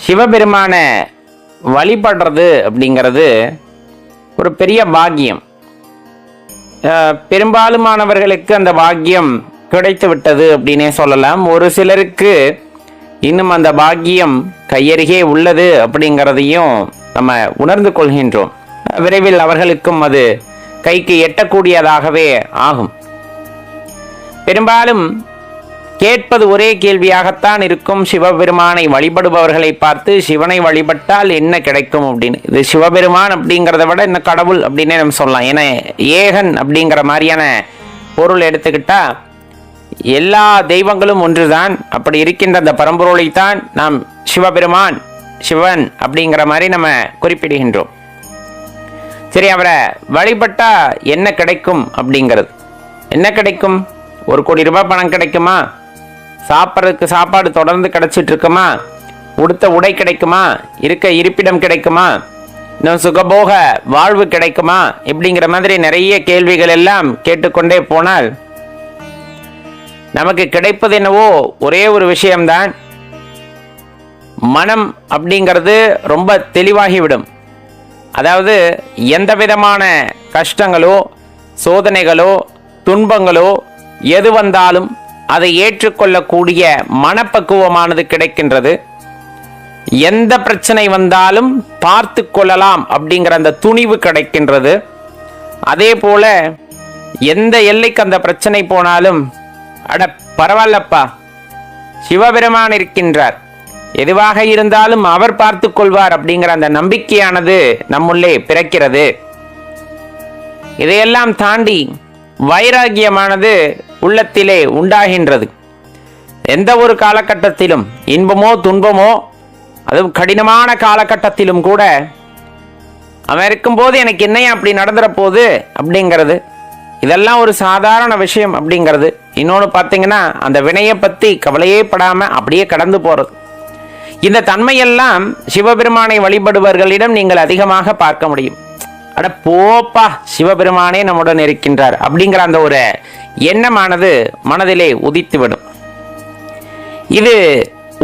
சிவபெருமான வழிபடுறது அப்படிங்கிறது ஒரு பெரிய பாக்கியம். பெரும்பாலுமானவர்களுக்கு அந்த பாக்கியம் கிடைத்து விட்டது அப்படின்னே சொல்லலாம். ஒரு சிலருக்கு இன்னும் அந்த பாக்கியம் கையருகே உள்ளது அப்படிங்கிறதையும் நம்ம உணர்ந்து கொள்கின்றோம். விரைவில் அவர்களுக்கும் அது கைக்கு எட்டக்கூடியதாகவே ஆகும். பெரும்பாலும் கேட்பது ஒரே கேள்வியாகத்தான் இருக்கும். சிவபெருமானை வழிபடுபவர்களை பார்த்து சிவனை வழிபட்டால் என்ன கிடைக்கும் அப்படின்னு. இது சிவபெருமான் அப்படிங்கிறத விட இந்த கடவுள் அப்படின்னே நம்ம சொல்லலாம். ஏன்னா ஏகன் அப்படிங்கிற மாதிரியான பொருள் எடுத்துக்கிட்டா எல்லா தெய்வங்களும் ஒன்றுதான். அப்படி இருக்கின்ற அந்த பரம்பொருளைத்தான் நாம் சிவபெருமான், சிவன் அப்படிங்கிற மாதிரி நம்ம குறிப்பிடுகின்றோம். சரி, அவரை வழிபட்டா என்ன கிடைக்கும் அப்படிங்கிறது. என்ன கிடைக்கும்? 1 கோடி ரூபாய் பணம் கிடைக்குமா? சாப்பிட்றதுக்கு சாப்பாடு தொடர்ந்து கிடைச்சிட்டு இருக்குமா? உடுத்த உடை கிடைக்குமா? இருக்க இருப்பிடம் கிடைக்குமா? இன்னும் சுகபோக வாழ்வு கிடைக்குமா? இப்படிங்கிற மாதிரி நிறைய கேள்விகள் எல்லாம் கேட்டுக்கொண்டே போனால் நமக்கு கிடைப்பது என்னவோ ஒரே ஒரு விஷயம்தான். மனம் அப்படிங்கிறது ரொம்ப தெளிவாகிவிடும். அதாவது எந்த விதமான கஷ்டங்களோ சோதனைகளோ துன்பங்களோ எது வந்தாலும் அதை ஏற்றுக்கொள்ளக்கூடிய மனப்பக்குவமானது கிடைக்கின்றது. எந்த பிரச்சனை வந்தாலும் பார்த்து கொள்ளலாம் அப்படிங்கிற அந்த துணிவு கிடைக்கின்றது. அதே போல எந்த எல்லைக்கு அந்த பிரச்சனை போனாலும் அட பரவாயில்லப்பா, சிவபெருமான் இருக்கின்றார், எதுவாக இருந்தாலும் அவர் பார்த்து கொள்வார் அப்படிங்கிற அந்த நம்பிக்கையானது நம்முள்ளே பிறக்கிறது. இதையெல்லாம் தாண்டி வைராகியமானது உள்ளத்திலே உண்டாகின்றது. எந்த ஒரு காலகட்டத்திலும் இன்பமோ துன்பமோ, அதுவும் கடினமான காலகட்டத்திலும் கூட அவன் இருக்கும்போது எனக்கு என்னையா அப்படி நடந்துற போகுது அப்படிங்கிறது, இதெல்லாம் ஒரு சாதாரண விஷயம் அப்படிங்கிறது. இன்னொன்று பார்த்தீங்கன்னா, அந்த வினையை பற்றி கவலையே படாமல் அப்படியே கடந்து போகிறது. இந்த தன்மையெல்லாம் சிவபெருமானை வழிபடுபவர்களிடம் நீங்கள் அதிகமாக பார்க்க முடியும். அட போப்பா, சிவபெருமானே நம்முடன் இருக்கின்றார் அப்படிங்கிற அந்த ஒரு எண்ணமானது மனதிலே உதித்துவிடும். இது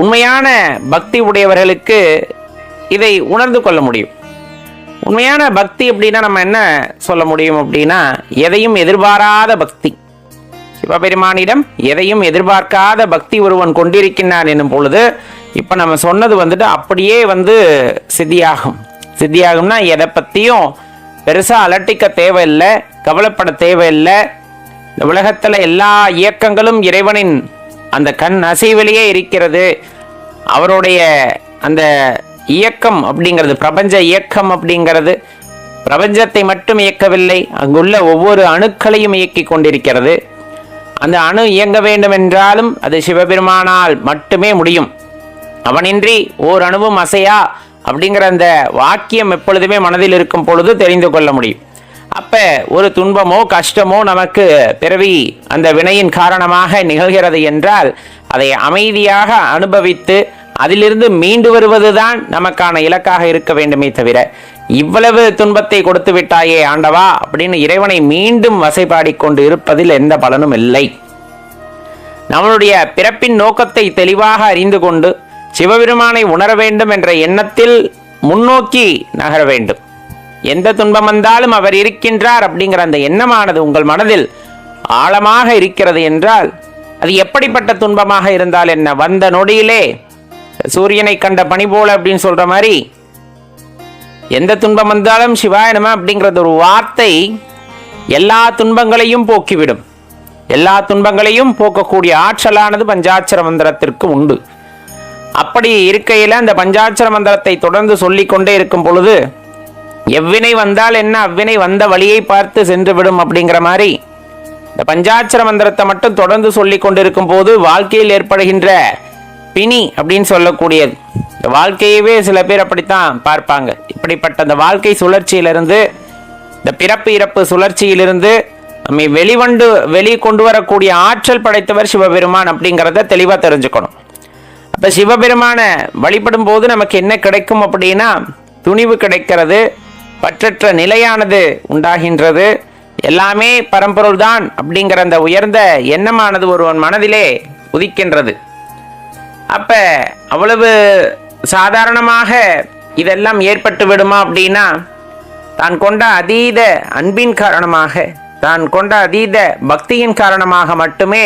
உண்மையான பக்தி உடையவர்களுக்கு இதை உணர்ந்து கொள்ள முடியும். உண்மையான பக்தி அப்படின்னா நம்ம என்ன சொல்ல முடியும் அப்படின்னா, எதையும் எதிர்பாராத பக்தி. சிவபெருமானிடம் எதையும் எதிர்பார்க்காத பக்தி ஒருவன் கொண்டிருக்கின்றான் என்னும் பொழுது இப்போ நம்ம சொன்னது அப்படியே சித்தியாகும். சித்தியாகும்னா எதை பற்றியும் பெருசாக அலட்டிக்க தேவையில்லை, கவலைப்பட தேவையில்லை. இந்த உலகத்தில் எல்லா இயக்கங்களும் இறைவனின் அந்த கண் அசைவிலேயே இருக்கிறது. அவருடைய அந்த இயக்கம் அப்படிங்கிறது, பிரபஞ்ச இயக்கம் அப்படிங்கிறது பிரபஞ்சத்தை மட்டும் இயக்கவில்லை, அங்குள்ள ஒவ்வொரு அணுக்களையும் இயக்கி கொண்டிருக்கிறது. அந்த அணு இயங்க வேண்டும் என்றாலும் அது சிவபெருமானால் மட்டுமே முடியும். அவனின்றி ஓர் அணுவும் அசையா அப்படிங்கிற அந்த வாக்கியம் எப்பொழுதுமே மனதில் இருக்கும் பொழுது தெரிந்து கொள்ள முடியும். அப்போ ஒரு துன்பமோ கஷ்டமோ நமக்கு பிறவி அந்த வினையின் காரணமாக நிகழ்கிறது என்றால் அதை அமைதியாக அனுபவித்து அதிலிருந்து மீண்டு வருவதுதான் நமக்கான இலக்காக இருக்க வேண்டுமே தவிர, இவ்வளவு துன்பத்தை கொடுத்து விட்டாயே ஆண்டவா அப்படின்னு இறைவனை மீண்டும் வசைபாடிக்கொண்டு இருப்பதில் எந்த பலனும் இல்லை. நம்மளுடைய பிறப்பின் நோக்கத்தை தெளிவாக அறிந்து கொண்டு சிவபெருமானை உணர வேண்டும் என்ற எண்ணத்தில் முன்னோக்கி நகர வேண்டும். எந்த துன்பம் வந்தாலும் அவர் இருக்கின்றார் அப்படிங்கிற அந்த எண்ணமானது உங்கள் மனதில் ஆழமாக இருக்கிறது என்றால், அது எப்படிப்பட்ட துன்பமாக இருந்தால் என்ன, வந்த நொடியிலே சூரியனை கண்ட பனி போல அப்படின்னு சொல்ற மாதிரி எந்த துன்பம் வந்தாலும் சிவாய நம அப்படிங்கிறது ஒரு வார்த்தை எல்லா துன்பங்களையும் போக்கிவிடும். எல்லா துன்பங்களையும் போக்கக்கூடிய ஆற்றலானது பஞ்சாட்சர மந்திரத்திற்கு உண்டு. அப்படி இருக்கையில் அந்த பஞ்சாட்சர மந்திரத்தை தொடர்ந்து சொல்லிக்கொண்டே இருக்கும் பொழுது எவ்வினை வந்தால் என்ன, அவ்வினை வந்த வழியை பார்த்து சென்றுவிடும் அப்படிங்கிற மாதிரி இந்த பஞ்சாட்சர மந்திரத்தை மட்டும் தொடர்ந்து சொல்லி கொண்டிருக்கும் போது வாழ்க்கையில் ஏற்படுகின்ற பிணி அப்படின்னு சொல்லக்கூடியது, இந்த வாழ்க்கையவே சில பேர் அப்படித்தான் பார்ப்பாங்க. இப்படிப்பட்ட அந்த வாழ்க்கை சுழற்சியிலிருந்து, இந்த பிறப்பு இறப்பு சுழற்சியிலிருந்து நம்மை வெளிக்கொண்டு வரக்கூடிய ஆற்றல் படைத்தவர் சிவபெருமான் அப்படிங்கிறத தெளிவாக தெரிஞ்சுக்கணும். அப்போ சிவபெருமானை வழிபடும் போது நமக்கு என்ன கிடைக்கும் அப்படின்னா, துணிவு கிடைக்கிறது, பற்றற்ற நிலையானது உண்டாகின்றது, எல்லாமே பரம்பொருள் தான் அப்படிங்கிற அந்த உயர்ந்த எண்ணமானது ஒருவன் மனதிலே உதிக்கின்றது. அப்ப அவ்வளவு சாதாரணமாக இதெல்லாம் ஏற்பட்டு விடுமா அப்படின்னா, தான் கொண்ட அதீத அன்பின் காரணமாக, தான் கொண்ட அதீத பக்தியின் காரணமாக மட்டுமே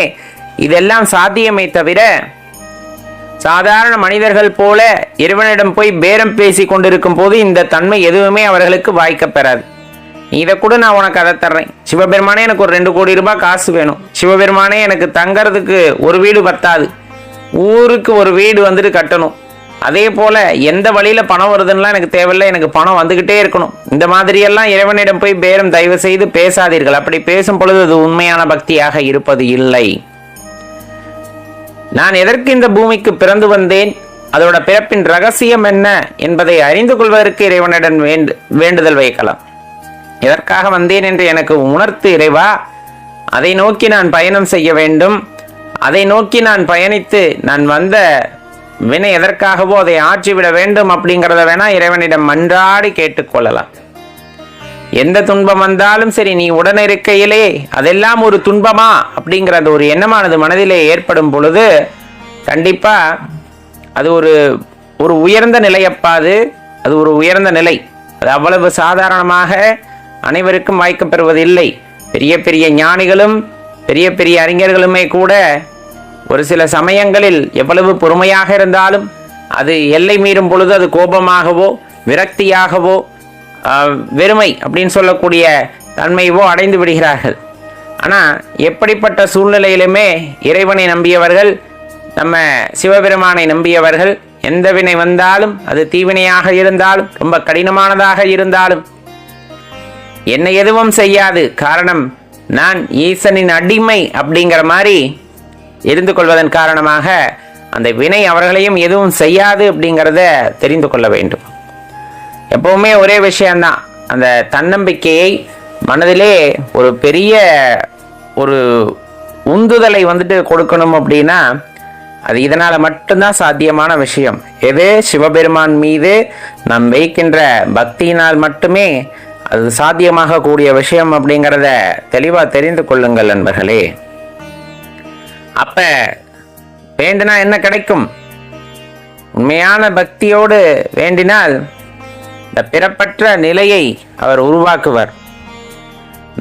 இதெல்லாம் சாத்தியமே தவிர, சாதாரண மனிதர்கள் போல இறைவனிடம் போய் பேரம் பேசி கொண்டிருக்கும் போது இந்த தன்மை எதுவுமே அவர்களுக்கு வாய்க்கப்பெறாது. இதை கூட நான் உனக்கு அதை தர்றேன், சிவபெருமானே எனக்கு ஒரு 2 கோடி ரூபாய் காசு வேணும், சிவபெருமானே எனக்கு தங்கறதுக்கு ஒரு வீடு பத்தாது, ஊருக்கு ஒரு வீடு வந்துட்டு கட்டணும், அதே போல எந்த வழியில பணம் வருதுன்னா எனக்கு தேவையில்லை, எனக்கு பணம் வந்துகிட்டே இருக்கணும், இந்த மாதிரியெல்லாம் இறைவனிடம் போய் பேரம் தயவு செய்து பேசாதீர்கள். அப்படி பேசும் பொழுது அது உண்மையான பக்தியாக இருப்பது இல்லை. நான் எதற்கு இந்த பூமிக்கு பிறந்து வந்தேன், அதோட பிறப்பின் ரகசியம் என்ன என்பதை அறிந்து கொள்வதற்கு இறைவனிடம் வேண்டுதல் வைக்கலாம். எதற்காக வந்தேன் என்று எனக்கு உணர்த்து இறைவா, அதை நோக்கி நான் பயணம் செய்ய வேண்டும், அதை நோக்கி நான் பயணித்து நான் வந்த வினை எதற்காகவோ அதை ஆற்றிவிட வேண்டும் அப்படிங்கிறத வேணா இறைவனிடம் மன்றாடி கேட்டுக்கொள்ளலாம். எந்த துன்பம் வந்தாலும் சரி, நீ உடனே இருக்கையிலே அதெல்லாம் ஒரு துன்பமா அப்படிங்கிறது ஒரு எண்ணமானது மனதிலே ஏற்படும் பொழுது கண்டிப்பா அது ஒரு உயர்ந்த நிலையப்பாது, அது ஒரு உயர்ந்த நிலை. அது அவ்வளவு சாதாரணமாக அனைவருக்கும் வாய்க்கப் பெறுவதில்லை. பெரிய பெரிய ஞானிகளும் பெரிய பெரிய அறிஞர்களுமே கூட ஒரு சில சமயங்களில் எவ்வளவு பொறுமையாக இருந்தாலும் அது எல்லை மீறும் பொழுது அது கோபமாகவோ விரக்தியாகவோ வெறுமை அப்படின்னு சொல்லக்கூடிய தன்மையவோ அடைந்து விடுகிறார்கள். ஆனால் எப்படிப்பட்ட சூழ்நிலையிலுமே இறைவனை நம்பியவர்கள், நம்ம சிவபெருமானை நம்பியவர்கள், எந்த வினை வந்தாலும் அது தீவினையாக இருந்தாலும் ரொம்ப கடினமானதாக இருந்தாலும் என்னை எதுவும் செய்யாது, காரணம் நான் ஈசனின் அடிமை அப்படிங்கிற மாதிரி இருந்து கொள்வதன் காரணமாக அந்த வினை அவர்களையும் எதுவும் செய்யாது அப்படிங்கிறத தெரிந்து கொள்ள வேண்டும். எப்பவுமே ஒரே விஷயம்தான், அந்த தன்னம்பிக்கையை மனதிலே ஒரு பெரிய ஒரு உந்துதலை கொடுக்கணும் அப்படின்னா அது இதனால மட்டும்தான் சாத்தியமான விஷயம். எது சிவபெருமான் மீது நாம் வைக்கின்ற பக்தியினால் மட்டுமே அது சாத்தியமாக கூடிய விஷயம் அப்படிங்கிறத தெளிவா தெரிந்து கொள்ளுங்கள் நண்பர்களே. அப்ப வேண்டினா என்ன கிடைக்கும்? உண்மையான பக்தியோடு வேண்டினால் இந்த பிறப்பற்ற நிலையை அவர் உருவாக்குவார்.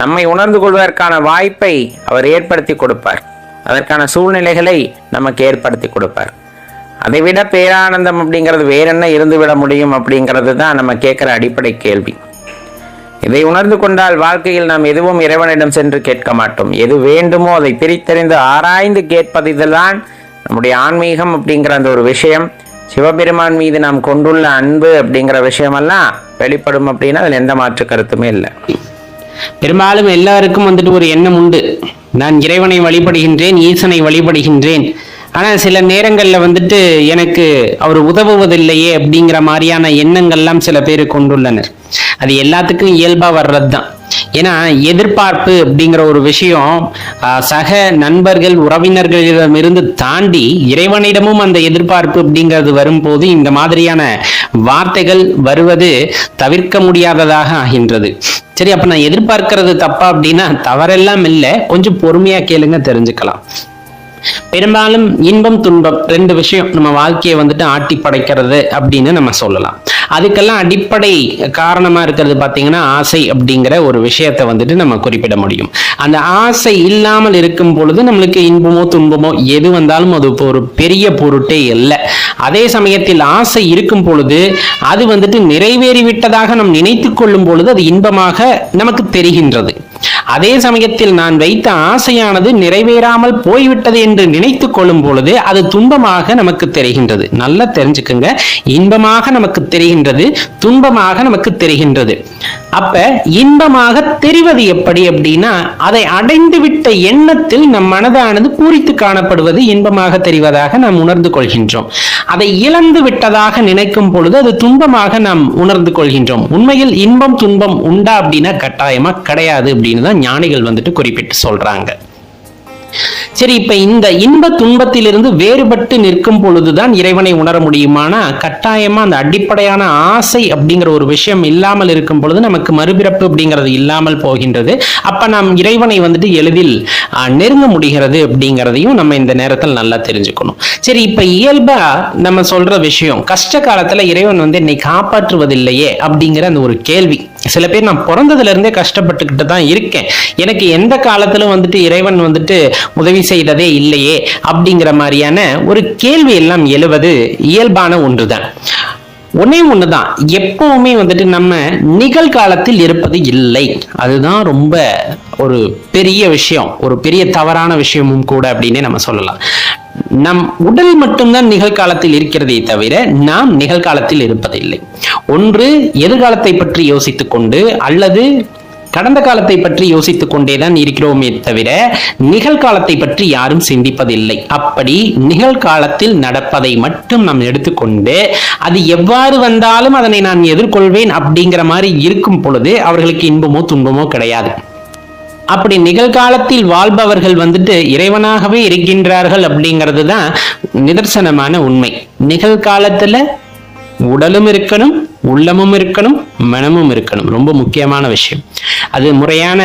நம்மை உணர்ந்து கொள்வதற்கான வாய்ப்பை அவர் ஏற்படுத்தி கொடுப்பார். அதற்கான சூழ்நிலைகளை நமக்கு ஏற்படுத்தி கொடுப்பார். அதைவிட பேரானந்தம் அப்படிங்கிறது வேற என்ன இருந்துவிட முடியும் அப்படிங்கிறது தான் நம்ம கேட்கிற அடிப்படை கேள்வி. இதை உணர்ந்து கொண்டால் வாழ்க்கையில் நாம் எதுவும் இறைவனிடம் சென்று கேட்க மாட்டோம். எது வேண்டுமோ அதை பிரித்தறிந்து ஆராய்ந்து கேட்பதுதான் நம்முடைய ஆன்மீகம் அப்படிங்கிற அந்த ஒரு விஷயம். சிவபெருமான் மீது நாம் கொண்டுள்ள அன்பு அப்படிங்கிற விஷயமெல்லாம் வெளிப்படும் அப்படின்னா அதில் எந்த மாற்று கருத்துமே இல்லை. பெரும்பாலும் எல்லாருக்கும் ஒரு எண்ணம் உண்டு, நான் இறைவனை வழிபடுகின்றேன், ஈசனை வழிபடுகின்றேன், ஆனால் சில நேரங்களில் எனக்கு அவர் உதவுவதில்லையே அப்படிங்கிற மாதிரியான எண்ணங்கள்லாம் சில பேர் கொண்டுள்ளனர். அது எல்லாத்துக்கும் இயல்பா வர்றது தான். ஏன்னா எதிர்பார்ப்பு அப்படிங்கிற ஒரு விஷயம் சக நண்பர்கள் உறவினர்களிடமிருந்து தாண்டி இறைவனிடமும் அந்த எதிர்பார்ப்பு அப்படிங்கிறது வரும்போது இந்த மாதிரியான வார்த்தைகள் வருவது தவிர்க்க முடியாததாக ஆகின்றது. சரி, அப்ப நான் எதிர்பார்க்கிறது தப்பா அப்படின்னா தவறெல்லாம் இல்லை, கொஞ்சம் பொறுமையா கேளுங்க, தெரிஞ்சுக்கலாம். பெரும்பாலும் இன்பம் துன்பம் 2 விஷயம் நம்ம வாழ்க்கையை ஆட்டி படைக்கிறது அப்படின்னு நம்ம சொல்லலாம். அதுக்கெல்லாம் அடிப்படை காரணமா இருக்கிறது பாத்தீங்கன்னா ஆசை அப்படிங்கிற ஒரு விஷயத்தை நம்ம குறிப்பிட முடியும். அந்த ஆசை இல்லாமல் இருக்கும் பொழுது நம்மளுக்கு இன்பமோ துன்பமோ எது வந்தாலும் அது ஒரு பெரிய பொருட்டே இல்லை. அதே சமயத்தில் ஆசை இருக்கும் பொழுது அது நிறைவேறிவிட்டதாக நாம் நினைத்து கொள்ளும் பொழுது அது இன்பமாக நமக்கு தெரிகின்றது. அதே சமயத்தில் நான் வைத்த ஆசையானது நிறைவேறாமல் போய்விட்டது என்று நினைத்து கொள்ளும் பொழுது அது துன்பமாக நமக்கு தெரிகின்றது. நல்லா தெரிஞ்சுக்குங்க, இன்பமாக நமக்கு தெரிகின்றது, துன்பமாக நமக்கு தெரிகின்றது. அப்ப இன்பமாக தெரிவது எப்படி அப்படின்னா, அதை அடைந்து விட்ட எண்ணத்தில் நம் மனதானது பூரித்து காணப்படுவது இன்பமாக தெரிவதாக நாம் உணர்ந்து கொள்கின்றோம். அதை இழந்து விட்டதாக நினைக்கும் பொழுது அது துன்பமாக நாம் உணர்ந்து கொள்கின்றோம். உண்மையில் இன்பம் துன்பம் உண்டா அப்படின்னா கட்டாயமா கிடையாது அப்படின்னு தான் ஞானிகள் குறிப்பிட்டு சொல்றாங்க. சரி, இப்ப இந்த இன்ப துன்பத்திலிருந்து வேறுபட்டு நிற்கும் பொழுதுதான் இறைவனை உணர முடியுமானா, கட்டாயமா அந்த அடிப்படையான ஆசை அப்படிங்கிற ஒரு விஷயம் இல்லாமல் இருக்கும் பொழுது நமக்கு மறுபிறப்பு அப்படிங்கிறது இல்லாமல் போகின்றது. அப்ப நாம் இறைவனை வந்துட்டு எளிதில் நெருங்க முடிகிறது அப்படிங்கிறதையும் நம்ம இந்த நேரத்தில் நல்லா தெரிஞ்சுக்கணும். சரி, இப்ப இயல்பா நம்ம சொல்ற விஷயம், கஷ்ட காலத்துல இறைவன் என்னை காப்பாற்றுவதில்லையே அப்படிங்கிற அந்த ஒரு கேள்வி. சில பேர் நான் பிறந்ததுல இருந்தே கஷ்டப்பட்டுக்கிட்டு தான் இருக்கேன், எனக்கு எந்த காலத்திலும் இறைவன் உதவி செய்ததே இல்லையே அப்படிங்கிற மாதிரியான ஒரு கேள்வி எல்லாம் எழுவது இயல்பான ஒன்றுதான். ஒன்னே ஒண்ணுதான், எப்பவுமே நம்ம நிகழ்காலத்தில் இருப்பது இல்லை. அதுதான் ரொம்ப ஒரு பெரிய விஷயம், ஒரு பெரிய தவறான விஷயமும் கூட அப்படின்னு நம்ம சொல்லலாம். நம் உடல் மட்டும்தான் நிகழ்காலத்தில் இருக்கிறதே தவிர நாம் நிகழ்காலத்தில் இருப்பதில்லை. ஒன்று எதிர்காலத்தை பற்றி யோசித்துக் கொண்டு அல்லது கடந்த காலத்தை பற்றி யோசித்துக் கொண்டேதான் இருக்கிறோமே தவிர நிகழ்காலத்தை பற்றி யாரும் சிந்திப்பதில்லை. அப்படி நிகழ்காலத்தில் நடப்பதை மட்டும் நாம் எடுத்துக்கொண்டு அது எவ்வாறு வந்தாலும் அதனை நான் எதிர்கொள்வேன் அப்படிங்கிற மாதிரி இருக்கும் பொழுது அவர்களுக்கு இன்பமோ துன்பமோ கிடையாது. அப்படி நிகழ்காலத்தில் வாழ்பவர்கள் இறைவனாகவே இருக்கின்றார்கள் அப்படிங்கிறது தான் நிதர்சனமான உண்மை. நிகழ்காலத்துல உடலும் இருக்கணும், உள்ளமும் இருக்கணும், மனமும் இருக்கணும். ரொம்ப முக்கியமான விஷயம். அது முறையான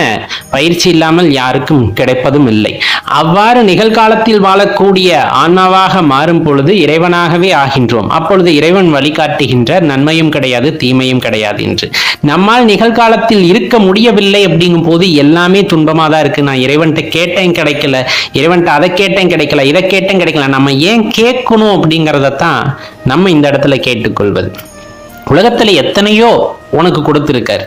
பயிற்சி இல்லாமல் யாருக்கும் கிடைப்பதும் இல்லை. அவ்வாறு நிகழ்காலத்தில் வாழக்கூடிய ஆன்மாவாக மாறும் பொழுது இறைவனாகவே ஆகின்றோம். அப்பொழுது இறைவன் வழிகாட்டுகின்ற நன்மையும் கிடையாது, தீமையும் கிடையாது என்று. நம்மால் நிகழ்காலத்தில் இருக்க முடியவில்லை அப்படிங்கும் போது எல்லாமே துன்பமா தான் இருக்கு. நான் இறைவன்கிட்ட கேட்டேன் கிடைக்கல, இறைவன்கிட்ட அதை கேட்டேன் கிடைக்கல, இதை கேட்டேன் கிடைக்கல. நம்ம ஏன் கேட்கணும் அப்படிங்கிறதான் நம்ம இந்த இடத்துல கேட்டுக்கொள்வது. உலகத்துல எத்தனையோ உனக்கு கொடுத்திருக்காரு.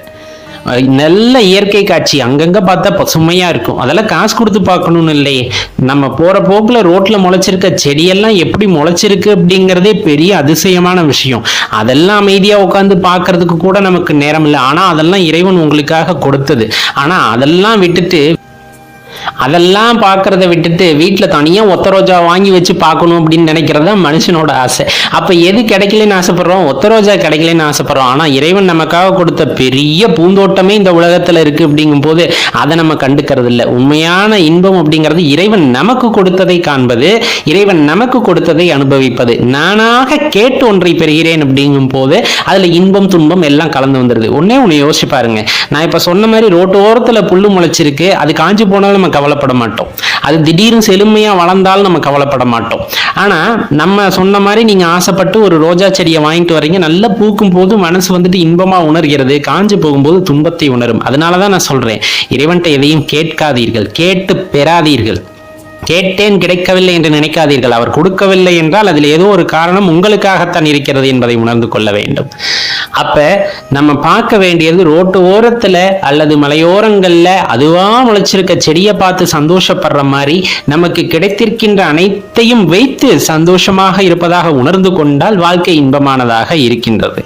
நல்ல இயற்கை காட்சி அங்கங்க பார்த்தா பசுமையா இருக்கும், அதெல்லாம் காசு கொடுத்து பார்க்கணும்னு இல்லையே. நம்ம போற போக்குல ரோட்ல முளைச்சிருக்க செடியெல்லாம் எப்படி முளைச்சிருக்கு அப்படிங்கிறதே பெரிய அதிசயமான விஷயம். அதெல்லாம் அமைதியா உட்காந்து பார்க்கறதுக்கு கூட நமக்கு நேரம் இல்லை. ஆனா அதெல்லாம் இறைவன் உங்களுக்காக கொடுத்தது. ஆனா அதெல்லாம் பார்க்கறத விட்டுட்டு வீட்டில் தனியா ஒத்த ரோஜா வாங்கி வச்சு பார்க்கணும் அப்படின்னு நினைக்கிறது தான் மனுஷனோட ஆசை. அப்ப எது கிடைக்கலன்னு ஆசைப்படுறோம்? ஒத்த ரோஜா கிடைக்கலன்னு ஆசைப்படுறோம். ஆனா இறைவன் நமக்காக கொடுத்த பெரிய பூந்தோட்டமே இந்த உலகத்துல இருக்கு அப்படிங்கும் போது அதை நம்ம கண்டுக்கிறது இல்லை. உண்மையான இன்பம் அப்படிங்கிறது இறைவன் நமக்கு கொடுத்ததை காண்பது, இறைவன் நமக்கு கொடுத்ததை அனுபவிப்பது. நானாக கேட்டு ஒன்றை பெறுகிறேன் அப்படிங்கும் போது அதுல இன்பம் துன்பம் எல்லாம் கலந்து வந்துருது. ஒன்னே ஒண்ணு யோசிச்சு பாருங்க. நான் இப்ப சொன்ன மாதிரி ரோட்டு ஓரத்துல புல்லு முளைச்சிருக்கு, அது காஞ்சி போனாலும் நம்ம கவலைப்பட மாட்டோம். அது திடீர்னு செழுமையா வளர்ந்தாலும் நம்ம கவலைப்பட மாட்டோம். ஆனா நம்ம சொன்ன மாதிரி நீங்க ஆசைப்பட்டு ஒரு ரோஜா செடியை வாங்கிட்டு வரீங்க, நல்லா பூக்கும் போது மனசு இன்பமா உணர்கிறது, காஞ்சு போகும்போது துன்பத்தை உணரும். அதனாலதான் நான் சொல்றேன், இறைவன்கிட்ட எதையும் கேட்காதீர்கள், கேட்டு பெறாதீர்கள். கேட்டேன் கிடைக்கவில்லை என்று நினைக்காதீர்கள். அவர் கொடுக்கவில்லை என்றால் அதில் ஏதோ ஒரு காரணம் உங்களுக்காகத்தான் இருக்கிறது என்பதை உணர்ந்து கொள்ள வேண்டும். அப்ப நம்ம பார்க்க வேண்டியது ரோட்டு ஓரத்துல அல்லது மலையோரங்கள்ல அதுவா முளைச்சிருக்க செடியை பார்த்து சந்தோஷப்படுற மாதிரி நமக்கு கிடைத்திருக்கின்ற அனைத்தையும் வைத்து சந்தோஷமாக இருப்பதாக உணர்ந்து கொண்டால் வாழ்க்கை இன்பமானதாக இருக்கின்றது.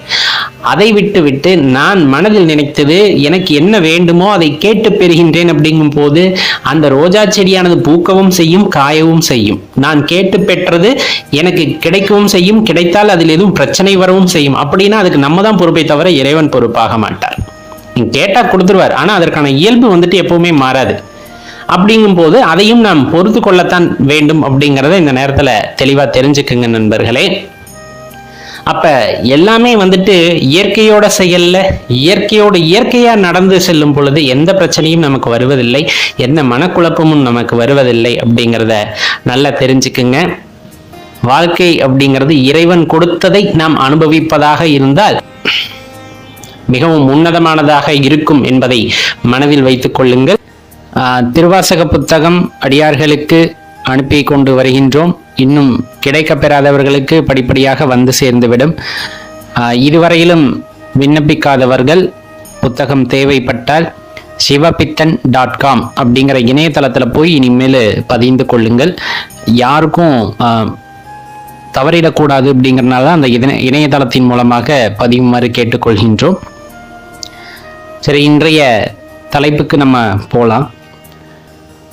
அதை விட்டு நான் மனதில் நினைத்தது எனக்கு என்ன வேண்டுமோ அதை கேட்டு பெறுகின்றேன் அப்படிங்கும் போது அந்த ரோஜா செடியானது பூக்கவும் செய்யும், காயவும் செய்யும். நான் கேட்டு பெற்றது எனக்கு கிடைக்கவும் செய்யும், கிடைத்தால் அதில் எதுவும் பிரச்சனை வரவும் செய்யும். அப்படின்னா அதுக்கு நம்ம தான் பொறுப்பை தவிர இறைவன் பொறுப்பாக மாட்டார். கேட்டா கொடுத்துருவார், ஆனா அதற்கான இயல்பு எப்பவுமே மாறாது. அப்படிங்கும் போது அதையும் நாம் பொறுத்து கொள்ளத்தான் வேண்டும் அப்படிங்கிறத இந்த நேரத்துல தெளிவா தெரிஞ்சுக்குங்க நண்பர்களே. அப்ப எல்லாமே இயற்கையோட செயல்ல இயற்கையா நடந்து செல்லும் பொழுது எந்த பிரச்சனையும் நமக்கு வருவதில்லை, எந்த மனக்குழப்பமும் நமக்கு வருவதில்லை அப்படிங்கிறத நல்லா தெரிஞ்சுக்குங்க. வாழ்க்கை அப்படிங்கிறது இறைவன் கொடுத்ததை நாம் அனுபவிப்பதாக இருந்தால் மிகவும் உன்னதமானதாக இருக்கும் என்பதை மனதில் வைத்துக் கொள்ளுங்கள். திருவாசக புத்தகம் அடியார்களுக்கு அனுப்பி கொண்டு வருகின்றோம். இன்னும் கிடைக்கப்பெறாதவர்களுக்கு படிப்படியாக வந்து சேர்ந்துவிடும். இதுவரையிலும் விண்ணப்பிக்காதவர்கள் புத்தகம் தேவைப்பட்டால் sivapitan.com அப்படிங்கிற இணையதளத்தில் போய் இனிமேல் பதிந்து கொள்ளுங்கள். யாருக்கும் தவறிடக்கூடாது அப்படிங்கிறனால அந்த இணையதளத்தின் மூலமாக பதிவுமாறு கேட்டுக்கொள்கின்றோம். சரி, இன்றைய தலைப்புக்கு நம்ம போகலாம்.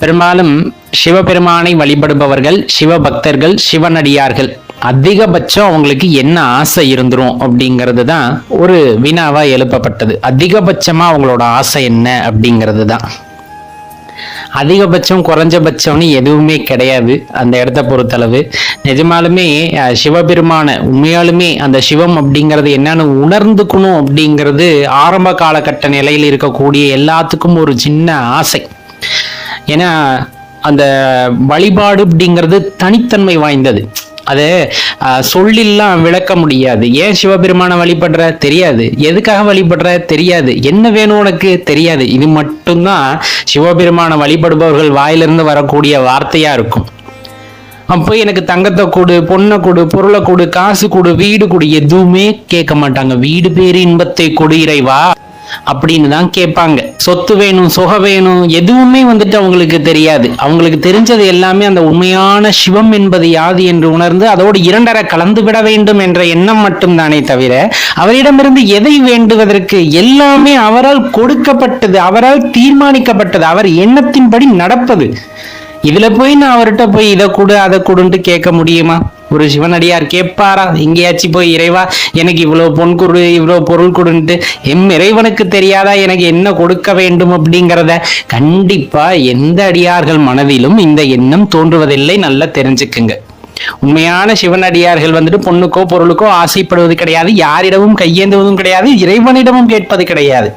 பெரும்பாலும் சிவபெருமானை வழிபடுபவர்கள், சிவபக்தர்கள், சிவனடியார்கள் அதிகபட்சம் அவங்களுக்கு என்ன ஆசை இருந்துரும் அப்படிங்கிறது தான் ஒரு வினாவா எழுப்பப்பட்டது. அதிகபட்சமா அவங்களோட ஆசை என்ன அப்படிங்கிறது தான். அதிகபட்சம் குறைஞ்சபட்சம்னு எதுவுமே கிடையாது அந்த இடத்த பொறுத்தளவு. நிஜமாலுமே சிவபெருமான உண்மையாலுமே அந்த சிவம் அப்படிங்கிறது என்னன்னு உணர்ந்துக்கணும் அப்படிங்கிறது ஆரம்ப காலகட்ட நிலையில் இருக்கக்கூடிய எல்லாத்துக்கும் ஒரு சின்ன ஆசை. ஏன்னா அந்த வழிபாடு அப்படிங்கிறது தனித்தன்மை வாய்ந்தது. அதை சொல்லெல்லாம் விளக்க முடியாது. ஏன் சிவபெருமான வழிபடுற தெரியாது, எதுக்காக வழிபடுற தெரியாது, என்ன வேணும் உனக்கு தெரியாது. இது மட்டும்தான் சிவபெருமான வழிபடுபவர்கள் வாயிலிருந்து வரக்கூடிய வார்த்தையா இருக்கும். அப்போ எனக்கு தங்கத்தை கொடு, பொண்ணை கொடு, பொருளை கொடு, காசு கொடு, வீடு கொடு, எதுவுமே கேட்க மாட்டாங்க. வீடு பேரு இன்பத்தை கொடு இறைவா அப்படின்னு தான் கேட்பாங்க. சொத்து வேணும், சுகம் வேணும், எதுவுமே வந்துட்டு அவங்களுக்கு தெரியாது. அவங்களுக்கு தெரிஞ்சது எல்லாமே அந்த உண்மையான சிவம் என்பது யாது என்று உணர்ந்து அதோடு இரண்டரை கலந்து விட வேண்டும் என்ற எண்ணம் மட்டும்தானே தவிர அவரிடமிருந்து எதை வேண்டுவதற்கு எல்லாமே அவரால் கொடுக்கப்பட்டது, அவரால் தீர்மானிக்கப்பட்டது, அவர் எண்ணத்தின்படி நடப்பது. இதுல போய் நான் அவர்கிட்ட போய் இதை கொடு அதை கொடுன்ட்டு கேட்க முடியுமா? ஒரு சிவனடியார் கேட்பாரா? எங்கேயாச்சும் போய் இறைவா எனக்கு இவ்வளவு பொன் கொடு, இவ்வளவு பொருள் கொடுன்ட்டு இறைவனுக்கு தெரியாதா எனக்கு என்ன கொடுக்க வேண்டும் அப்படிங்கிறத? கண்டிப்பா எந்த அடியார்கள் மனதிலும் இந்த எண்ணம் தோன்றுவதில்லை. நல்லா தெரிஞ்சுக்குங்க. உண்மையான சிவனடியார்கள் வந்துட்டு பொண்ணுக்கோ பொருளுக்கோ ஆசைப்படுவது கிடையாது, யாரிடமும் கையேந்துவதும் கிடையாது, இறைவனிடமும் கேட்பது கிடையாது.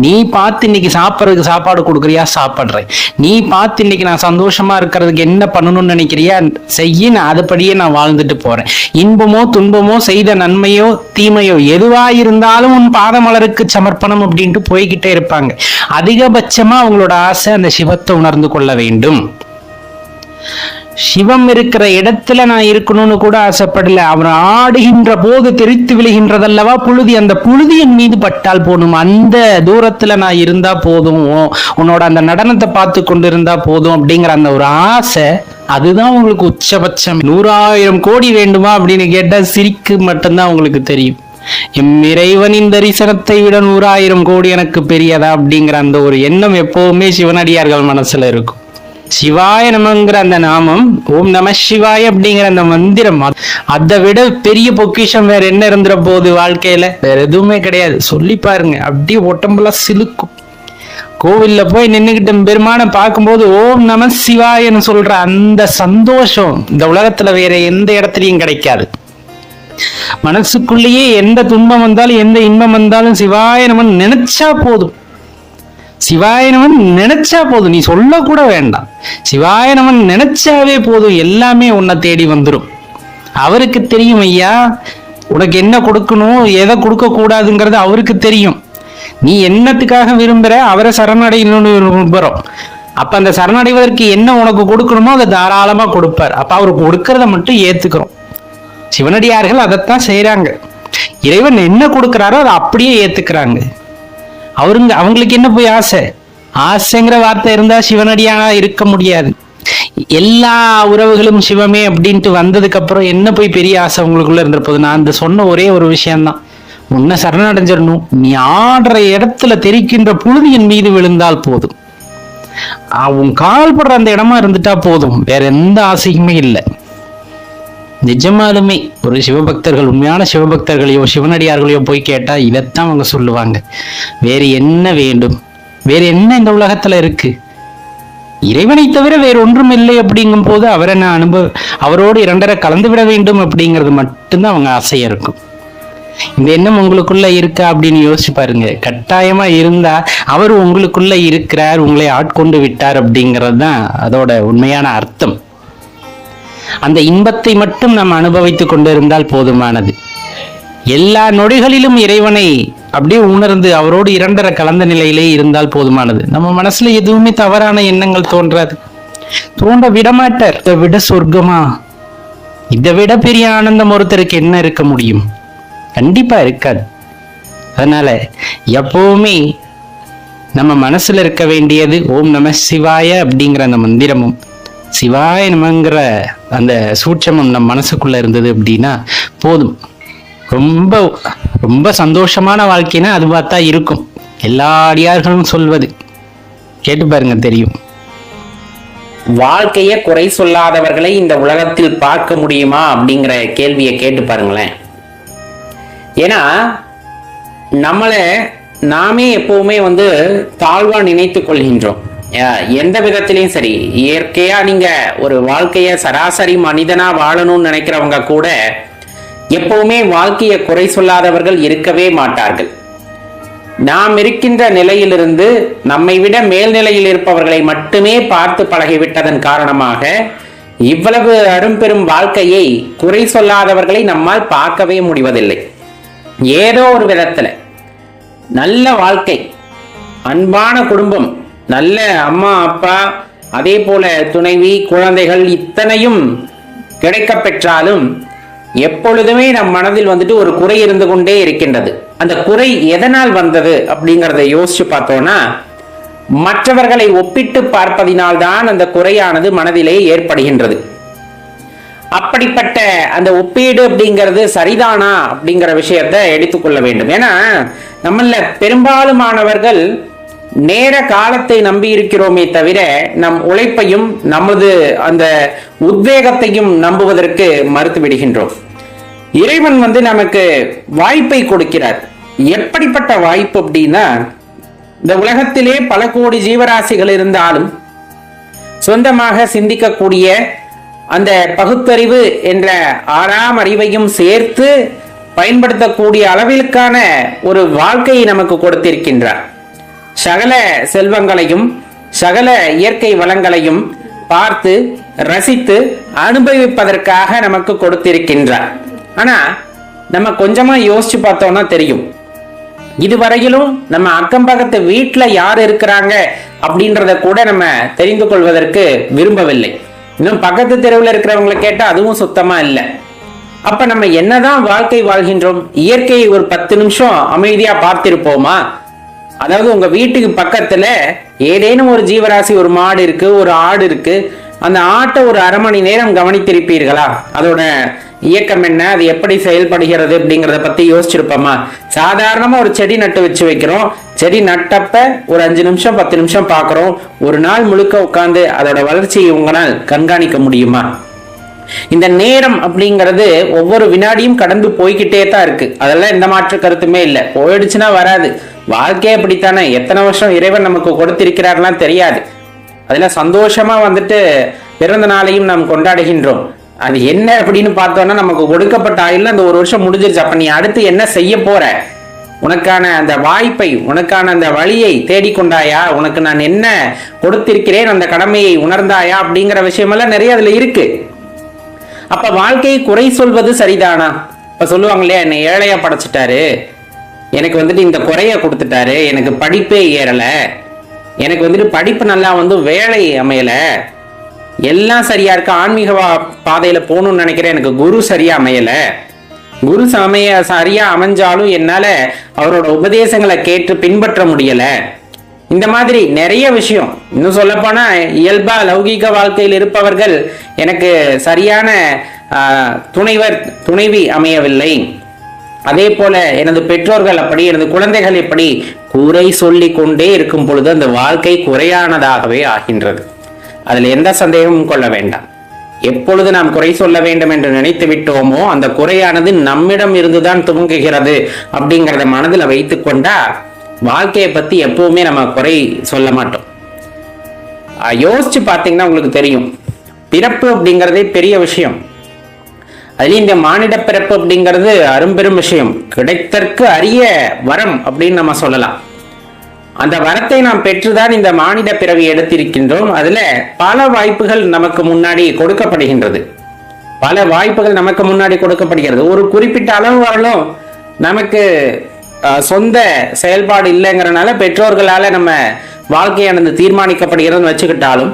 நீ பார்த்து இன்னைக்கு சாப்பிட்றதுக்கு சாப்பாடு கொடுக்குறியா, சாப்பிட்றேன். நீ பார்த்து இன்னைக்கு நான் சந்தோஷமா இருக்கிறதுக்கு என்ன பண்ணணும்னு நினைக்கிறியா, செய்ய, நான் அதுபடியே நான் வாழ்ந்துட்டு போறேன். இன்பமோ துன்பமோ செய்த நன்மையோ தீமையோ எதுவா இருந்தாலும் உன் பாதமலருக்கு சமர்ப்பணம் அப்படின்ட்டு போய்கிட்டே இருப்பாங்க. அதிகபட்சமா அவங்களோட ஆசை அந்த சிவத்தை உணர்ந்து கொள்ள வேண்டும். சிவம் இருக்கிற இடத்துல நான் இருக்கணும்னு கூட ஆசைப்படல. அவர் ஆடுகின்ற போது தெரித்து விழுகின்றதல்லவா புழுதி, அந்த புழுதி என் மீது பட்டால் போதும், அந்த தூரத்துல நான் இருந்தா போதும், உன்னோட அந்த நடனத்தை பார்த்து கொண்டு இருந்தா போதும் அப்படிங்கிற அந்த ஒரு ஆசை, அதுதான் உங்களுக்கு உச்சபட்சம். 100,000 கோடி வேண்டுமா அப்படின்னு கேட்டா சிரிக்கு மட்டும்தான் உங்களுக்கு தெரியும். எம் இறைவனின் தரிசனத்தை விட 100,000 கோடி எனக்கு பெரியதா அப்படிங்கிற அந்த ஒரு எண்ணம் எப்பவுமே சிவனடியார்கள் மனசுல இருக்கும். சிவாய நமங்கிற அந்த நாமம், ஓம் நம சிவாய அப்படிங்கிற அந்த மந்திரம், அதை விட பெரிய பொக்கிஷம் வேற என்ன இருந்துற போகுது வாழ்க்கையில? வேற எதுவுமே கிடையாது. சொல்லி பாருங்க, அப்படியே உடம்புலாம் சிலுக்கும். கோவில்ல போய் நின்றுகிட்ட பெருமான பார்க்கும்போது ஓம் நம சிவாயன்னு சொல்ற அந்த சந்தோஷம் இந்த உலகத்துல வேற எந்த இடத்துலயும் கிடைக்காது. மனசுக்குள்ளேயே எந்த துன்பம் வந்தாலும் எந்த இன்பம் வந்தாலும் சிவாய நமன் நினைச்சா போதும். சிவாய நமன் நினைச்சா போதும், நீ சொல்ல கூட வேண்டாம். சிவாய நமன் நினைச்சாவே போதும், எல்லாமே உன்னை தேடி வந்துடும். அவருக்கு தெரியும் ஐயா உனக்கு என்ன கொடுக்கணும் எதை கொடுக்க கூடாதுங்கிறது அவருக்கு தெரியும். நீ என்னத்துக்காக விரும்புற, அவரை சரணடையணும்னு விரும்புறோம். அப்ப அந்த சரணடைவதற்கு என்ன உனக்கு கொடுக்கணுமோ அதை தாராளமா கொடுப்பார். அப்ப அவருக்கு கொடுக்கறத மட்டும் ஏத்துக்கிறோம். சிவனடியார்கள் அதைத்தான் செய்யறாங்க. இறைவன் என்ன கொடுக்கிறாரோ அதை அப்படியே ஏத்துக்கிறாங்க. அவங்களுக்கு என்ன போய் ஆசைங்கிற வார்த்தை இருந்தா சிவனடியானா இருக்க முடியாது. எல்லா உறவுகளும் சிவமே அப்படின்ட்டு வந்ததுக்கு அப்புறம் என்ன போய் பெரிய ஆசை உங்களுக்குள்ள இருந்த போது? நான் அந்த சொன்ன ஒரே ஒரு விஷயம்தான், உன்னை சரணடைஞ்சிடணும். நீ ஆடுற இடத்துல தெரிக்கின்ற புழுதி என் மீது விழுந்தால் போதும், உன் கால் படுற அந்த இடமா இருந்துட்டா போதும், வேற எந்த ஆசையுமே இல்லை. நிஜமாலுமே ஒரு சிவபக்தர்கள், உண்மையான சிவபக்தர்களையோ சிவனடியார்களையோ போய் கேட்டா இதைத்தான் அவங்க சொல்லுவாங்க. வேறு என்ன வேண்டும், வேறு என்ன இந்த உலகத்துல இருக்கு, இறைவனை தவிர வேறு ஒன்றும் இல்லை அப்படிங்கும் போது அவரை நான் அவரோடு இரண்டரை கலந்து விட வேண்டும் அப்படிங்கிறது மட்டும்தான் அவங்க ஆசையா இருக்கும். இந்த எண்ணம் உங்களுக்குள்ள இருக்கா அப்படின்னு யோசிச்சு பாருங்க. கட்டாயமா இருந்தா அவர் உங்களுக்குள்ள இருக்கிறார், உங்களை ஆட்கொண்டு விட்டார் அப்படிங்கிறது தான் அதோட உண்மையான அர்த்தம். அந்த இன்பத்தை மட்டும் நாம் அனுபவித்துக் கொண்டிருந்தால் போதுமானது. எல்லா நொடிகளிலும் இறைவனை அப்படியே உணர்ந்து அவரோடு இரண்டரை கலந்த நிலையிலே இருந்தால் போதுமானது. நம்ம மனசுல எதுவுமே தவறான எண்ணங்கள் தோன்றாது, தோன்ற விடமாட்டார். இதை விட சொர்க்கமா, இதை விட பெரிய ஆனந்தம் ஒருத்தருக்கு என்ன இருக்க முடியும்? கண்டிப்பா இருக்காது. அதனால எப்பவுமே நம்ம மனசுல இருக்க வேண்டியது ஓம் நம சிவாய அப்படிங்கிற அந்த மந்திரமும் சிவாய நமங்கிற அந்த சூட்சமும் நம்ம மனசுக்குள்ள இருந்தது அப்படின்னா போதும். ரொம்ப ரொம்ப சந்தோஷமான வாழ்க்கைனா அது பார்த்தா இருக்கும். எல்லா அடியார்களும் சொல்வது கேட்டு பாருங்க, தெரியும். வாழ்க்கைய குறை சொல்லாதவர்களை இந்த உலகத்தில் பார்க்க முடியுமா அப்படிங்கிற கேள்வியை கேட்டு பாருங்களேன். ஏன்னா நம்மளை நாமே எப்பவுமே தாழ்வா நினைத்துக் கொள்கின்றோம். எந்த விதத்திலையும் சரி, இயற்கையா நீங்க ஒரு வாழ்க்கைய சராசரி மனிதனா வாழணும்னு நினைக்கிறவங்க கூட எப்பவுமே வாழ்க்கையை குறை சொல்லாதவர்கள் இருக்கவே மாட்டார்கள். நாம் இருக்கின்ற நிலையிலிருந்து நம்மை விட மேல்நிலையில் இருப்பவர்களை மட்டுமே பார்த்து பழகிவிட்டதன் காரணமாக இவ்வளவு அரும்பெரும் வாழ்க்கையை குறை சொல்லாதவர்களை நம்மால் பார்க்கவே முடிவதில்லை. ஏதோ ஒரு விதத்துல நல்ல வாழ்க்கை, அன்பான குடும்பம், நல்ல அம்மா அப்பா, அதே போல துணைவி, குழந்தைகள் இத்தனையும் கிடைக்க பெற்றாலும் எப்பொழுதுமே நம் மனதில் ஒரு குறை இருந்து கொண்டே இருக்கின்றது. அந்த குறை எதனால் வந்தது அப்படிங்கிறத யோசிச்சு பார்த்தோம்னா, மற்றவர்களை ஒப்பிட்டு பார்ப்பதினால்தான் அந்த குறையானது மனதிலே ஏற்படுகின்றது. அப்படிப்பட்ட அந்த ஒப்பீடு அப்படிங்கிறது சரிதானா அப்படிங்கிற விஷயத்தை எடுத்துக்கொள்ள வேண்டும். ஏன்னா நம்மள பெரும்பாலுமானவர்கள் நேர காலத்தை நம்பி இருக்கிறோமே தவிர நம் உழைப்பையும் நமது அந்த உத்வேகத்தையும் நம்புவதற்கு மறுத்து விடுகின்றோம். இறைவன் நமக்கு வாய்ப்பை கொடுக்கிறார். எப்படிப்பட்ட வாய்ப்பு அப்படின்னா, இந்த உலகத்திலே பல கோடி ஜீவராசிகள் இருந்தாலும் சொந்தமாக சிந்திக்கக்கூடிய அந்த பகுத்தறிவு என்ற 6ஆம் அறிவையும் சேர்த்து பயன்படுத்தக்கூடிய அளவிற்கான ஒரு வாழ்க்கையை நமக்கு கொடுத்திருக்கின்றார். சகல செல்வங்களையும் சகல இயற்கை வளங்களையும் பார்த்து ரசித்து அனுபவிப்பதற்காக நமக்கு கொடுத்திருக்கின்றார். ஆனா நம்ம கொஞ்சமா யோசிச்சு பார்த்தோம்னா தெரியும், இதுவரையிலும் நம்ம அக்கம் பக்கத்து வீட்டுல யார் இருக்கிறாங்க அப்படின்றத கூட நம்ம தெரிந்து கொள்வதற்கு விரும்பவில்லை. இன்னும் பக்கத்து தெருவில் இருக்கிறவங்களை கேட்டா அதுவும் சுத்தமா இல்லை. அப்ப நம்ம என்னதான் வாழ்க்கை வாழ்கின்றோம்? இயற்கையை ஒரு 10 நிமிஷம் அமைதியா பார்த்திருப்போமா? அதாவது உங்க வீட்டுக்கு பக்கத்துல ஏதேனும் ஒரு ஜீவராசி, ஒரு மாடு இருக்கு, ஒரு ஆடு இருக்கு, அந்த ஆட்டை ஒரு அரை மணி நேரம் கவனித்திருப்பீர்களா? அதோட இயக்கம் என்ன, அது எப்படி செயல்படுகிறது அப்படிங்கிறத பத்தி யோசிச்சிருப்போமா? சாதாரணமா ஒரு செடி நட்டு வச்சு வைக்கிறோம், செடி நட்டப்ப ஒரு 5 நிமிஷம் 10 நிமிஷம் பாக்குறோம். ஒரு நாள் முழுக்க உட்கார்ந்து அதோட வளர்ச்சியை உங்களால் கண்காணிக்க முடியுமா? இந்த நேரம் அப்படிங்கிறது ஒவ்வொரு வினாடியும் கடந்து போய்கிட்டே தான் இருக்கு. அதெல்லாம் எந்த மாற்று கருத்துமே இல்லை. போயிடுச்சுன்னா வராது. வாழ்க்கையே அப்படித்தானே. எத்தனை வருஷம் இறைவன் நமக்கு கொடுத்திருக்கிறார்லாம் தெரியாது. அதுல சந்தோஷமா பிறந்த நாளையும் நாம் கொண்டாடுகின்றோம். அது என்ன அப்படின்னு பார்த்தோம்னா, நமக்கு கொடுக்கப்பட்ட ஆயுள்ல அந்த ஒரு வருஷம் முடிஞ்சிருச்சு. அப்ப நீ அடுத்து என்ன செய்ய போற? உனக்கான அந்த வாய்ப்பை, உனக்கான அந்த வழியை தேடிக்கொண்டாயா? உனக்கு நான் என்ன கொடுத்திருக்கிறேன் அந்த கடமையை உணர்ந்தாயா? அப்படிங்கிற விஷயமெல்லாம் நிறைய அதுல இருக்கு. அப்ப வாழ்க்கையை குறை சொல்வது சரிதானா? இப்ப சொல்லுவாங்க இல்லையா, என்னை ஏழையா படைச்சிட்டாரு, எனக்கு இந்த குறைய கொடுத்துட்டாரு, எனக்கு படிப்பே ஏறல, எனக்கு படிப்பு நல்லா வேலை அமையல, எல்லாம் சரியா இருக்கு, ஆன்மீக பாதையில போகணும்னு நினைக்கிறேன், எனக்கு குரு சரியா அமையல, குரு சரியா அமைஞ்சாலும் என்னால அவரோட உபதேசங்களை கேட்டு பின்பற்ற முடியல. இந்த மாதிரி நிறைய விஷயம். இன்னும் சொல்ல போனா, இயல்பா லௌகீக வாழ்க்கையில் இருப்பவர்கள் எனக்கு சரியான துணைவி அமையவில்லை, அதே போல எனது பெற்றோர்கள் அப்படி, எனது குழந்தைகள் எப்படி, குறை சொல்லி கொண்டே இருக்கும் பொழுது அந்த வாழ்க்கை குறையானதாகவே ஆகின்றது. அதுல எந்த சந்தேகமும் கொள்ள வேண்டாம். எப்பொழுது நாம் குறை சொல்ல வேண்டும் என்று நினைத்து விட்டோமோ அந்த குறையானது நம்மிடம் இருந்துதான் துவங்குகிறது அப்படிங்கிறத மனதில் வைத்துக் கொண்டா வாழ்க்கையை பத்தி எப்பவுமே நம்ம குறை சொல்ல மாட்டோம். யோசிச்சு பார்த்தீங்கன்னா உங்களுக்கு தெரியும், பிறப்பு அப்படிங்கிறதே பெரிய விஷயம். அதுலயும் இந்த மானிட பிறப்பு அப்படிங்கிறது அரும்பெரும் விஷயம், கிடைத்தற்கு அரிய வரம் அப்படின்னு நம்ம சொல்லலாம். அந்த வரத்தை நாம் பெற்றுதான் இந்த மானிட பிறவி எடுத்திருக்கின்றோம். அதுல பல வாய்ப்புகள் நமக்கு முன்னாடி கொடுக்கப்படுகின்றது. பல வாய்ப்புகள் நமக்கு முன்னாடி கொடுக்கப்படுகிறது. ஒரு குறிப்பிட்ட அளவு வரலும் நமக்கு சொந்த செயல்பாடு இல்லைங்கிறனால பெற்றோர்களால நம்ம வாழ்க்கையானது தீர்மானிக்கப்படுகிறதுன்னு வச்சுக்கிட்டாலும்,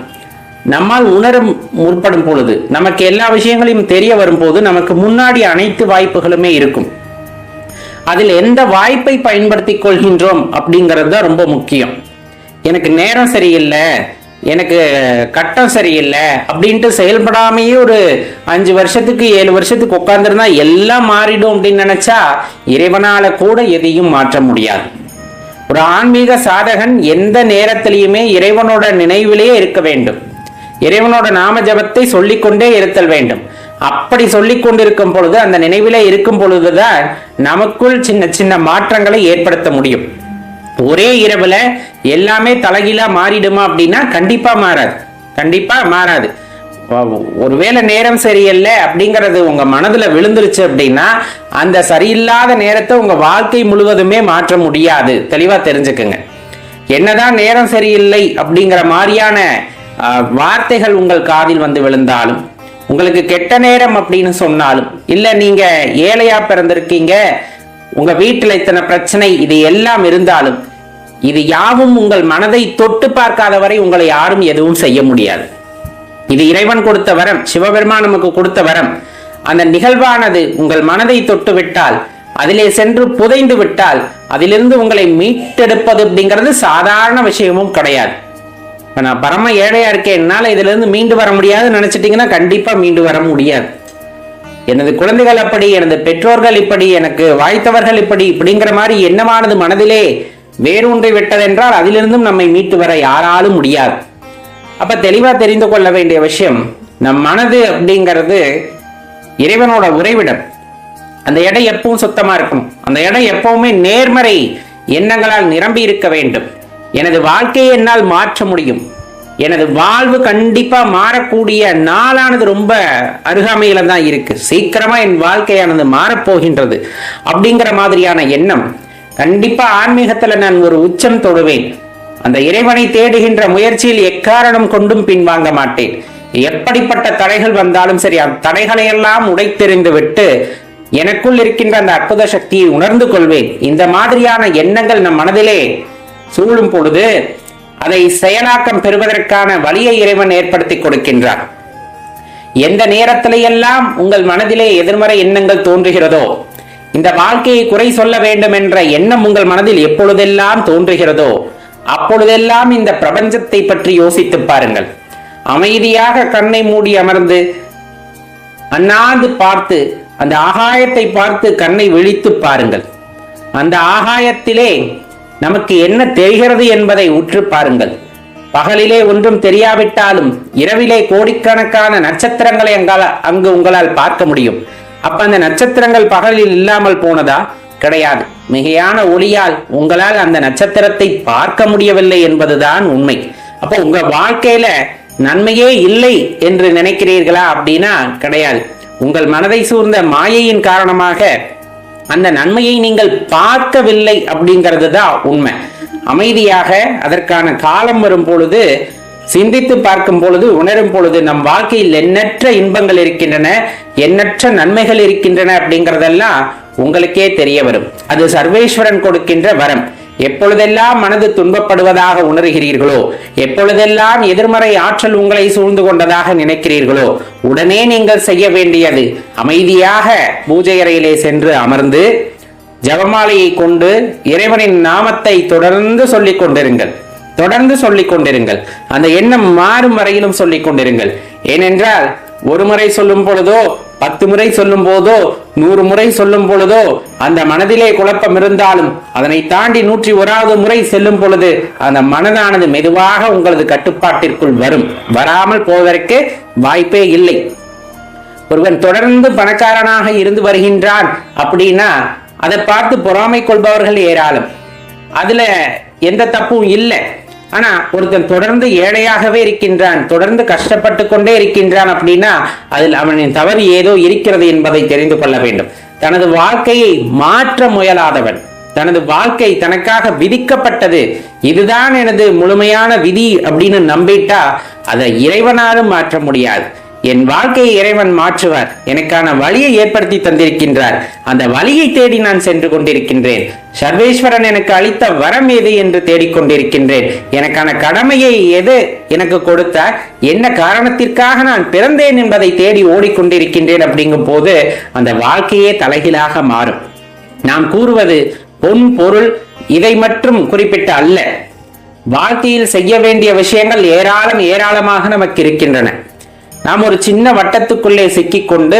நம்மால் உணர முற்படும் பொழுது, நமக்கு எல்லா விஷயங்களையும் தெரிய வரும் போது நமக்கு முன்னாடி அனைத்து வாய்ப்புகளுமே இருக்கும். அதில் எந்த வாய்ப்பை பயன்படுத்தி கொள்கின்றோம் அப்படிங்கிறது தான் ரொம்ப முக்கியம். எனக்கு நேரம் சரியில்லை, எனக்கு கட்டம் சரியில்லை அப்படின்ட்டு செயல்படாமையே ஒரு 5 வருஷத்துக்கு 7 வருஷத்துக்கு உட்கார்ந்துருந்தா எல்லாம் மாறிடும் அப்படின்னு நினைச்சா இறைவனால கூட எதையும் மாற்ற முடியாது. ஒரு ஆன்மீக சாதகன் எந்த நேரத்திலையுமே இறைவனோட நினைவிலேயே இருக்க வேண்டும். இறைவனோட நாம ஜபத்தை சொல்லிக்கொண்டே இருத்தல் வேண்டும். அப்படி சொல்லிக் கொண்டிருக்கும் பொழுது, அந்த நினைவிலே இருக்கும் பொழுதுதான் நமக்குள் சின்ன சின்ன மாற்றங்களை ஏற்படுத்த முடியும். ஒரே இரவுல எல்லாமே தலைகீழா மாறிடுமா அப்படின்னா கண்டிப்பா மாறாது, கண்டிப்பா மாறாது. ஒருவேளை நேரம் சரியில்லை அப்படிங்கிறது உங்க மனதுல விழுந்துருச்சு அப்படின்னா அந்த சரியில்லாத நேரத்தை உங்க வாழ்க்கை முழுவதுமே மாற்ற முடியாது. தெளிவா தெரிஞ்சுக்குங்க. என்னதான் நேரம் சரியில்லை அப்படிங்கிற மாதிரியான வார்த்தைகள் உங்கள் காதில் வந்து விழுந்தாலும், உங்களுக்கு கெட்ட நேரம் அப்படின்னு சொன்னாலும், இல்ல நீங்க ஏழையா பிறந்திருக்கீங்க, உங்க வீட்டுல இத்தனை பிரச்சனை, இது எல்லாம் இருந்தாலும் இது யாவும் உங்கள் மனதை தொட்டு பார்க்காத வரை உங்களை யாரும் எதுவும் செய்ய முடியாது. இது இறைவன் கொடுத்த வரம், சிவபெருமான் நமக்கு கொடுத்த வரம். அந்த நிகழ்வானது உங்கள் மனதை தொட்டு விட்டால், அதிலே சென்று புதைந்து விட்டால், அதிலிருந்து உங்களை மீட்டெடுப்பது அப்படிங்கிறது சாதாரண விஷயமும் கிடையாது. நான் பரம ஏழையா இருக்கேன், என்னால இதுல இருந்து மீண்டு வர முடியாதுன்னு நினைச்சிட்டீங்கன்னா கண்டிப்பா மீண்டு வர முடியாது. எனது குழந்தைகள் அப்படி, எனது பெற்றோர்கள் இப்படி, எனக்கு வாய்த்தவர்கள் இப்படிங்கிற மாதிரி எண்ணமானது மனதிலே வேரூன்றி விட்டதென்றால் அதிலிருந்தும் நம்மை மீட்டு வர யாராலும் முடியாது. அப்ப தெளிவா தெரிந்து கொள்ள வேண்டிய விஷயம், நம் மனது அப்படிங்கிறது இறைவனோட உறைவிடம். அந்த இடம் எப்பவும் சுத்தமா இருக்கணும். அந்த இடம் எப்பவுமே நேர்மறை எண்ணங்களால் நிரம்பி இருக்க வேண்டும். எனது வாழ்க்கையை என்னால் மாற்ற முடியும், எனது வாழ்வு கண்டிப்பா மாறக்கூடிய நாளானது ரொம்ப அருகாமையில தான் இருக்கு, சீக்கிரமா என் வாழ்க்கையானது மாறப்போகின்றது அப்படிங்கிற மாதிரியான எண்ணம். கண்டிப்பா ஆன்மீகத்துல நான் ஒரு உச்சம் தொடுவேன். அந்த இறைவனை தேடுகின்ற முயற்சியில் எக்காரணம் கொண்டும் பின்வாங்க மாட்டேன். எப்படிப்பட்ட தடைகள் வந்தாலும் சரி, அந்த தடைகளை எல்லாம் உடைத்தெறிந்து விட்டு எனக்குள் இருக்கின்ற அந்த அற்புத சக்தியை உணர்ந்து கொள்வேன். இந்த மாதிரியான எண்ணங்கள் நம் மனதிலே சூழும் பொழுது அதை செயலாக்கம் பெறுவதற்கான வழியை இறைவன் ஏற்படுத்தி கொடுக்கின்றார். எந்த நேரத்திலையெல்லாம் உங்கள் மனதிலே எதிர்மறை எண்ணங்கள் தோன்றுகிறதோ, இந்த வாழ்க்கையை குறை சொல்ல வேண்டும் என்ற எண்ணம் உங்கள் மனதில் எப்பொழுதெல்லாம் தோன்றுகிறதோ அப்பொழுதெல்லாம் இந்த பிரபஞ்சத்தை பற்றி யோசித்து பாருங்கள். அமைதியாக கண்ணை மூடி அமர்ந்து அண்ணாந்து பார்த்து, அந்த ஆகாயத்தை பார்த்து கண்ணை விழித்து பாருங்கள். அந்த ஆகாயத்திலே நமக்கு என்ன தெரிகிறது என்பதை உற்று பாருங்கள். பகலிலே ஒன்றும் தெரியாவிட்டாலும் இரவிலே கோடிக்கணக்கான நட்சத்திரங்களை அங்கு உங்களால் பார்க்க முடியும். அப்ப அந்த நட்சத்திரங்கள் பகலில் இல்லாமல் போனதா? கிடையாது. மிகையான ஒளியால் உங்களால் அந்த நட்சத்திரத்தை பார்க்க முடியவில்லை என்பதுதான் உண்மை. அப்போ உங்க வாழ்க்கையில நன்மையே இல்லை என்று நினைக்கிறீர்களா அப்படின்னா கிடையாது. உங்கள் மனதை சூழ்ந்த மாயையின் காரணமாக அந்த நன்மையை நீங்கள் பார்க்கவில்லை அப்படிங்கிறது தான் உண்மை. அமைதியாக அதற்கான காலம் வரும் பொழுது, சிந்தித்து பார்க்கும் பொழுது, உணரும் பொழுது நம் வாழ்க்கையில் எண்ணற்ற இன்பங்கள் இருக்கின்றன, எண்ணற்ற நன்மைகள் இருக்கின்றன அப்படிங்கிறதெல்லாம் உங்களுக்கே தெரிய வரும். அது சர்வேஸ்வரன் கொடுக்கின்ற வரம். எப்பொழுதெல்லாம் மனது துன்பப்படுவதாக உணர்கிறீர்களோ, எப்பொழுதெல்லாம் எதிர்மறை ஆற்றல் உங்களை சூழ்ந்து கொண்டதாக நினைக்கிறீர்களோ, உடனே நீங்கள் செய்ய வேண்டியது அமைதியாக பூஜை அறையிலே சென்று அமர்ந்து ஜபமாலையை கொண்டு இறைவனின் நாமத்தை தொடர்ந்து சொல்லிக் கொண்டிருங்கள். தொடர்ந்து சொல்லிக் கொண்டிருங்கள். அந்த எண்ணம் மாறும் வரையிலும் சொல்லிக் கொண்டிருங்கள். ஏனென்றால் ஒரு முறை சொல்லும் பொழுதோ, 10 முறை சொல்லும் போதோ, 100 முறை சொல்லும் பொழுதோ அந்த மனதிலே குழப்பம் இருந்தாலும் அதனை தாண்டி 101வது முறை செல்லும் பொழுது அந்த மனதானது மெதுவாக உங்களது கட்டுப்பாட்டிற்குள் வரும். வராமல் போவதற்கு வாய்ப்பே இல்லை. ஒருவன் தொடர்ந்து பணக்காரனாக இருந்து வருகின்றான் அப்படின்னா அதை பார்த்து பொறாமை கொள்பவர்கள் ஏராளம். அதுல எந்த தப்பும் இல்லை. ஆனா ஒருத்தன் தொடர்ந்து ஏழையாகவே இருக்கின்றான், தொடர்ந்து கஷ்டப்பட்டு கொண்டே இருக்கின்றான் அப்படின்னா அதில் அவனின் தவறு ஏதோ இருக்கிறது என்பதை தெரிந்து கொள்ள வேண்டும். தனது வாழ்க்கையை மாற்ற முயலாதவன், தனது வாழ்க்கை தனக்காக விதிக்கப்பட்டது, இதுதான் எனது முழுமையான விதி அப்படின்னு நம்பிட்டா அதை இறைவனாலும் மாற்ற முடியாது. என் வாழ்க்கையை இறைவன் மாற்றுவார், எனக்கான வழியை ஏற்படுத்தி தந்திருக்கின்றார், அந்த வழியை தேடி நான் சென்று கொண்டிருக்கின்றேன். சர்வேஸ்வரன் எனக்கு அளித்த வரம் எது என்று தேடிக்கொண்டிருக்கின்றேன். எனக்கான கடமையை எது எனக்கு கொடுத்தார், என்ன காரணத்திற்காக நான் பிறந்தேன் என்பதை தேடி ஓடிக்கொண்டிருக்கின்றேன். அப்படிங்கும் போது அந்த வாழ்க்கையே தலைகீழாக மாறும். நாம் கூறுவது பொன் பொருள் இதை மட்டும் குறிப்பிட்ட அல்ல. வாழ்க்கையில் செய்ய வேண்டிய விஷயங்கள் ஏராளமாக நமக்கு இருக்கின்றன. நாம் ஒரு சின்ன வட்டத்துக்குள்ளே சிக்கிக்கொண்டு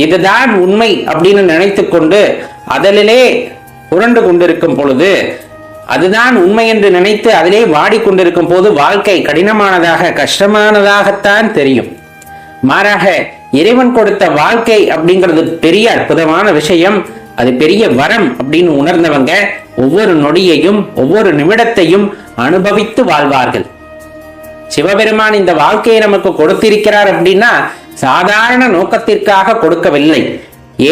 இதுதான் உண்மை அப்படின்னு நினைத்து கொண்டு அதிலே உருண்டு கொண்டிருக்கும் பொழுது, அதுதான் உண்மை என்று நினைத்து அதிலே வாடிக்கொண்டிருக்கும் போது வாழ்க்கை கடினமானதாக கஷ்டமானதாகத்தான் தெரியும். மாறாக இறைவன் கொடுத்த வாழ்க்கை அப்படிங்கிறது பெரிய அற்புதமான விஷயம், அது பெரிய வரம் அப்படின்னு உணர்ந்தவங்க ஒவ்வொரு நொடியையும் ஒவ்வொரு நிமிடத்தையும் அனுபவித்து வாழ்வார்கள். சிவபெருமான் இந்த வாழ்க்கையை நமக்கு கொடுத்திருக்கிறார் அப்படின்னா சாதாரண நோக்கத்திற்காக கொடுக்கவில்லை.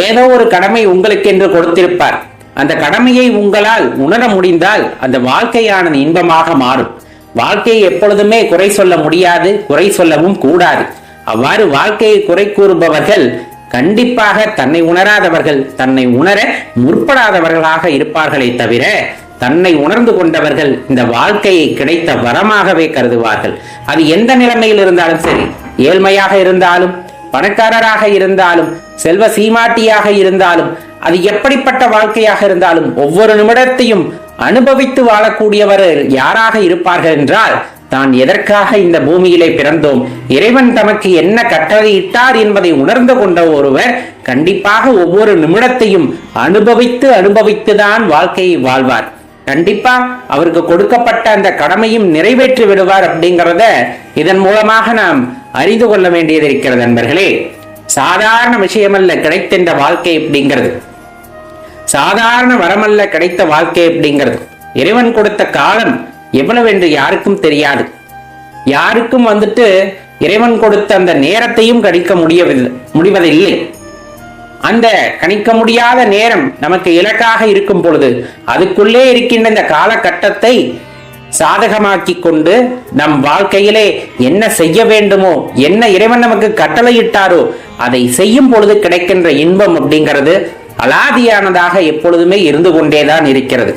ஏதோ ஒரு கடமை உங்களுக்கு என்று கொடுத்திருப்பார். அந்த கடமையை உங்களால் உணர முடிந்தால் அந்த வாழ்க்கையானது இன்பமாக மாறும். வாழ்க்கையை எப்பொழுதுமே குறை சொல்ல முடியாது, குறை சொல்லவும் கூடாது. அவ்வாறு வாழ்க்கையை குறை கூறுபவர்கள் கண்டிப்பாக தன்னை உணராதவர்கள், தன்னை உணர முற்படாதவர்களாக இருப்பார்களே தவிர தன்னை உணர்ந்து கொண்டவர்கள் இந்த வாழ்க்கையை கிடைத்த வரமாகவே கருதுவார்கள். அது எந்த நிலைமையில் இருந்தாலும் சரி, ஏழ்மையாக இருந்தாலும், பணக்காரராக இருந்தாலும், செல்வ சீமாட்டியாக இருந்தாலும், அது எப்படிப்பட்ட வாழ்க்கையாக இருந்தாலும் ஒவ்வொரு நிமிடத்தையும் அனுபவித்து வாழக்கூடியவர்கள் யாராக இருப்பார்கள் என்றால், தான் எதற்காக இந்த பூமியிலே பிறந்தோம், இறைவன் தமக்கு என்ன கட்டளையிட்டார் என்பதை உணர்ந்து கொண்ட ஒருவர் கண்டிப்பாக ஒவ்வொரு நிமிடத்தையும் அனுபவித்துதான் வாழ்க்கையை வாழ்வார். கண்டிப்பா அவருக்கு கொடுக்கப்பட்ட அந்த கடமையும் நிறைவேற்றி விடுவார் அப்படிங்கிறத இதன் மூலமாக நாம் அறிந்து கொள்ள வேண்டியது இருக்கிறது. நண்பர்களே, சாதாரண விஷயமல்ல கிடைத்த வாழ்க்கை அப்படிங்கிறது, சாதாரண வரமல்ல கிடைத்த வாழ்க்கை அப்படிங்கிறது. இறைவன் கொடுத்த காலம் எவ்வளவு என்று யாருக்கும் தெரியாது. யாருக்கும் இறைவன் கொடுத்த அந்த நேரத்தையும் கணிக்க முடிவதில்லை. அந்த கணிக்க முடியாத நேரம் நமக்கு இலக்காக இருக்கும் பொழுது அதுக்குள்ளே இருக்கின்ற இந்த காலகட்டத்தை சாதகமாக்கி கொண்டு நம் வாழ்க்கையிலே என்ன செய்ய வேண்டுமோ, என்ன இறைவன் நமக்கு கட்டளையிட்டாரோ அதை செய்யும் பொழுது கிடைக்கின்ற இன்பம் அப்படிங்கிறது அலாதியானதாக எப்பொழுதுமே இருந்து கொண்டேதான் இருக்கிறது.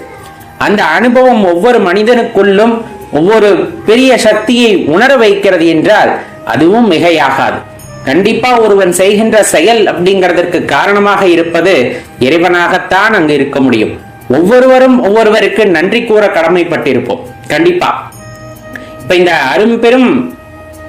அந்த அனுபவம் ஒவ்வொரு மனிதனுக்குள்ளும் ஒவ்வொரு பெரிய சக்தியை உணர வைக்கிறது என்றால் அதுவும் மிகையாகாது. கண்டிப்பா ஒருவன் செய்கின்ற செயல் அப்படிங்கிறதற்கு காரணமாக இருப்பது இறைவனாகத்தான் அங்கு இருக்க முடியும். ஒவ்வொருவரும் ஒவ்வொருவருக்கு நன்றி கூற கடமைப்பட்டிருப்போம். கண்டிப்பா இப்ப இந்த அரும்பெரும்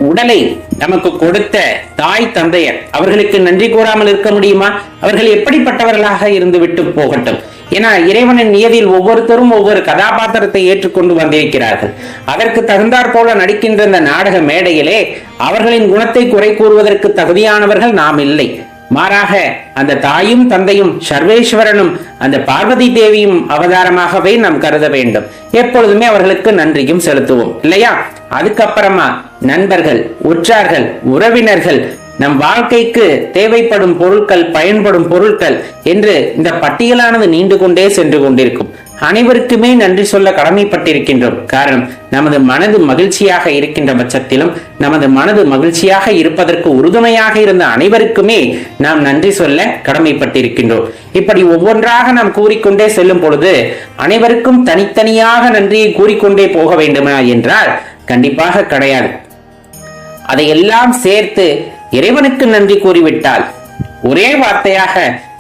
உடலை நமக்கு கொடுத்த தாய் தந்தையர் அவர்களுக்கு நன்றி கூறாமல் இருக்க முடியுமா? அவர்கள் எப்படிப்பட்டவர்களாக இருந்து விட்டு போகட்டும். ஏன்னா இறைவனின் நியதியில் ஒவ்வொருத்தரும் ஒவ்வொரு கதாபாத்திரத்தை ஏற்றுக்கொண்டு வந்திருக்கிறார்கள். அதற்கு தகுந்தாற் போல நடிக்கின்ற இந்த நாடக மேடையிலே அவர்களின் குணத்தை குறை கூறுவதற்கு தகுதியானவர்கள் நாம் இல்லை. மாறாக அந்த தாயும் தந்தையும் சர்வேஸ்வரனும் அந்த பார்வதி தேவியும் அவதாரமாகவே நாம் கருத வேண்டும். எப்பொழுதுமே அவர்களுக்கு நன்றியும் செலுத்துவோம் இல்லையா? அதுக்கப்புறமா நண்பர்கள், உற்றார்கள், உறவினர்கள், நம் வாழ்க்கைக்கு தேவைப்படும் பொருட்கள், பயன்படும் பொருட்கள் என்று இந்த பட்டியலானது நீண்டு கொண்டே சென்று கொண்டிருக்கும். அனைவருக்குமே நன்றி சொல்ல கடமைப்பட்டிருக்கின்றோம். காரணம், நமது மனது மகிழ்ச்சியாக இருக்கின்ற பட்சத்திலும் நமது மனது மகிழ்ச்சியாக இருப்பதற்கு உறுதுணையாக இருந்த அனைவருக்குமே நாம் நன்றி சொல்ல கடமைப்பட்டிருக்கின்றோம். இப்படி ஒவ்வொன்றாக நாம் கூறிக்கொண்டே செல்லும் பொழுது அனைவருக்கும் தனித்தனியாக நன்றியை கூறிக்கொண்டே போக வேண்டுமா என்றால் கண்டிப்பாக கிடையாது. அதையெல்லாம் சேர்த்து இறைவனுக்கு நன்றி கூறிவிட்டால் ஒரே வார்த்தையாக,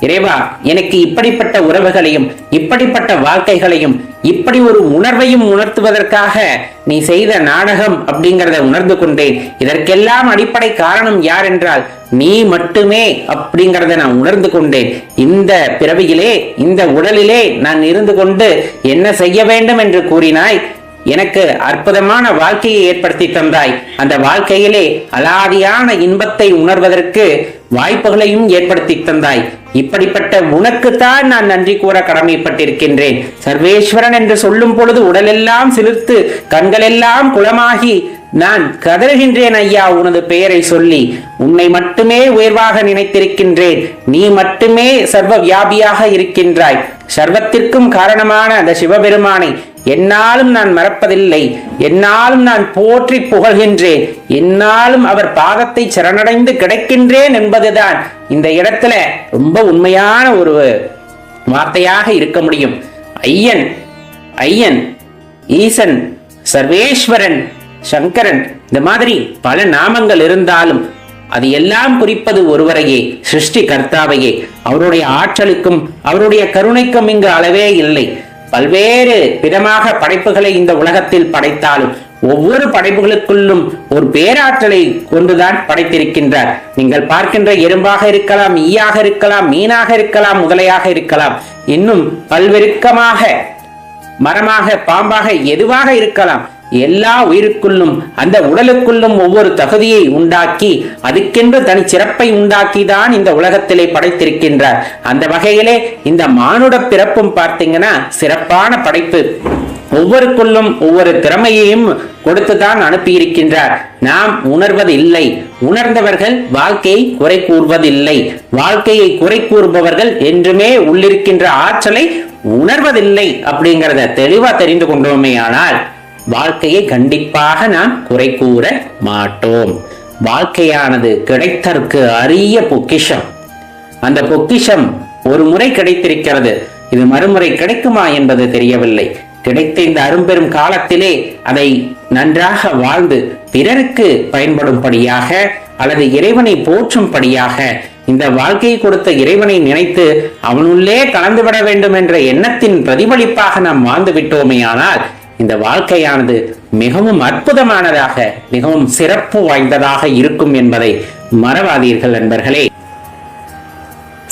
இறைவா எனக்கு இப்படிப்பட்ட உறவுகளையும் இப்படிப்பட்ட வாழ்க்கைகளையும் இப்படி ஒரு உணர்வையும் உணர்த்துவதற்காக நீ செய்த நாடகம் அப்படிங்கிறத உணர்ந்து கொண்டேன். இதற்கெல்லாம் அடிப்படை காரணம் யார் என்றால் நீ மட்டுமே அப்படிங்கிறத நான் உணர்ந்து கொண்டேன். இந்த பிறவியிலே, இந்த உடலிலே நான் இருந்து கொண்டு என்ன செய்ய வேண்டும் என்று கூறினாய். எனக்கு அற்புதமான வாழ்க்கையை ஏற்படுத்தி தந்தாய். அந்த வாழ்க்கையிலே அலாதியான இன்பத்தை உணர்வதற்கு வாய்ப்புகளையும் ஏற்படுத்தி தந்தாய். இப்படிப்பட்ட உனக்குத்தான் நான் நன்றி கூற கடமைப்பட்டிருக்கின்றேன். சர்வேஸ்வரன் என்று சொல்லும் பொழுது உடலெல்லாம் சிலிர்த்து கண்களெல்லாம் குளமாகி நான் கதறுகின்றேன் ஐயா உனது பெயரை சொல்லி. உன்னை மட்டுமே உயர்வாக நினைத்திருக்கின்றேன். நீ மட்டுமே சர்வ வியாபியாக இருக்கின்றாய். சர்வத்திற்கும் காரணமான அந்த சிவபெருமானை என்னாலும் நான் மறப்பதில்லை. என்னாலும் நான் போற்றி புகழ்கின்றேன். என்னாலும் அவர் பாதத்தை சரணடைந்து கிடைக்கின்றேன் என்பதுதான் இந்த இடத்துல ரொம்ப உண்மையான ஒரு வார்த்தையாக இருக்க முடியும். ஐயன், ஐயன், ஈசன், சர்வேஸ்வரன், சங்கரன், இந்த மாதிரி பல நாமங்கள் இருந்தாலும் அது எல்லாம் குறிப்பது ஒருவரையே, சிருஷ்டி கர்த்தாவையே. அவருடைய ஆற்றலுக்கும் அவருடைய கருணைக்கும் இங்கு அளவே இல்லை. பல்வேறு விதமாக படைப்புகளை இந்த உலகத்தில் படைத்தாலும் ஒவ்வொரு படைப்புகளுக்குள்ளும் ஒரு பேராற்றலை கொண்டுதான் படைத்திருக்கின்றார். நீங்கள் பார்க்கின்ற எறும்பாக இருக்கலாம், ஈயாக இருக்கலாம், மீனாக இருக்கலாம், முதலையாக இருக்கலாம், இன்னும் பல்வெருக்கமாக மரமாக, பாம்பாக, எதுவாக இருக்கலாம். எல்லா உயிருக்குள்ளும் அந்த உடலுக்குள்ளும் ஒவ்வொரு தகுதியை உண்டாக்கி அதுக்கென்று தனி சிறப்பை உண்டாக்கிதான் இந்த உலகத்திலே படைத்திருக்கின்றார். அந்த வகையிலே இந்த மானுட பிறப்பும் பார்த்தீங்கன்னா சிறப்பான படைப்பு. ஒவ்வொருக்குள்ளும் ஒவ்வொரு திறமையையும் கொடுத்துதான் அனுப்பியிருக்கின்றார். நாம் உணர்வதில்லை. உணர்ந்தவர்கள் வாழ்க்கையை குறை கூறுவதில்லை. வாழ்க்கையை குறை கூறுபவர்கள் என்றுமே உள்ளிருக்கின்ற ஆற்றலை உணர்வதில்லை அப்படிங்கிறத தெளிவா தெரிந்து கொண்டோமே ஆனால் வாழ்க்கையை கண்டிப்பாக நாம் குறை கூற மாட்டோம். வாழ்க்கையானது கிடைத்தற்கு அரிய பொக்கிஷம். அந்த பொக்கிஷம் ஒரு முறை கிடைத்திருக்கிறது. இது மறுமுறை கிடைக்குமா என்பது தெரியவில்லை. கிடைத்த இந்த அரும்பெரும் காலத்திலே அதை நன்றாக வாழ்ந்து பிறருக்கு பயன்படும்படியாக அல்லது இறைவனை போற்றும்படியாக இந்த வாழ்க்கையை கொடுத்த இறைவனை நினைத்து அவனுள்ளே கலந்துவிட வேண்டும் என்ற எண்ணத்தின் பிரதிபலிப்பாக நாம் வாழ்ந்து விட்டோமேயானால் இந்த வாழ்க்கையானது மிகவும் அற்புதமானதாக மிகவும் சிறப்பு வாய்ந்ததாக இருக்கும் என்பதை மறவாதீர்கள் நண்பர்களே.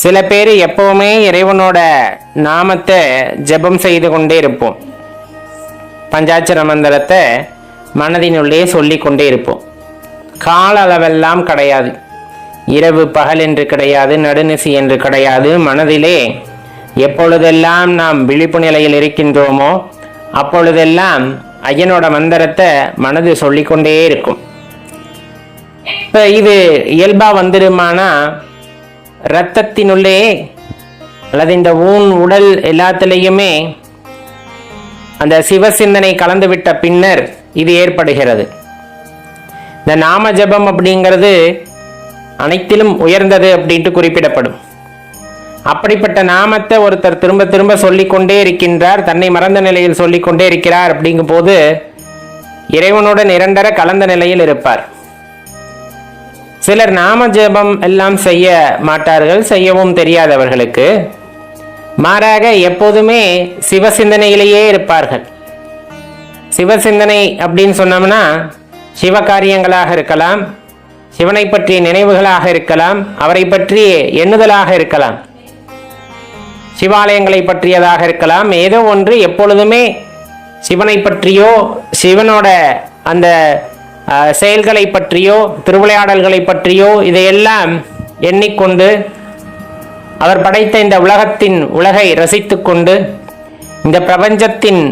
சில பேர் எப்பவுமே இறைவனோட நாமத்தை ஜெபம் செய்து கொண்டே இருப்போம். பஞ்சாட்சர மந்திரத்தை மனதினுள்ளே சொல்லிக் கொண்டே இருப்போம். கால அளவெல்லாம் கிடையாது. இரவு பகல் என்று கிடையாது, நடுநிசி என்று கிடையாது. மனதிலே எப்பொழுதெல்லாம் நாம் விழிப்பு நிலையில் இருக்கின்றோமோ அப்பொழுதெல்லாம் ஐயனோட மந்திரத்தை மனது சொல்லிக்கொண்டே இருக்கும். இப்போ இது இயல்பா வந்துடுமானா இரத்தத்தினுள்ளே அல்லது இந்த உடல் எல்லாத்திலையுமே அந்த சிவ சிந்தனை கலந்துவிட்ட பின்னர் இது ஏற்படுகிறது. இந்த நாம ஜபம் அப்படிங்கிறது அனைத்திலும் உயர்ந்தது அப்படின்ட்டு குறிப்பிடப்படும். அப்படிப்பட்ட நாமத்தை ஒருத்தர் திரும்ப திரும்ப சொல்லிக்கொண்டே இருக்கின்றார், தன்னை மறந்த நிலையில் சொல்லிக்கொண்டே இருக்கிறார். அப்படிங்கும் போது இறைவனோட நிரந்தர கலந்த நிலையில் இருப்பார். சிலர் நாம ஜபம் எல்லாம் செய்ய மாட்டார்கள், செய்யவும் தெரியாதவர்களுக்கு. மாறாக எப்போதுமே சிவசிந்தனையிலேயே இருப்பார்கள். சிவசிந்தனை அப்படின்னு சொன்னோம்னா சிவ காரியங்களாக இருக்கலாம், சிவனை பற்றிய நினைவுகளாக இருக்கலாம், அவரை பற்றி எண்ணுதலாக இருக்கலாம், சிவாலயங்களை பற்றியதாக இருக்கலாம். ஏதோ ஒன்று எப்பொழுதுமே சிவனை பற்றியோ சிவனோட அந்த செயல்களை பற்றியோ திருவிளையாடல்களை பற்றியோ இதையெல்லாம் எண்ணிக்கொண்டு அவர் படைத்த இந்த உலகை ரசித்து கொண்டு இந்த பிரபஞ்சத்தின்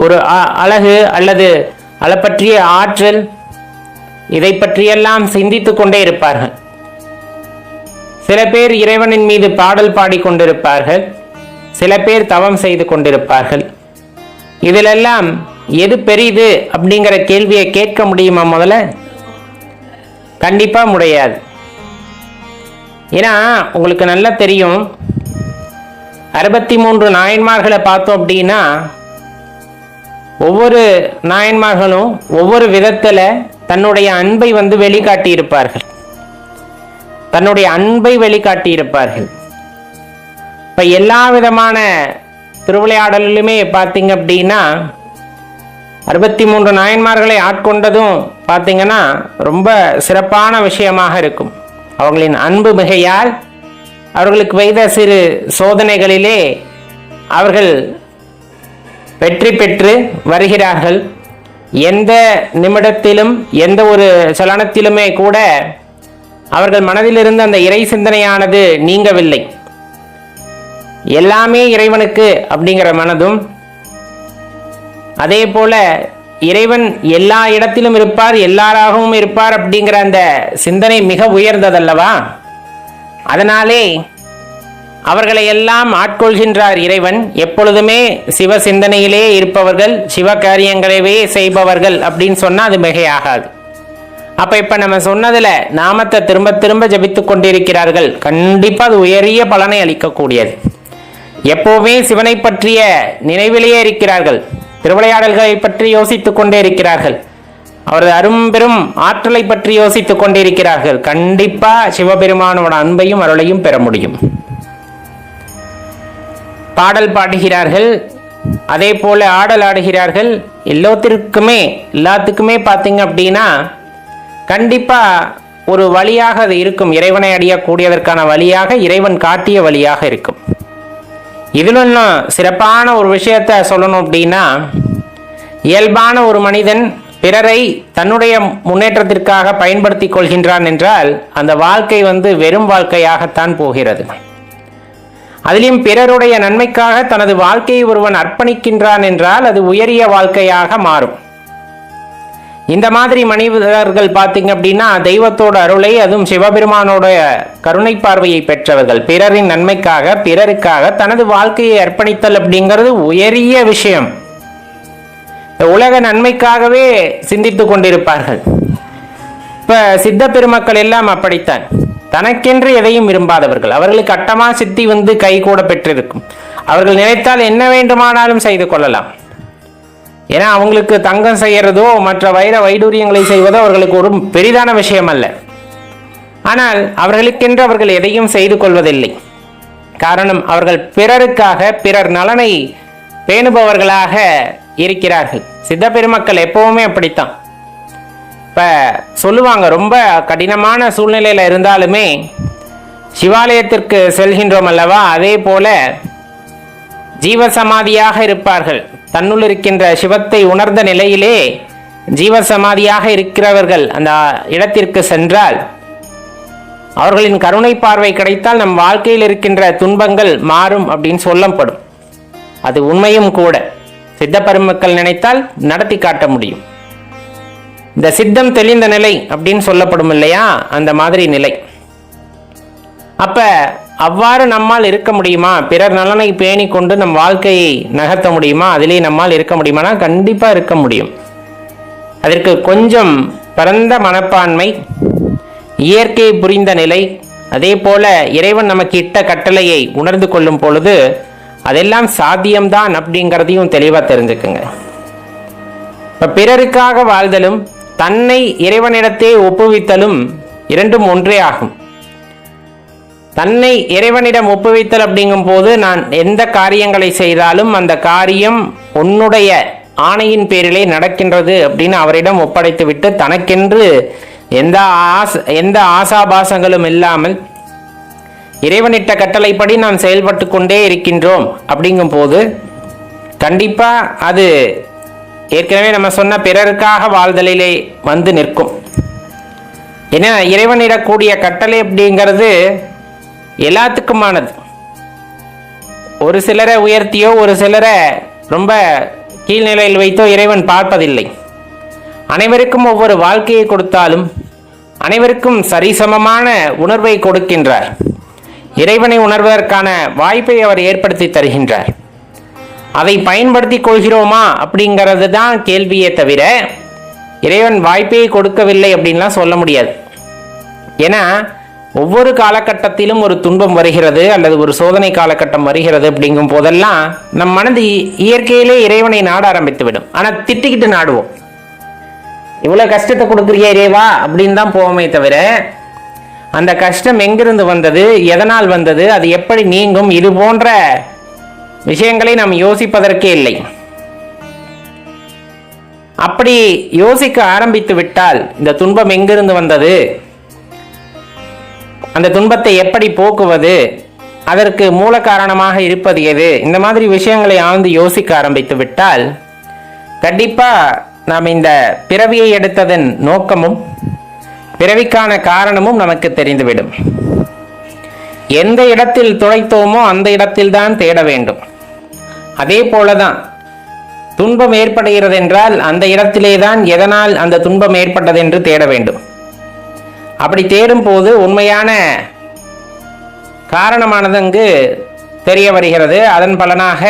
ஒரு அழகு அல்லது அதை பற்றிய ஆற்றல் இதை பற்றியெல்லாம் சிந்தித்து கொண்டே இருப்பார்கள். சில பேர் இறைவனின் மீது பாடல் பாடிக்கொண்டிருப்பார்கள், சில பேர் தவம் செய்து கொண்டிருப்பார்கள். இதிலெல்லாம் எது பெரிது அப்படிங்கிற கேள்வியை கேட்க முடியுமா? முதல்ல கண்டிப்பா முடியாது. ஏன்னா உங்களுக்கு நல்லா தெரியும், 63 நாயன்மார்களை பார்த்தோம் அப்படின்னா ஒவ்வொரு நாயன்மார்களும் ஒவ்வொரு விதத்தில் தன்னுடைய அன்பை வெளிக்காட்டி இருப்பார்கள். இப்போ எல்லா விதமான திருவிளையாடலிலுமே பார்த்தீங்க அப்படின்னா 63 நாயன்மார்களை ஆட்கொண்டதும் பார்த்தீங்கன்னா ரொம்ப சிறப்பான விஷயமாக இருக்கும். அவர்களின் அன்பு மிகையால் அவர்களுக்கு வைத்த சிறு சோதனைகளிலே அவர்கள் வெற்றி பெற்று வருகிறார்கள். எந்த நிமிடத்திலும் எந்த ஒரு சலனத்திலுமே கூட அவர்கள் மனதிலிருந்து அந்த இறை சிந்தனையானது நீங்கவில்லை. எல்லாமே இறைவனுக்கு அப்படிங்கிற மனதும், அதே போல இறைவன் எல்லா இடத்திலும் இருப்பார், எல்லாராகவும் இருப்பார் அப்படிங்கிற அந்த சிந்தனை மிக உயர்ந்ததல்லவா. அதனாலே அவர்களை எல்லாம் ஆட்கொள்கின்றார் இறைவன். எப்பொழுதுமே சிவ சிந்தனையிலே இருப்பவர்கள், சிவ காரியங்களவே செய்பவர்கள் அப்படின்னு சொன்னா அது மிகையாகாது. அப்ப இப்ப நம்ம சொன்னதுல நாமத்தை திரும்ப திரும்ப ஜபித்து கொண்டிருக்கிறார்கள், கண்டிப்பா அது உயரிய பலனை அளிக்கக்கூடியது. எப்பவுமே சிவனை பற்றிய நினைவிலேயே இருக்கிறார்கள், திருவிளையாடல்களை பற்றி யோசித்துக் கொண்டே இருக்கிறார்கள், அவரது அரும்பெரும் ஆற்றலை பற்றி யோசித்துக் கொண்டிருக்கிறார்கள். கண்டிப்பா சிவபெருமானோட அன்பையும் அருளையும் பெற முடியும். பாடல் பாடுகிறார்கள், அதே போல ஆடல் ஆடுகிறார்கள். எல்லாத்துக்குமே பார்த்தீங்க அப்படின்னா கண்டிப்பா ஒரு வழியாக அது இருக்கும். இறைவனை அடையக்கூடியதற்கான வழியாக இறைவன் காட்டிய வழியாக இருக்கும். இதில் இன்னும் சிறப்பான ஒரு விஷயத்த சொல்லணும் அப்படின்னா, இயல்பான ஒரு மனிதன் பிறரை தன்னுடைய முன்னேற்றத்திற்காக பயன்படுத்தி கொள்கின்றான் என்றால் அந்த வாழ்க்கை வெறும் வாழ்க்கையாகத்தான் போகிறது. அதிலும் பிறருடைய நன்மைக்காக தனது வாழ்க்கையை ஒருவன் அர்ப்பணிக்கின்றான் என்றால் அது உயரிய வாழ்க்கையாக மாறும். இந்த மாதிரி மனிதர்கள் பார்த்தீங்க அப்படின்னா தெய்வத்தோட அருளை, அதுவும் சிவபெருமானோட கருணை பார்வையை பெற்றவர்கள். பிறரின் நன்மைக்காக, பிறருக்காக தனது வாழ்க்கையை அர்ப்பணித்தல் அப்படிங்கிறது உயரிய விஷயம். உலக நன்மைக்காகவே சிந்தித்து கொண்டிருப்பார்கள். இப்ப சித்த பெருமக்கள் எல்லாம் அப்படித்தான். தனக்கென்று எதையும் விரும்பாதவர்கள். அவர்களுக்கு அட்டமா சித்தி கை கூட பெற்றிருக்கும். அவர்கள் நினைத்தால் என்ன வேண்டுமானாலும் செய்து கொள்ளலாம். ஏன்னா அவங்களுக்கு தங்கம் செய்யறதோ மற்ற வைர வைடூரியங்களை செய்வதோ அவர்களுக்கு ஒரு பெரிதான விஷயம் அல்ல. ஆனால் அவர்களுக்கென்று அவர்கள் எதையும் செய்து கொள்வதில்லை. காரணம், அவர்கள் பிறருக்காக, பிறர் நலனை பேணுபவர்களாக இருக்கிறார்கள். சித்த பெருமக்கள் எப்பவுமே அப்படித்தான். இப்ப சொல்லுவாங்க, ரொம்ப கடினமான சூழ்நிலையில இருந்தாலுமே சிவாலயத்திற்கு செல்கின்றோம் அல்லவா, அதே போல ஜீவசமாதியாக இருப்பார்கள். தன்னுள் இருக்கின்ற சிவத்தை உணர்ந்த நிலையிலே ஜீவசமாதியாக இருக்கிறவர்கள் அந்த இடத்திற்கு சென்றால் அவர்களின் கருணை பார்வை கிடைத்தால் நம் வாழ்க்கையில் இருக்கின்ற துன்பங்கள் மாறும் அப்படின்னு சொல்லப்படும். அது உண்மையும் கூட. சித்த பெருமக்கள் நினைத்தால் நடத்தி காட்ட முடியும். இந்த சித்தம் தெளிந்த நிலை அப்படின்னு சொல்லப்படும் இல்லையா, அந்த மாதிரி நிலை. அப்ப அவ்வாறு நம்மால் இருக்க முடியுமா? பிறர் நலனை பேணி கொண்டு நம் வாழ்க்கையை நகர்த்த முடியுமா? அதிலே நம்மால் இருக்க முடியுமானா கண்டிப்பா இருக்க முடியும். அதற்கு கொஞ்சம் பரந்த மனப்பான்மை, இயற்கையை புரிந்த நிலை, அதே போல இறைவன் நமக்கு இட்ட கட்டளையை உணர்ந்து கொள்ளும் பொழுது அதெல்லாம் சாத்தியம்தான் அப்படிங்கிறதையும் தெளிவாக தெரிஞ்சுக்குங்க. இப்போ பிறருக்காக வாழ்தலும் தன்னை இறைவனிடத்தே ஒப்புவித்தலும் இரண்டும் ஒன்றே ஆகும். தன்னை இறைவனிடம் ஒப்புவித்தல் அப்படிங்கும் போது நான் எந்த காரியங்களை செய்தாலும் அந்த காரியம் உன்னுடைய ஆணையின் பேரிலே நடக்கின்றது அப்படின்னு அவரிடம் ஒப்படைத்து விட்டு தனக்கென்று எந்த ஆசாபாசங்களும் இல்லாமல் இறைவனிட்ட கட்டளைப்படி நாம் செயல்பட்டு கொண்டே இருக்கின்றோம் அப்படிங்கும் போது கண்டிப்பா அது ஏற்கனவே நம்ம சொன்ன பிறருக்காக வாழ்தலிலே நிற்கும். ஏன்னா இறைவனிடக்கூடிய கட்டளை அப்படிங்கிறது எல்லாத்துக்குமானது. ஒரு சிலரை உயர்த்தியோ ஒரு சிலரை ரொம்ப கீழ்நிலையில் வைத்தோ இறைவன் பார்ப்பதில்லை. அனைவருக்கும் ஒவ்வொரு வாழ்க்கையை கொடுத்தாலும் அனைவருக்கும் சரிசமமான உணர்வை கொடுக்கின்றார். இறைவனை உணர்வதற்கான வாய்ப்பை அவர் ஏற்படுத்தி தருகின்றார். அதை பயன்படுத்தி கொள்கிறோமா அப்படிங்கிறது தான் கேள்வியே தவிர இறைவன் வாய்ப்பை கொடுக்கவில்லை அப்படின்லாம் சொல்ல முடியாது. ஏன்னா ஒவ்வொரு காலகட்டத்திலும் ஒரு துன்பம் வருகிறது அல்லது ஒரு சோதனை காலகட்டம் வருகிறது அப்படிங்கும் போதெல்லாம் நம் மனது இயற்கையிலே இறைவனை நாட ஆரம்பித்து விடும். ஆனால் திட்டிக்கிட்டு நாடுவோம். இவ்வளோ கஷ்டத்தை கொடுக்குறிய இறைவா அப்படின்னு தான் போவோமே தவிர அந்த கஷ்டம் எங்கிருந்து வந்தது, எதனால் வந்தது, அது எப்படி நீங்கும், இது போன்ற விஷயங்களை நாம் யோசிப்பதற்கே இல்லை. அப்படி யோசிக்க ஆரம்பித்து விட்டால் இந்த துன்பம் எங்கிருந்து வந்தது, அந்த துன்பத்தை எப்படி போக்குவது, அதற்கு மூல காரணமாக இருப்பது எது, இந்த மாதிரி விஷயங்களை ஆழ்ந்து யோசிக்க ஆரம்பித்து விட்டால் கண்டிப்பா நாம் இந்த பிறவியை எடுத்ததன் நோக்கமும் பிறவிக்கான காரணமும் நமக்கு தெரிந்துவிடும். எந்த இடத்தில் துளைத்தோமோ அந்த இடத்தில் தான் தேட வேண்டும். அதே போலதான் துன்பம் ஏற்படுகிறது என்றால் அந்த இடத்திலே தான் எதனால் அந்த துன்பம் ஏற்பட்டது என்று தேட வேண்டும். அப்படி தேடும் போது உண்மையான காரணமானது அங்கு தெரிய வருகிறது. அதன் பலனாக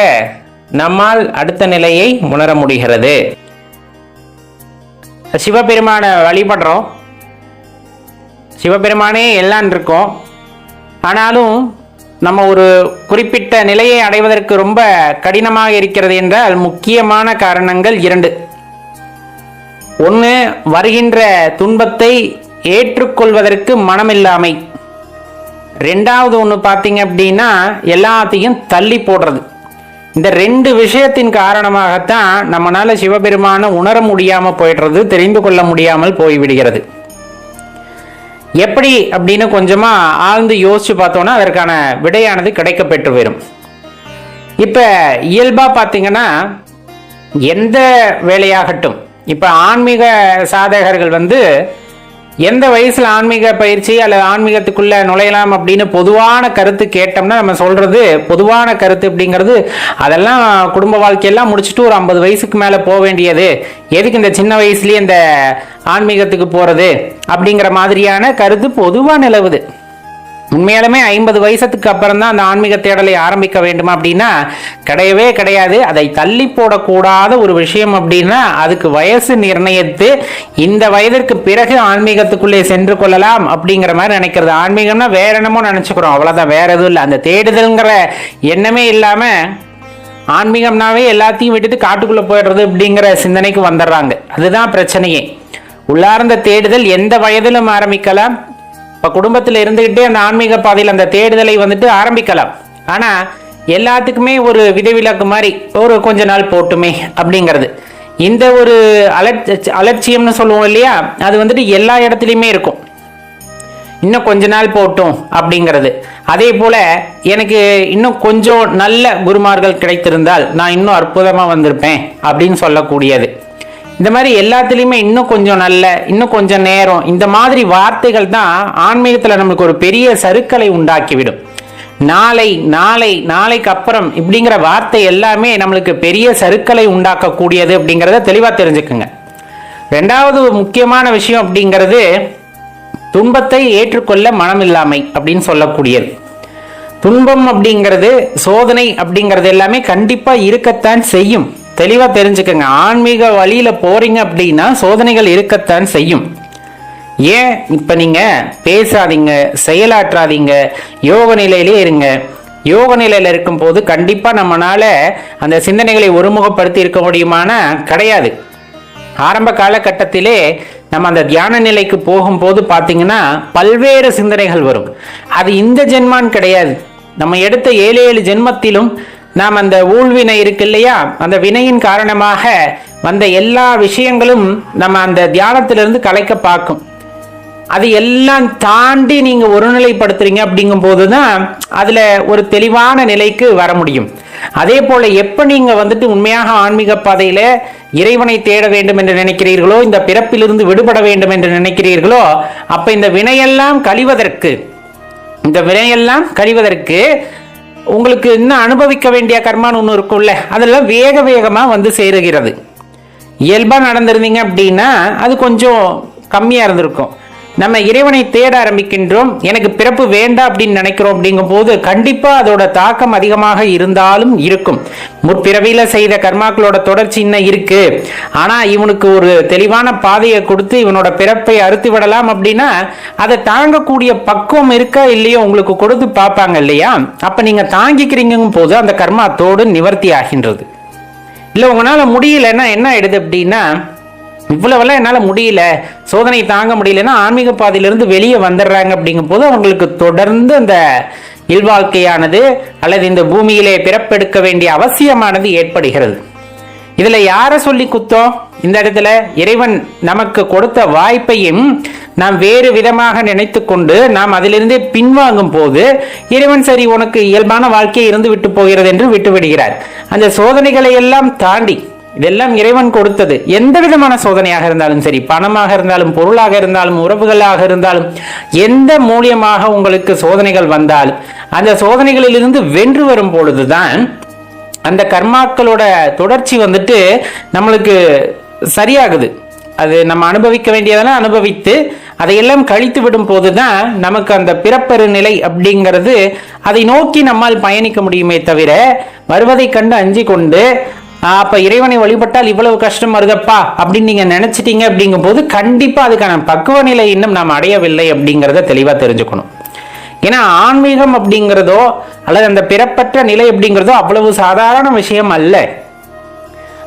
நம்மால் அடுத்த நிலையை உணர முடிகிறது. சிவபெருமானை வழிபடுறோம், சிவபெருமானே எல்லாம் இருக்கோம். ஆனாலும் நம்ம ஒரு குறிப்பிட்ட நிலையை அடைவதற்கு ரொம்ப கடினமாக இருக்கிறது என்றால் முக்கியமான காரணங்கள் இரண்டு. ஒன்று, வருகின்ற துன்பத்தை ஏற்றுக்கொள்வதற்கு மனமில்லாமை. ரெண்டாவது ஒன்று பார்த்தீங்க அப்படின்னா எல்லாத்தையும் தள்ளி போடுறது. இந்த ரெண்டு விஷயத்தின் காரணமாகத்தான் நம்மளால சிவபெருமானை உணர முடியாமல் போயிடுறது, தெரிந்து கொள்ள முடியாமல் போய்விடுகிறது. எப்படி அப்படின்னு கொஞ்சமா ஆழ்ந்து யோசிச்சு பார்த்தோம்னா அதற்கான விடையானது கிடைக்க பெற்று வரும். இப்ப இயல்பா பார்த்தீங்கன்னா எந்த வேலையாகட்டும், இப்போ ஆன்மீக சாதகர்கள் எந்த வயசுல ஆன்மீக பயிற்சி அல்லது ஆன்மீகத்துக்குள்ள நுழையலாம் அப்படின்னு பொதுவான கருத்து கேட்டோம்னா நம்ம சொல்றது பொதுவான கருத்து அப்படிங்கிறது அதெல்லாம் குடும்ப வாழ்க்கையெல்லாம் முடிச்சுட்டு ஒரு 50 வயசுக்கு மேல போக வேண்டியது, எதுக்கு இந்த சின்ன வயசுலயே இந்த ஆன்மீகத்துக்கு போறது அப்படிங்கிற மாதிரியான கருத்து பொதுவா நிலவுது. உண்மையாலுமே 50 வயசுக்கு அப்புறம் தான் அந்த ஆன்மீக தேடலை ஆரம்பிக்க வேண்டுமா அப்படின்னா கிடையவே கிடையாது. அதை தள்ளி போடக்கூடாத ஒரு விஷயம் அப்படின்னா அதுக்கு வயசு நிர்ணயித்து இந்த வயதிற்கு பிறகு ஆன்மீகத்துக்குள்ளே சென்று கொள்ளலாம் அப்படிங்கிற மாதிரி நினைக்கிறது. ஆன்மீகம்னா வேற என்னமோ நினைச்சுக்கிறோம், அவ்வளவுதான், வேற எதுவும் இல்லை. அந்த தேடுதல்ங்கிற எண்ணமே இல்லாம ஆன்மீகம்னாவே எல்லாத்தையும் விட்டுட்டு காட்டுக்குள்ள போயிடுறது அப்படிங்கிற சிந்தனைக்கு வந்துடுறாங்க. அதுதான் பிரச்சனையே. உள்ளார்ந்த தேடுதல் எந்த வயதிலும் ஆரம்பிக்கலாம். இப்போ குடும்பத்தில் இருந்துகிட்டே அந்த ஆன்மீக பாதையில் அந்த தேடுதலை ஆரம்பிக்கலாம். ஆனால் எல்லாத்துக்குமே ஒரு விதிவிலக்கு மாதிரி ஒரு கொஞ்ச நாள் போட்டுமே அப்படிங்கிறது, இந்த ஒரு அலட்சியம்னு சொல்லுவோம் இல்லையா, அது எல்லா இடத்துலையுமே இருக்கும். இன்னும் கொஞ்ச நாள் போட்டும் அப்படிங்கிறது. அதே போல எனக்கு இன்னும் கொஞ்சம் நல்ல குருமார்கள் கிடைத்திருந்தால் நான் இன்னும் அற்புதமாக வந்திருப்பேன் அப்படின்னு சொல்லக்கூடியது. இந்த மாதிரி எல்லாத்துலேயுமே இன்னும் கொஞ்சம் நல்ல, இன்னும் கொஞ்சம் நேரம், இந்த மாதிரி வார்த்தைகள் தான் ஆன்மீகத்தில் நம்மளுக்கு ஒரு பெரிய சறுக்கலை உண்டாக்கிவிடும். நாளை நாளை நாளைக்கு அப்புறம் இப்படிங்கிற வார்த்தை எல்லாமே நம்மளுக்கு பெரிய சறுக்கலை உண்டாக்கக்கூடியது அப்படிங்கிறத தெளிவாக தெரிஞ்சுக்குங்க. ரெண்டாவது முக்கியமான விஷயம் அப்படிங்கிறது துன்பத்தை ஏற்றுக்கொள்ள மனமில்லாமை அப்படின்னு சொல்லக்கூடியது. துன்பம் அப்படிங்கிறது, சோதனை அப்படிங்கிறது எல்லாமே கண்டிப்பா இருக்கத்தான் செய்யும். தெளிவா தெரிஞ்சுக்கங்க. ஆன்மீக வழியில போறீங்க அப்படின்னா சோதனைகள் இருக்கத்தான் செய்யும். ஏன் இப்ப நீங்க பேசாதீங்க, செயலாற்றாதீங்க, யோக நிலையிலே இருங்க. யோக நிலையில இருக்கும் போது கண்டிப்பா நம்மளால அந்த சிந்தனைகளை ஒருமுகப்படுத்தி இருக்க முடியுமானா கிடையாது. ஆரம்ப காலகட்டத்திலே நம்ம அந்த தியான நிலைக்கு போகும்போது பார்த்தீங்கன்னா பல்வேறு சிந்தனைகள் வரும். அது இந்த ஜென்மான் கிடையாது, நம்ம எடுத்த 7 ஜென்மத்திலும் நாம் அந்த ஊழ்வினை இருக்கு இல்லையா, அந்த வினையின் காரணமாக வந்த எல்லா விஷயங்களும் நம்ம அந்த தியானத்திலிருந்து கலைக்க பார்க்கும். அது எல்லாம் தாண்டி நீங்க ஒருநிலைப்படுத்துறீங்க அப்படிங்கும் போதுதான் அதுல ஒரு தெளிவான நிலைக்கு வர முடியும். அதே போல எப்ப நீங்க உண்மையாக ஆன்மீக பாதையில இறைவனை தேட வேண்டும் என்று நினைக்கிறீர்களோ, இந்த பிறப்பிலிருந்து விடுபட வேண்டும் என்று நினைக்கிறீர்களோ, அப்ப இந்த வினையெல்லாம் கழிவதற்கு உங்களுக்கு இன்னும் அனுபவிக்க வேண்டிய கர்மான்னு ஒன்று இருக்கும்ல, அதெல்லாம் வேக வேகமா சேருகிறது. இயல்பா நடந்திருந்தீங்க அப்படின்னா அது கொஞ்சம் கம்மியா இருந்திருக்கும். நம்ம இறைவனை தேட ஆரம்பிக்கின்றோம், எனக்கு பிறப்பு வேண்டாம் அப்படின்னு நினைக்கிறோம் அப்படிங்கும் போது கண்டிப்பா அதோட தாக்கம் அதிகமாக இருந்தாலும் இருக்கும். முற்பிறவியில செய்த கர்மாக்களோட தொடர்ச்சி இன்னும் இருக்கு. ஆனா இவனுக்கு ஒரு தெளிவான பாதையை கொடுத்து இவனோட பிறப்பை அறுத்து விடலாம் அப்படின்னா அதை தாங்கக்கூடிய பக்குவம் இருக்கா இல்லையோ உங்களுக்கு கொடுத்து பார்ப்பாங்க இல்லையா. அப்ப நீங்க தாங்கிக்கிறீங்கும் போது அந்த கர்மா தோடு நிவர்த்தி ஆகின்றது. இல்ல உங்களால முடியலன்னா என்ன ஆயிடுது அப்படின்னா, இவ்வளவெல்லாம் என்னால் முடியல, சோதனை தாங்க முடியலன்னா ஆன்மீக பாதையிலிருந்து வெளியே வந்துடுறாங்க. அப்படிங்கும் போது அவங்களுக்கு தொடர்ந்து அந்த இல்வாழ்க்கையானது அல்லது இந்த பூமியிலே பிறப்பெடுக்க வேண்டிய அவசியமானது ஏற்படுகிறது. இதுல யாரை சொல்லி குத்தோம்? இந்த இடத்துல இறைவன் நமக்கு கொடுத்த வாய்ப்பையும் நாம் வேறு விதமாக நினைத்து கொண்டு நாம் அதிலிருந்து பின்வாங்கும் போது இறைவன் சரி உனக்கு இயல்பான வாழ்க்கையை இருந்து விட்டு போகிறது என்று விட்டு விடுகிறார். அந்த சோதனைகளை எல்லாம் தாண்டி, இதெல்லாம் இறைவன் கொடுத்தது, எந்த விதமான சோதனையாக இருந்தாலும் சரி, பணமாக இருந்தாலும், பொருளாக இருந்தாலும், உறவுகளாக இருந்தாலும், எந்த மூலியமாக உங்களுக்கு சோதனைகள் வந்தால் அந்த சோதனைகளில் இருந்து வென்று வரும் பொழுதுதான் அந்த கர்மாக்களோட தொடர்ச்சி நம்மளுக்கு சரியாகுது. அது நம்ம அனுபவிக்க வேண்டியதெல்லாம் அனுபவித்து அதையெல்லாம் கழித்து விடும் போதுதான் நமக்கு அந்த பிறப்பெரு நிலை அப்படிங்கிறது அதை நோக்கி நம்மால் பயணிக்க முடியுமே தவிர வருவதை கண்டு அஞ்சி கொண்டு அப்ப இறைவனை வழிபட்டால் இவ்வளவு கஷ்டம் வருதப்பா அப்படின்னு நீங்க நினைச்சிட்டீங்க அப்படிங்கும் போது கண்டிப்பா அதுக்கான பக்குவ நிலை இன்னும் நாம் அடையவில்லை அப்படிங்கிறத தெளிவா தெரிஞ்சுக்கணும். ஏன்னா ஆன்மீகம் அப்படிங்கிறதோ அல்லது அந்த பிறப்பற்ற நிலை அப்படிங்கிறதோ அவ்வளவு சாதாரண விஷயம் அல்ல.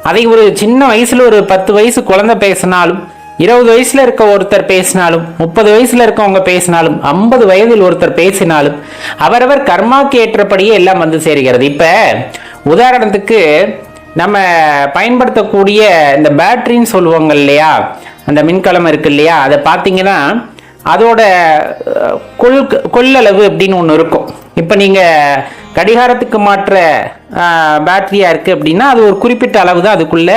அதை ஒரு சின்ன வயசுல ஒரு 10 வயசு குழந்தை பேசினாலும், 20 வயசுல இருக்க ஒருத்தர் பேசினாலும், 30 வயசுல இருக்கவங்க பேசினாலும், 50 வயதில் ஒருத்தர் பேசினாலும் அவரவர் கர்மாக்கு ஏற்றபடியே எல்லாம் சேர்கிறது. இப்ப உதாரணத்துக்கு நம்ம பயன்படுத்தக்கூடிய இந்த பேட்டரின்னு சொல்லுவாங்க இல்லையா, அந்த மின்கலம் இருக்கு இல்லையா, அதை பார்த்தீங்கன்னா அதோட கொள்ளளவு அப்படின்னு ஒன்று இருக்கும். இப்போ நீங்கள் கடிகாரத்துக்கு மாற்ற பேட்டரியாக இருக்குது அப்படின்னா அது ஒரு குறிப்பிட்ட அளவு தான் அதுக்குள்ள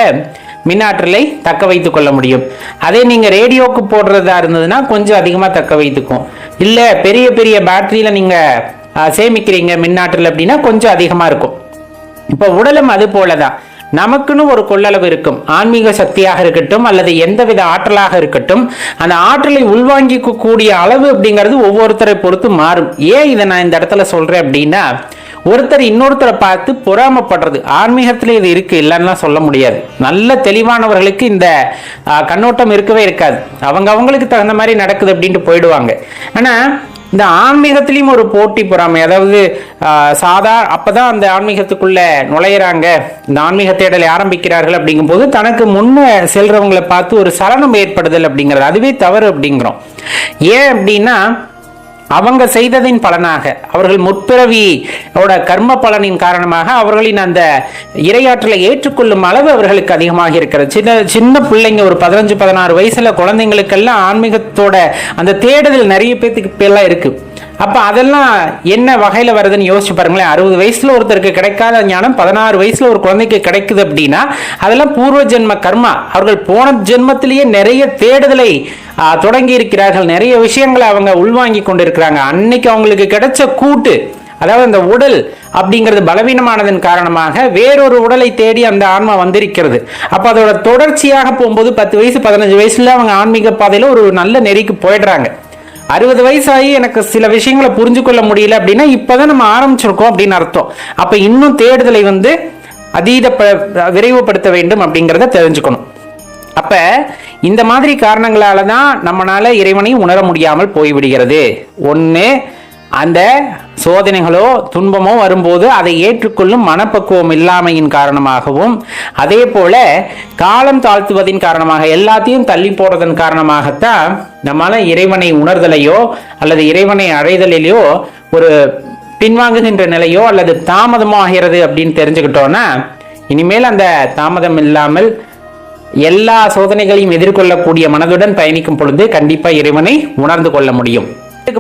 மின்னாற்றலை தக்க வைத்து கொள்ள முடியும். அதே நீங்கள் ரேடியோவுக்கு போடுறதா இருந்ததுன்னா கொஞ்சம் அதிகமாக தக்க வைத்துக்கும். இல்லை பெரிய பெரிய பேட்டரியில் நீங்கள் சேமிக்கிறீங்க மின்னாற்றல் அப்படின்னா கொஞ்சம் அதிகமாக இருக்கும். இப்போ உடலும் அது போலதான், நமக்குன்னு ஒரு கொள்ளளவு இருக்கும். ஆன்மீக சக்தியாக இருக்கட்டும் அல்லது எந்தவித ஆற்றலாக இருக்கட்டும், அந்த ஆற்றலை உள்வாங்கிக்க கூடிய அளவு அப்படிங்கிறது ஒவ்வொருத்தரை பொறுத்து மாறும். ஏன் இதை நான் இந்த இடத்துல சொல்றேன் அப்படின்னா, ஒருத்தர் இன்னொருத்தரை பார்த்து பொறாமப்படுறது ஆன்மீகத்துல இது இருக்கு, இல்லைன்னா சொல்ல முடியாது. நல்ல தெளிவானவர்களுக்கு இந்த கண்ணோட்டம் இருக்கவே இருக்காது. அவங்களுக்கு தகுந்த மாதிரி நடக்குது அப்படின்ட்டு போயிடுவாங்க. ஆனா இந்த ஆன்மீகத்திலையும் ஒரு போட்டி பொறாமை, அதாவது அப்பதான் அந்த ஆன்மீகத்துக்குள்ள நுழையிறாங்க, இந்த ஆன்மீக தேடலை ஆரம்பிக்கிறார்கள் அப்படிங்கும்போது தனக்கு முன்ன செல்றவங்களை பார்த்து ஒரு சலனம் ஏற்படுதல் அப்படிங்கிறது அதுவே தவறு அப்படிங்கிறோம். ஏன் அப்படின்னா, அவங்க செய்ததின் பலனாக, அவர்கள் முற்பிறவியோட கர்ம பலனின் காரணமாக அவர்களின் அந்த இரையாற்றலை ஏற்றுக்கொள்ளும் அளவு அவர்களுக்கு அதிகமாக இருக்கிறது. சின்ன பிள்ளைங்க ஒரு 15-16 வயசுல குழந்தைங்களுக்கெல்லாம் ஆன்மீகத்தோட அந்த தேடுதல் நிறைய பேத்துக்கு இப்பெல்லாம் இருக்கு. அப்ப அதெல்லாம் என்ன வகையில வருதுன்னு யோசிச்சு பாருங்களேன். 60 வயசுல ஒருத்தருக்கு கிடைக்காத ஞானம் 16 வயசுல ஒரு குழந்தைக்கு கிடைக்குது அப்படின்னா அதெல்லாம் பூர்வ ஜென்ம கர்மா. அவர்கள் போன ஜென்மத்திலேயே நிறைய தேடுதலை தொடங்கி இருக்கிறார்கள், நிறைய விஷயங்களை அவங்க உள்வாங்கி கொண்டிருக்கிறாங்க. அன்னைக்கு அவங்களுக்கு கிடைச்ச கூட்டு, அதாவது அந்த உடல் அப்படிங்கிறது பலவீனமானதன் காரணமாக வேறொரு உடலை தேடி அந்த ஆன்மா வந்திருக்கிறது. அப்ப அதோட தொடர்ச்சியாக போகும்போது 10 வயசு 15 வயசுல அவங்க ஆன்மீக பாதையில ஒரு நல்ல நெறிக்கு போயிடுறாங்க. 60 வயசாகி எனக்கு சில விஷயங்களை புரிஞ்சு கொள்ள முடியல அப்படின்னா இப்பதான் நம்ம ஆரம்பிச்சிருக்கோம் அப்படின்னு அர்த்தம். அப்ப இன்னும் தேடுதலை விரைவுபடுத்த வேண்டும் அப்படிங்கிறத தெரிஞ்சுக்கணும். அப்ப இந்த மாதிரி காரணங்களால தான் நம்மளால இறைவனை உணர முடியாமல் போய்விடுகிறது. ஒன்று, அந்த சோதனைகளோ துன்பமோ வரும்போது அதை ஏற்றுக்கொள்ளும் மனப்பக்குவம் இல்லாமையின் காரணமாகவும், அதே போல காலம் தாழ்த்துவதின் காரணமாக, எல்லாத்தையும் தள்ளி போடுறதன் காரணமாகத்தான் நம்மளால இறைவனை உணர்தலையோ அல்லது இறைவனை அடைதலையோ ஒரு பின்வாங்குகின்ற நிலையோ அல்லது தாமதமோ ஆகிறது அப்படின்னு தெரிஞ்சுக்கிட்டோம்னா, இனிமேல் அந்த தாமதம் இல்லாமல் எல்லா சோதனைகளையும் எதிர்கொள்ளக்கூடிய மனதுடன் பயணிக்கும் பொழுது கண்டிப்பா இறைவனை உணர்ந்து கொள்ள முடியும்.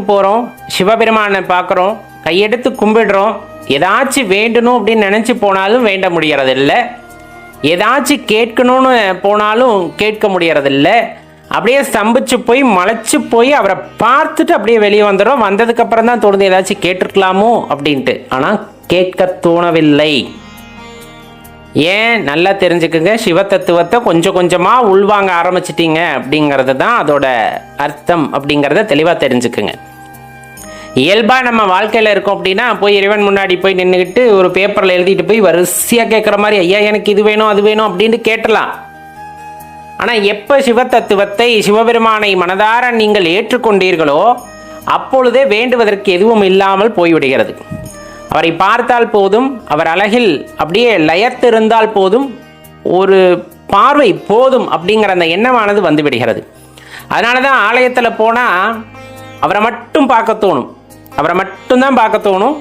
போறோம், சிவபெருமானை பார்க்குறோம், கையெடுத்து கும்பிடுறோம், ஏதாச்சும் வேண்டணும் அப்படின்னு நினைச்சு போனாலும் வேண்ட முடியறதில்ல, ஏதாச்சும் கேட்கணும்னு போனாலும் கேட்க முடியறதில்ல. அப்படியே ஸ்தம்பிச்சு போய் மலைச்சு போய் அவரை பார்த்துட்டு அப்படியே வெளியே வந்துடும். வந்ததுக்கு அப்புறம் தான் தோணுது ஏதாச்சும் கேட்டிருக்கலாமோ அப்படின்ட்டு. ஆனா கேட்க தோணவில்லை. ஏன்? நல்லா தெரிஞ்சுக்குங்க. சிவ தத்துவத்தை கொஞ்சம் கொஞ்சமாக உள்வாங்க ஆரம்பிச்சிட்டீங்க அப்படிங்கிறது தான் அதோட அர்த்தம் அப்படிங்கிறத தெளிவாக தெரிஞ்சுக்குங்க. இயல்பாக நம்ம வாழ்க்கையில் இருக்கோம் அப்படின்னா போய் இறைவன் முன்னாடி போய் நின்றுக்கிட்டு ஒரு பேப்பரில் எழுதிட்டு போய் வரிசையாக கேட்குற மாதிரி ஐயா எனக்கு இது வேணும் அது வேணும் அப்படின்னு கேட்டலாம். ஆனால் எப்போ சிவ தத்துவத்தை சிவபெருமானை மனதார நீங்கள் ஏற்றுக்கொண்டீர்களோ அப்பொழுதே வேண்டுவதற்கு எதுவும் இல்லாமல் போய்விடுகிறது. அவரை பார்த்தால் போதும், அவர் அழகில் அப்படியே லயத்திருந்தால் போதும், ஒரு பார்வை போதும் அப்படிங்கிற அந்த எண்ணமானது வந்து விடுகிறது. அதனால தான் ஆலயத்தில் போனால் அவரை மட்டும் பார்க்க தோணும், அவரை மட்டும்தான் பார்க்க தோணும்.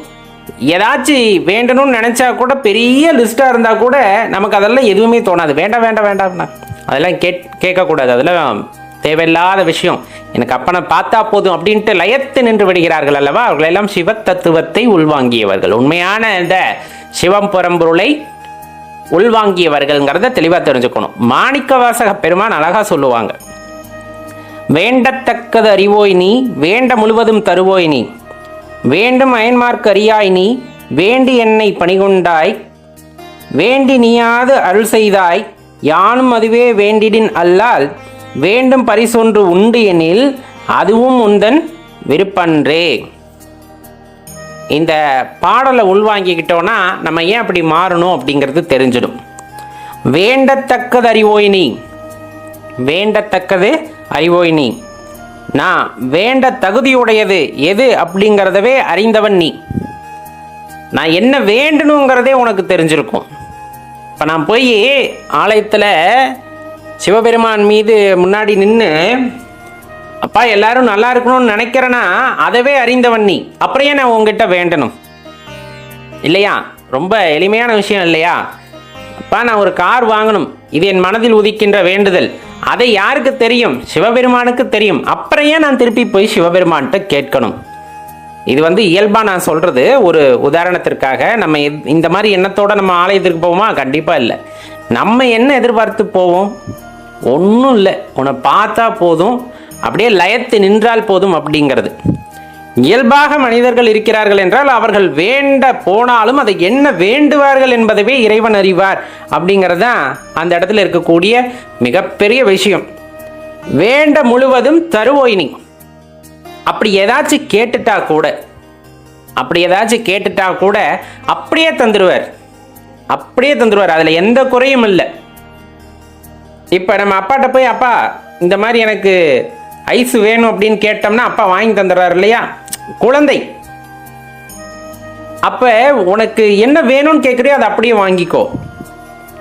ஏதாச்சும் வேண்டணும்னு நினச்சா கூட பெரிய லிஸ்ட்டாக இருந்தால் கூட நமக்கு அதெல்லாம் எதுவுமே தோணாது. வேண்டாம் வேண்டாம் வேண்டாம்னா அதெல்லாம் கேட்கக்கூடாது, அதெல்லாம் தேவையில்லாத விஷயம், எனக்கு அப்பனை பார்த்தா போதும் அப்படின்ட்டு லயத்து நின்று விடுகிறார்கள் அல்லவா. அவர்களெல்லாம் சிவ தத்துவத்தை உள்வாங்கியவர்கள், உண்மையான இந்த சிவம் பரம்பொருளை உள்வாங்கியவர்கள்ங்கிறத தெளிவாக தெரிஞ்சுக்கணும். மாணிக்கவாசக பெருமான் அழகா சொல்லுவாங்க, வேண்டத்தக்கது அறிவோய் நீ, வேண்ட முழுவதும் தருவோய் நீ, வேண்டும் அயன்மார்க்கு அறியாய் நீ, வேண்டி என்னை பணிகொண்டாய், வேண்டி நீயாது அருள் செய்தாய், யானும் அதுவே வேண்டிடின் அல்லால், வேண்டும் பரிசொன்று உண்டு எனில் அதுவும் உந்தன் விருப்பன்றே. இந்த பாடலை உள்வாங்கிக்கிட்டோன்னா நம்ம ஏன் அப்படி மாறணும் அப்படிங்கிறது தெரிஞ்சிடும். வேண்டத்தக்கது அறிவோய் நீ, வேண்டத்தக்கது அறிவோய் நீ, நான் வேண்ட தகுதியுடையது எது அப்படிங்கிறதவே அறிந்தவன் நீ. நான் என்ன வேண்டணுங்கிறதே உனக்கு தெரிஞ்சிருக்கும். இப்போ நான் போய் ஆலயத்தில் சிவபெருமான் மீது முன்னாடி நின்று அப்பா எல்லாரும் நல்லா இருக்கணும்னு நினைக்கிறேன்னா அதவே அறிந்தவன் நீ, அப்புறம் ஏன் நான் உங்ககிட்ட வேண்டணும் இல்லையா? ரொம்ப எளிமையான விஷயம் இல்லையா? அப்பா நான் ஒரு கார் வாங்கணும், இது என் மனதில் உதிக்கின்ற வேண்டுதல், அதை யாருக்கு தெரியும்? சிவபெருமானுக்கு தெரியும். அப்புறம் ஏன் நான் திருப்பி போய் சிவபெருமான்கிட்ட கேட்கணும்? இது இயல்பா நான் சொல்றது ஒரு உதாரணத்திற்காக. நம்ம இந்த மாதிரி எண்ணத்தோட நம்ம ஆலயத்திற்கு போவோமா? கண்டிப்பா இல்லை. நம்ம என்ன எதிர்பார்த்து போவோம்? ஒன்றும் இல்லை, உன்னை பார்த்தா போதும், அப்படியே லயத்து நின்றால் போதும் அப்படிங்கிறது. இயல்பாக மனிதர்கள் இருக்கிறார்கள் என்றால் அவர்கள் வேண்ட போனாலும் அதை என்ன வேண்டுவார்கள் என்பதவே இறைவன் அறிவார் அப்படிங்கிறது தான் அந்த இடத்துல இருக்கக்கூடிய மிகப்பெரிய விஷயம். வேண்ட முழுவதும் தருவோய் நீ. அப்படி ஏதாச்சும் கேட்டுட்டா கூட அப்படியே தந்துடுவார். அதில் எந்த குறையும் இல்லை. இப்போ நம்ம அப்பாட்ட போய், அப்பா இந்த மாதிரி எனக்கு ஐஸ் வேணும் அப்படின்னு கேட்டோம்னா அப்பா வாங்கி தந்துடுறாரு இல்லையா? குழந்தை. அப்போ உனக்கு என்ன வேணும்னு கேட்குறியோ அதை அப்படியே வாங்கிக்கோ.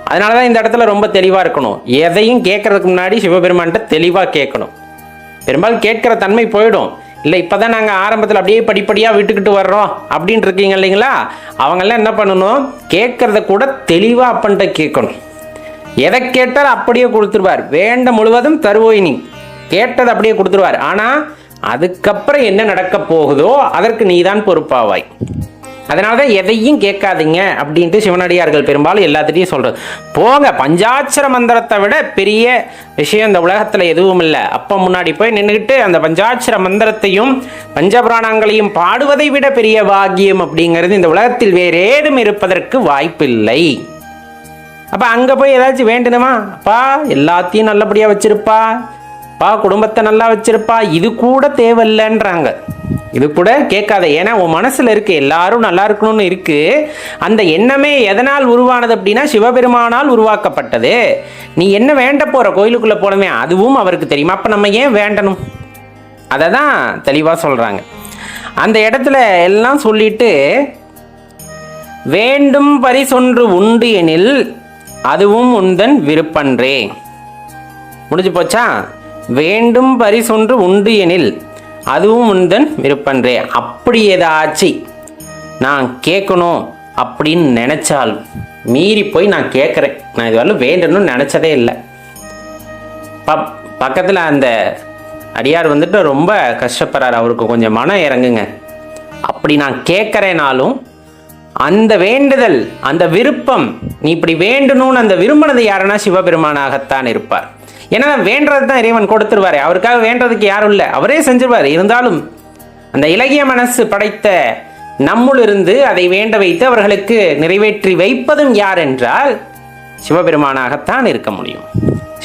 அதனால தான் இந்த இடத்துல ரொம்ப தெளிவாக இருக்கணும். எதையும் கேட்கறதுக்கு முன்னாடி சிவபெருமான்கிட்ட தெளிவாக கேட்கணும். பெரும்பாலும் கேட்குற தன்மை போயிடும். இல்லை இப்போ தான் நாங்கள் ஆரம்பத்தில் அப்படியே படிப்படியாக விட்டுக்கிட்டு வர்றோம் அப்படின்னு இருக்கீங்க இல்லைங்களா? அவங்கெல்லாம் என்ன பண்ணணும்? கேட்குறத கூட தெளிவாக அப்பன்ட்ட கேட்கணும். எதை கேட்டால் அப்படியே கொடுத்துருவார். வேண்ட முழுவதும் தருவோய் நீ. கேட்டது அப்படியே கொடுத்துருவார். ஆனால் அதுக்கப்புறம் என்ன நடக்க போகுதோ அதற்கு நீதான் பொறுப்பாவாய். அதனால தான் எதையும் கேட்காதீங்க அப்படின்ட்டு சிவனடியார்கள் பெரும்பாலும் எல்லாத்திட்டையும் சொல்றது. போங்க, பஞ்சாட்சர மந்திரத்தை விட பெரிய விஷயம் இந்த உலகத்தில் எதுவும் இல்லை. அப்போ முன்னாடி போய் நின்றுக்கிட்டு அந்த பஞ்சாட்சர மந்திரத்தையும் பஞ்சபுராணங்களையும் பாடுவதை விட பெரிய பாக்கியம் அப்படிங்கிறது இந்த உலகத்தில் வேறு ஏதும் இருப்பதற்கு வாய்ப்பில்லை. அப்போ அங்கே போய் ஏதாச்சும் வேண்டணுமா? அப்பா எல்லாத்தையும் நல்லபடியாக வச்சிருப்பா, பா குடும்பத்தை நல்லா வச்சிருப்பா, இது கூட தேவையில்லைன்றாங்க. இது கூட கேட்காத. ஏன்னா உன் மனசுல இருக்கு எல்லாரும் நல்லா இருக்கணும்னு இருக்கு. அந்த எண்ணமே எதனால் உருவானது அப்படின்னா சிவபெருமானால் உருவாக்கப்பட்டது. நீ என்ன வேண்ட போற? கோயிலுக்குள்ள போனமே, அதுவும் அவருக்கு தெரியுமா? அப்ப நம்ம ஏன் வேண்டணும்? அதை தான் தெளிவா சொல்றாங்க. அந்த இடத்துல எல்லாம் சொல்லிட்டு, வேண்டும் பரிசொன்று உண்டு எனில் அதுவும் உந்தன் விருப்பன்றே. முடிஞ்சு போச்சா? வேண்டும் பரிசொன்று உண்டு எனில் அதுவும் உந்தன் விருப்பன்றே. அப்படி ஏதாச்சும் நான் கேட்கணும் அப்படின்னு நினைச்சால் மீறி போய் நான் கேட்குறேன். நான் இதுவரை வேண்டணும்னு நினச்சதே இல்லை. பக்கத்தில் அந்த அடியார் ரொம்ப கஷ்டப்படுறார். அவருக்கு கொஞ்சம் மனம் இறங்குங்க. அப்படி நான் கேட்குறேனாலும் அந்த வேண்டுதல், அந்த விருப்பம், நீ இப்படி வேண்டணும்னு அந்த விரும்பினது யாருன்னா சிவபெருமானாகத்தான் இருப்பார். ஏன்னா வேண்டது தான் இறைவன் கொடுத்துருவாரு. அவருக்காக வேண்டதுக்கு யாரும் இல்லை, அவரே செஞ்சிருவார். இருந்தாலும் அந்த இலகிய மனசு படைத்த நம்முளிருந்து அதை வேண்ட வைத்து அவர்களுக்கு நிறைவேற்றி வைப்பதும் யார் என்றால் சிவபெருமானாகத்தான் இருக்க முடியும்.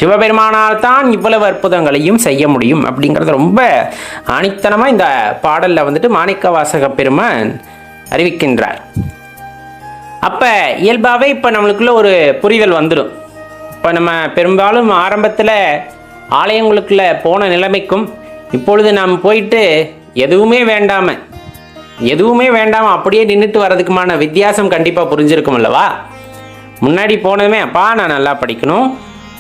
சிவபெருமானால் தான் இவ்வளவு அற்புதங்களையும் செய்ய முடியும் அப்படிங்கிறது ரொம்ப ஆணித்தனமாக இந்த பாடலில் மாணிக்கவாசக பெருமான் அறிவிக்கின்றார். அப்போ இயல்பாகவே இப்போ நம்மளுக்குள்ள ஒரு புரிதல் வந்துடும். இப்போ நம்ம பெரும்பாலும் ஆரம்பத்தில் ஆலயங்களுக்குள்ள போன நிலைமைக்கும் இப்பொழுது நாம் போயிட்டு எதுவுமே வேண்டாமல் அப்படியே நின்றுட்டு வர்றதுக்குமான வித்தியாசம் கண்டிப்பாக புரிஞ்சிருக்கும் அல்லவா? முன்னாடி போனதுமே, அப்பா நான் நல்லா படிக்கணும்,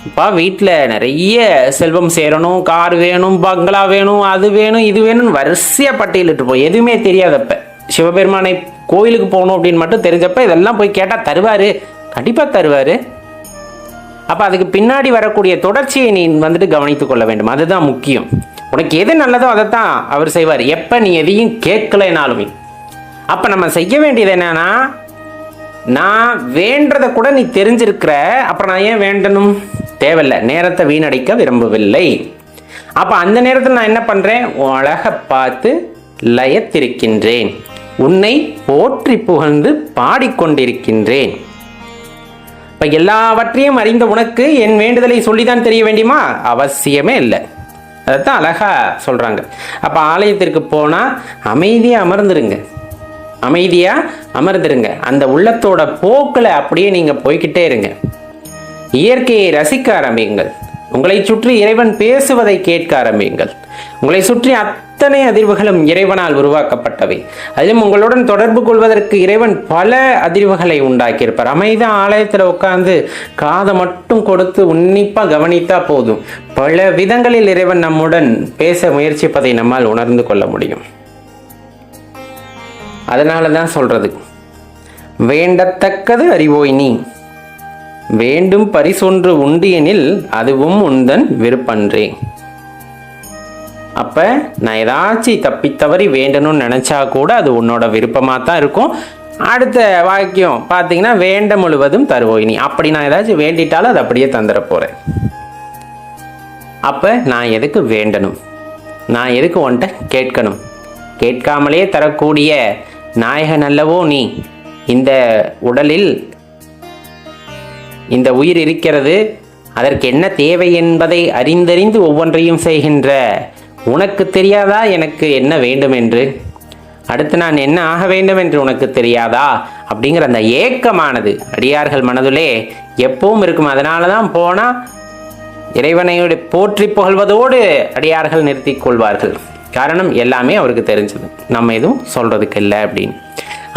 அப்பா வீட்டில் நிறைய செல்வம் சேரணும், கார் வேணும், பங்களா வேணும், அது வேணும், இது வேணும்னு வரிசையாக பட்டியலிட்டு போய் எதுவுமே தெரியாதப்ப சிவபெருமானை கோயிலுக்கு போகணும் அப்படின்னு மட்டும் தெரிஞ்சப்ப இதெல்லாம் போய் கேட்டால் தருவார், கண்டிப்பாக தருவார். அப்போ அதுக்கு பின்னாடி வரக்கூடிய தொடர்ச்சியை நீ கவனித்து கொள்ள வேண்டும். அதுதான் முக்கியம். உனக்கு எது நல்லதோ அதைத்தான் அவர் செய்வார், எப்போ நீ எதையும் கேட்கலைனாலுமே. அப்போ நம்ம செய்ய வேண்டியது என்னன்னா, நான் வேண்டதை கூட நீ தெரிஞ்சிருக்கிற, அப்புறம் நான் ஏன் வேண்டணும்? தேவையில்லை, நேரத்தை வீணடிக்க விரும்பவில்லை. அப்போ அந்த நேரத்தில் நான் என்ன பண்ணுறேன்? அழகை பார்த்து லயத்திருக்கின்றேன், உன்னை போற்றி புகழ்ந்து பாடிக்கொண்டிருக்கின்றேன். இப்போ எல்லாவற்றையும் அறிந்த உனக்கு என் வேண்டுதலை சொல்லிதான் தெரிய வேண்டியமா? அவசியமே இல்லை. அதைத்தான் அழகா சொல்றாங்க. அப்போ ஆலயத்திற்கு போனால் அமைதியாக அமர்ந்துருங்க. அந்த உள்ளத்தோட போக்கில் அப்படியே நீங்கள் போய்கிட்டே இருங்க. இயற்கையை ரசிக்க ஆரம்பியுங்கள். உங்களை சுற்றி இறைவன் பேசுவதை கேட்க ஆரம்பியுங்கள். உங்களை சுற்றி அத்தனை அதிர்வுகளும் இறைவனால் உருவாக்கப்பட்டவை. அதிலும் உங்களுடன் தொடர்பு கொள்வதற்கு இறைவன் பல அதிர்வுகளை உண்டாக்கியிருப்பார். அமைதியாக ஆலயத்தில் உட்கார்ந்து காதை மட்டும் கொடுத்து உன்னிப்பாக கவனித்தா போதும், பல விதங்களில் இறைவன் நம்முடன் பேச முயற்சிப்பதை நம்மால் உணர்ந்து கொள்ள முடியும். அதனால தான் சொல்றது, வேண்டத்தக்கது அறிவோய் நீ, வேண்டும் பரிசொன்று உண்டு எனில் அதுவும் உந்தன் விருப்பன்றே. அப்போ நான் ஏதாச்சும் தப்பித்தவறி வேண்டணும்னு நினச்சா கூட அது உன்னோட விருப்பமாக தான் இருக்கும். அடுத்த வாக்கியம் பார்த்தீங்கன்னா, வேண்ட முழுவதும் தருவோய் நீ. அப்படி நான் ஏதாச்சும் வேண்டிட்டாலும் அது அப்படியே தந்துட போகிறேன். அப்போ நான் எதுக்கு வேண்டணும்? நான் எதுக்கு உன்கிட்ட கேட்கணும்? கேட்காமலே தரக்கூடிய நாயகன் அல்லவோ நீ. இந்த உடலில் இந்த உயிர் இருக்கிறது, அதற்கு என்ன தேவை என்பதை அறிந்தறிந்து ஒவ்வொன்றையும் செய்கின்ற உனக்கு தெரியாதா எனக்கு என்ன வேண்டும் என்று? அடுத்து நான் என்ன ஆக வேண்டும் என்று உனக்கு தெரியாதா? அப்படிங்கிற அந்த ஏக்கமானது அடியார்கள் மனதிலே எப்பவும் இருக்கும். அதனால தான் போனால் இறைவனையோடு போற்றி புகழ்வதோடு அடியார்கள் நிறுத்தி கொள்வார்கள். காரணம் எல்லாமே அவருக்கு தெரிஞ்சது, நம்ம எதுவும் சொல்றதுக்கு இல்லை அப்படின்னு.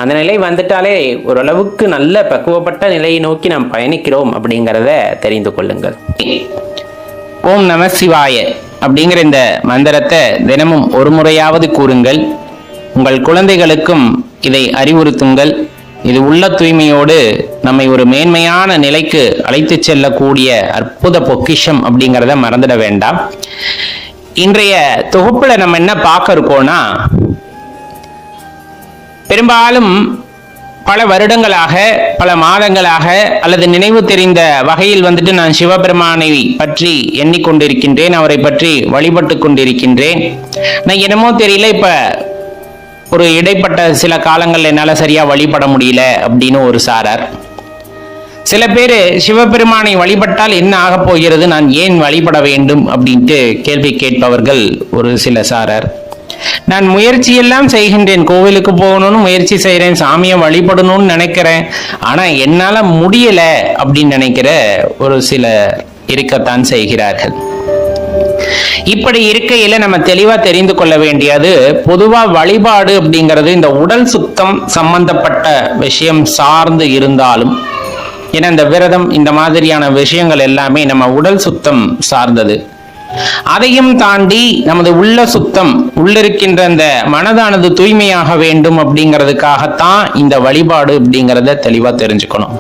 அந்த நிலை வந்துட்டாலே ஓரளவுக்கு நல்ல பக்குவப்பட்ட நிலையை நோக்கி நாம் பயணிக்கிறோம் அப்படிங்கிறத தெரிந்து கொள்ளுங்கள். ஓம் நம சிவாய அப்படிங்கிற இந்த மந்திரத்தை தினமும் ஒரு முறையாவது கூறுங்கள். உங்கள் குழந்தைகளுக்கும் இதை அறிவுறுத்துங்கள். இது உள்ள தூய்மையோடு நம்மை ஒரு மேன்மையான நிலைக்கு அழைத்து செல்லக்கூடிய அற்புத பொக்கிஷம் அப்படிங்கிறத மறந்துட வேண்டாம். இன்றைய தொகுப்புல நம்ம என்ன பார்க்க இருக்கோம்னா, பெரும்பாலும் பல வருடங்களாக பல மாதங்களாக அல்லது நினைவு தெரிந்த வகையில் நான் சிவபெருமானை பற்றி எண்ணிக்கொண்டிருக்கின்றேன், அவரை பற்றி வழிபட்டு கொண்டிருக்கின்றேன். நான் என்னமோ தெரியல, இப்ப ஒரு இடைப்பட்ட சில காலங்கள் என்னால் சரியா வழிபட முடியல அப்படின்னு ஒரு சாரார். சில பேர் சிவபெருமானை வழிபட்டால் என்ன ஆக போகிறது, நான் ஏன் வழிபட வேண்டும் அப்படின்ட்டு கேள்வி கேட்பவர்கள் ஒரு சில சாரார். நான் முயற்சியெல்லாம் செய்கின்றேன், கோவிலுக்கு போகணும்னு முயற்சி செய்கிறேன், சாமியை வழிபடணும்னு நினைக்கிறேன், ஆனா என்னால முடியல அப்படின்னு நினைக்கிற ஒரு சில இருக்கத்தான் செய்கிறார்கள். இப்படி இருக்கையில நம்ம தெளிவா தெரிந்து கொள்ள வேண்டியது, பொதுவா வழிபாடு அப்படிங்கிறது இந்த உடல் சுத்தம் சம்பந்தப்பட்ட விஷயம் சார்ந்து இருந்தாலும், ஏன்னா இந்த விரதம் இந்த மாதிரியான விஷயங்கள் எல்லாமே நம்ம உடல் சுத்தம் சார்ந்தது. அதையும் தாண்டி நமது உள்ள சுத்தம், உள்ளிருக்கின்ற இந்த மனதானது தூய்மையாக வேண்டும் அப்படிங்கிறதுக்காகத்தான் இந்த வழிபாடு அப்படிங்கிறத தெளிவா தெரிஞ்சுக்கணும்.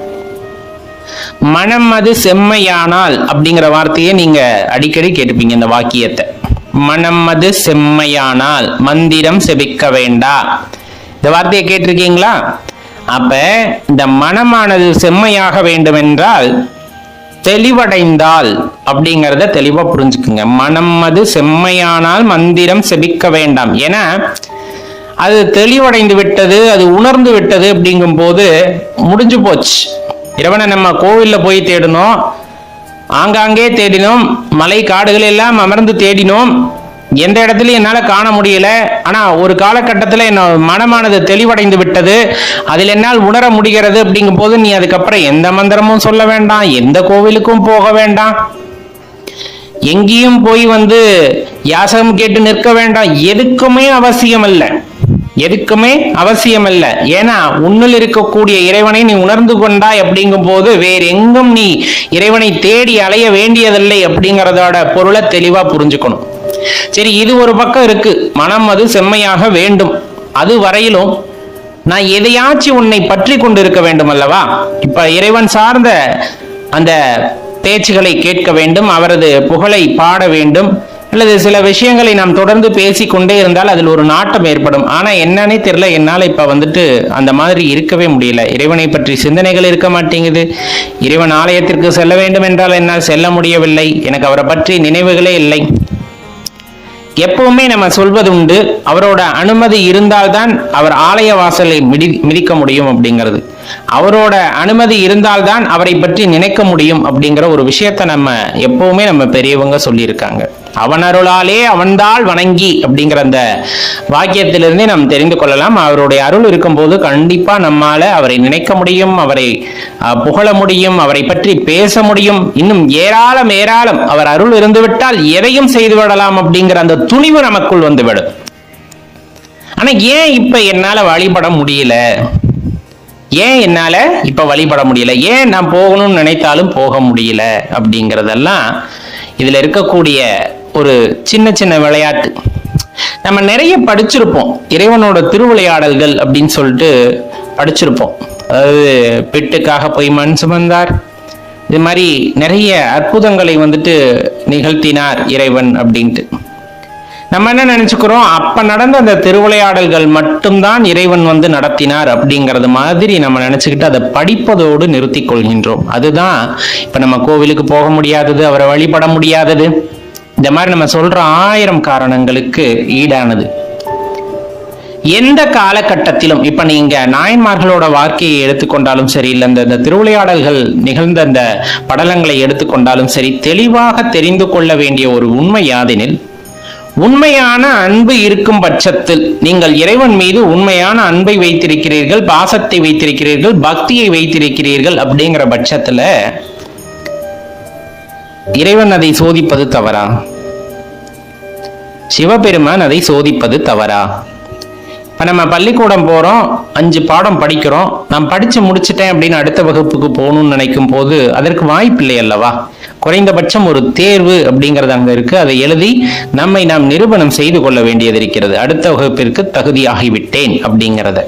மனம் அது செம்மையானால் அப்படிங்கிற வார்த்தையை நீங்க அடிக்கடி கேட்டுப்பீங்க, இந்த வாக்கியத்தை. மனம் அது செம்மையானால் மந்திரம் செபிக்க வேண்டா, இந்த வார்த்தையை கேட்டிருக்கீங்களா? அப்ப இந்த மனமானது செம்மையாக வேண்டும் என்றால் தெளிவடைந்தால் அப்படிங்கிறத தெளிவா புரிஞ்சுக்குங்க. மனம் அது செம்மையானால் மந்திரம் செபிக்க வேண்டாம். ஏன்னா அது தெளிவடைந்து விட்டது, அது உணர்ந்து விட்டது அப்படிங்கும் போது முடிஞ்சு போச்சு. இறைவனை நம்ம கோவில்ல போய் தேடினோம், ஆங்காங்கே தேடினோம், மலை காடுகள் எல்லாம் அமர்ந்து தேடினோம், எந்த இடத்துலையும் என்னால் காண முடியல. ஆனால் ஒரு காலகட்டத்தில் என்ன மனமானது தெளிவடைந்து விட்டது, அதில் என்னால் உணர முடிகிறது அப்படிங்கும் போது நீ அதுக்கப்புறம் எந்த மந்திரமும் சொல்ல வேண்டாம், எந்த கோவிலுக்கும் போக வேண்டாம், எங்கேயும் போய் யாசகம் கேட்டு நிற்க வேண்டாம். எதுக்குமே அவசியம் இல்லை, எதுக்குமே அவசியம் இல்லை. ஏன்னா உன்னில் இருக்கக்கூடிய இறைவனை நீ உணர்ந்து கொண்டாய் அப்படிங்கும் போது வேற எங்கும் நீ இறைவனை தேடி அலைய வேண்டியதில்லை அப்படிங்கிறதோட பொருளை தெளிவா புரிஞ்சுக்கணும். சரி, இது ஒரு பக்கம் இருக்கு, மனம் அது செம்மையாக வேண்டும். அது வரையிலும் நான் எதையாச்சும் உன்னை பற்றி கொண்டு இருக்க வேண்டும் அல்லவா? இப்ப இறைவன் சார்ந்த அந்த பேச்சுகளை கேட்க வேண்டும், அவரது புகழை பாட வேண்டும், அல்லது சில விஷயங்களை நாம் தொடர்ந்து பேசிக்கொண்டே இருந்தால் அதில் ஒரு நாட்டம் ஏற்படும். ஆனா என்னன்னே தெரியல, என்னால் இப்ப அந்த மாதிரி இருக்கவே முடியல. இறைவனை பற்றி சிந்தனைகள் இருக்க மாட்டேங்குது. இறைவன் ஆலயத்திற்கு செல்ல வேண்டும் என்றால் என்னால் செல்ல முடியவில்லை, எனக்கு அவரை பற்றி நினைவுகளே இல்லை. எப்பவுமே நம்ம சொல்வது உண்டு, அவரோட அனுமதி இருந்தால்தான் அவர் ஆலய வாசலை மிதிக்க முடியும் அப்படிங்கிறது. அவரோட அனுமதி இருந்தால்தான் அவரை பற்றி நினைக்க முடியும் அப்படிங்கிற ஒரு விஷயத்த நம்ம எப்பவுமே நம்ம பெரியவங்க சொல்லியிருக்காங்க. அவன் அருளாலே அவன்தாள் வணங்கி அப்படிங்கிற அந்த வாக்கியத்திலிருந்தே நாம் தெரிந்து கொள்ளலாம். அவருடைய அருள் இருக்கும்போது கண்டிப்பா நம்மால அவரை நினைக்க முடியும், அவரை புகழ முடியும், அவரை பற்றி பேச முடியும். இன்னும் ஏராளம் ஏராளம் அவர் அருள் இருந்துவிட்டால் எதையும் செய்து விடலாம் அப்படிங்கிற அந்த துணிவு நமக்குள் வந்துவிடும். ஆனா ஏன் இப்ப என்னால வழிபட முடியல, ஏன் என்னால இப்ப வழிபட முடியல, ஏன் நான் போகணும்னு நினைத்தாலும் போக முடியல அப்படிங்கிறதெல்லாம் இதுல இருக்கக்கூடிய ஒரு சின்ன சின்ன விளையாட்டு. நம்ம நிறைய படிச்சிருப்போம், இறைவனோட திருவிளையாடல்கள் அப்படின்னு சொல்லிட்டு படிச்சிருப்போம். அதாவது பெட்டுக்காக போய் மண் சுமந்தார், இது மாதிரி நிறைய அற்புதங்களை வந்துட்டு நிகழ்த்தினார் இறைவன் அப்படின்ட்டு நம்ம என்ன நினைச்சுக்கிறோம், அப்ப நடந்த அந்த திருவிளையாடல்கள் மட்டும்தான் இறைவன் வந்து நடத்தினார் அப்படிங்கறது மாதிரி நம்ம நினைச்சுக்கிட்டு அதை படிப்பதோடு நிறுத்தி கொள்கின்றோம். அதுதான் இப்ப நம்ம கோவிலுக்கு போக முடியாதது, அவரை வழிபட முடியாதது, இந்த மாதிரி நம்ம சொல்ற 1000 காரணங்களுக்கு ஈடானது. எந்த காலகட்டத்திலும் இப்ப நீங்க நாயன்மார்களோட வாழ்க்கையை எடுத்துக்கொண்டாலும் சரி, இல்ல இந்த திருவிளையாடல்கள் நிகழ்ந்த அந்த படலங்களை எடுத்துக்கொண்டாலும் சரி, தெளிவாக தெரிந்து கொள்ள வேண்டிய ஒரு உண்மை யாதெனில், உண்மையான அன்பு இருக்கும் பட்சத்தில் நீங்கள் இறைவன் மீது உண்மையான அன்பை வைத்திருக்கிறீர்கள், பாசத்தை வைத்திருக்கிறீர்கள், பக்தியை வைத்திருக்கிறீர்கள் அப்படிங்கிற பட்சத்துல இறைவன் அதை சோதிப்பது தவறா? சிவபெருமான் அதை சோதிப்பது தவறா? இப்ப நம்ம பள்ளிக்கூடம் போறோம், 5 பாடம் படிக்கிறோம், நான் படிச்சு முடிச்சுட்டேன் அப்படின்னு அடுத்த வகுப்புக்கு போகணும்னு நினைக்கும் போது அதற்கு வாய்ப்பில்லை அல்லவா? குறைந்தபட்சம் ஒரு தேர்வு அப்படிங்கிறது அங்க இருக்கு, அதை எழுதி நம்மை நாம் நிரூபணம் செய்து கொள்ள வேண்டியது இருக்கிறது, அடுத்த வகுப்பிற்கு தகுதியாகிவிட்டேன் அப்படிங்கிறத.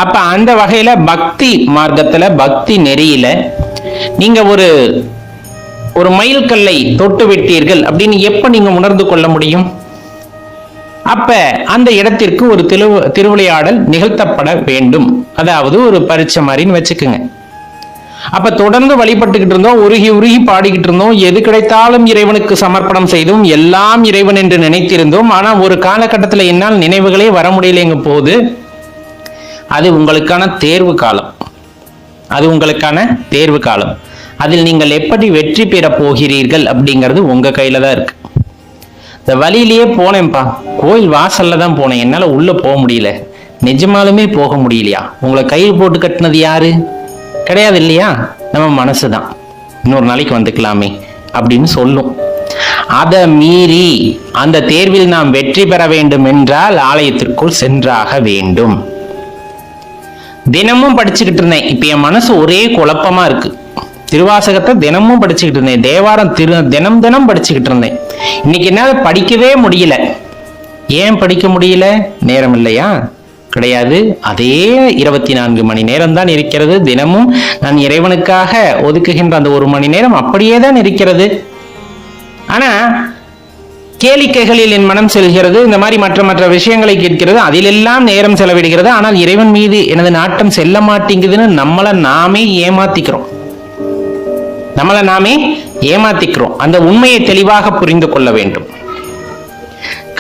அப்ப அந்த வகையில பக்தி மார்க்கத்துல, பக்தி நெறியில நீங்க ஒரு மைல்கல்லை தொட்டு விட்டீர்கள் அப்படின்னு எப்ப நீங்க உணர்ந்து கொள்ள முடியும்? அப்ப அந்த இடத்திற்கு ஒரு திருவிளையாடல் நிகழ்த்தப்பட வேண்டும், அதாவது ஒரு பரீட்சை மாதிரின்னு வச்சுக்குங்க. அப்ப தொடர்ந்து வழிபட்டுக்கிட்டு இருந்தோம், உருகி உருகி பாடிக்கிட்டு இருந்தோம், எது கிடைத்தாலும் இறைவனுக்கு சமர்ப்பணம் செய்தோம், எல்லாம் இறைவன் என்று நினைத்திருந்தோம். ஆனா ஒரு காலகட்டத்துல என்னால் நினைவுகளே வர முடியலைங்க போது அது உங்களுக்கான தேர்வு காலம், அது உங்களுக்கான தேர்வு காலம். அதில் நீங்கள் எப்படி வெற்றி பெற போகிறீர்கள் அப்படிங்கிறது உங்க கையில தான் இருக்கு. இந்த வழியிலேயே போனேன்ப்பா, கோயில் வாசல்ல தான் போனேன், என்னால உள்ள போக முடியல, நிஜமாலுமே போக முடியலையா? உங்களை கயிறு போட்டு கட்டினது யாரு? கிடையாது இல்லையா? நம்ம மனசுதான். இன்னொரு நாளைக்கு வந்துக்கலாமே அப்படின்னு சொல்லும். அதை மீறி அந்த தேர்வில் நாம் வெற்றி பெற வேண்டும் என்றால் ஆலயத்திற்குள் சென்றாக வேண்டும். தினமும் படிச்சுக்கிட்டு இருந்தேன், இப்ப என் மனசு ஒரே குழப்பமா இருக்கு. திருவாசகத்தை தினமும் படிச்சுக்கிட்டு இருந்தேன், தேவாரம் தினம் படிச்சுக்கிட்டு இருந்தேன். இன்னைக்கு என்னால படிக்கவே முடியல. ஏன் படிக்க முடியல? நேரம் இல்லையா? கிடையாது. அதே 24 மணி நேரம் தான் இருக்கிறது. தினமும் நான் இறைவனுக்காக ஒதுக்குகின்ற அந்த 1 மணி நேரம் அப்படியே தான் இருக்கிறது. ஆனா கேளிக்கைகளில் என் மனம் செல்கிறது, இந்த மாதிரி மற்ற விஷயங்களை கேட்கிறது, அதிலெல்லாம் நேரம் செலவிடுகிறது. ஆனால் இறைவன் மீது எனது நாட்டம் செல்ல மாட்டேங்குதுன்னு நம்மளை நாமே ஏமாத்திக்கிறோம். அந்த உண்மையை தெளிவாக புரிந்து கொள்ள வேண்டும்.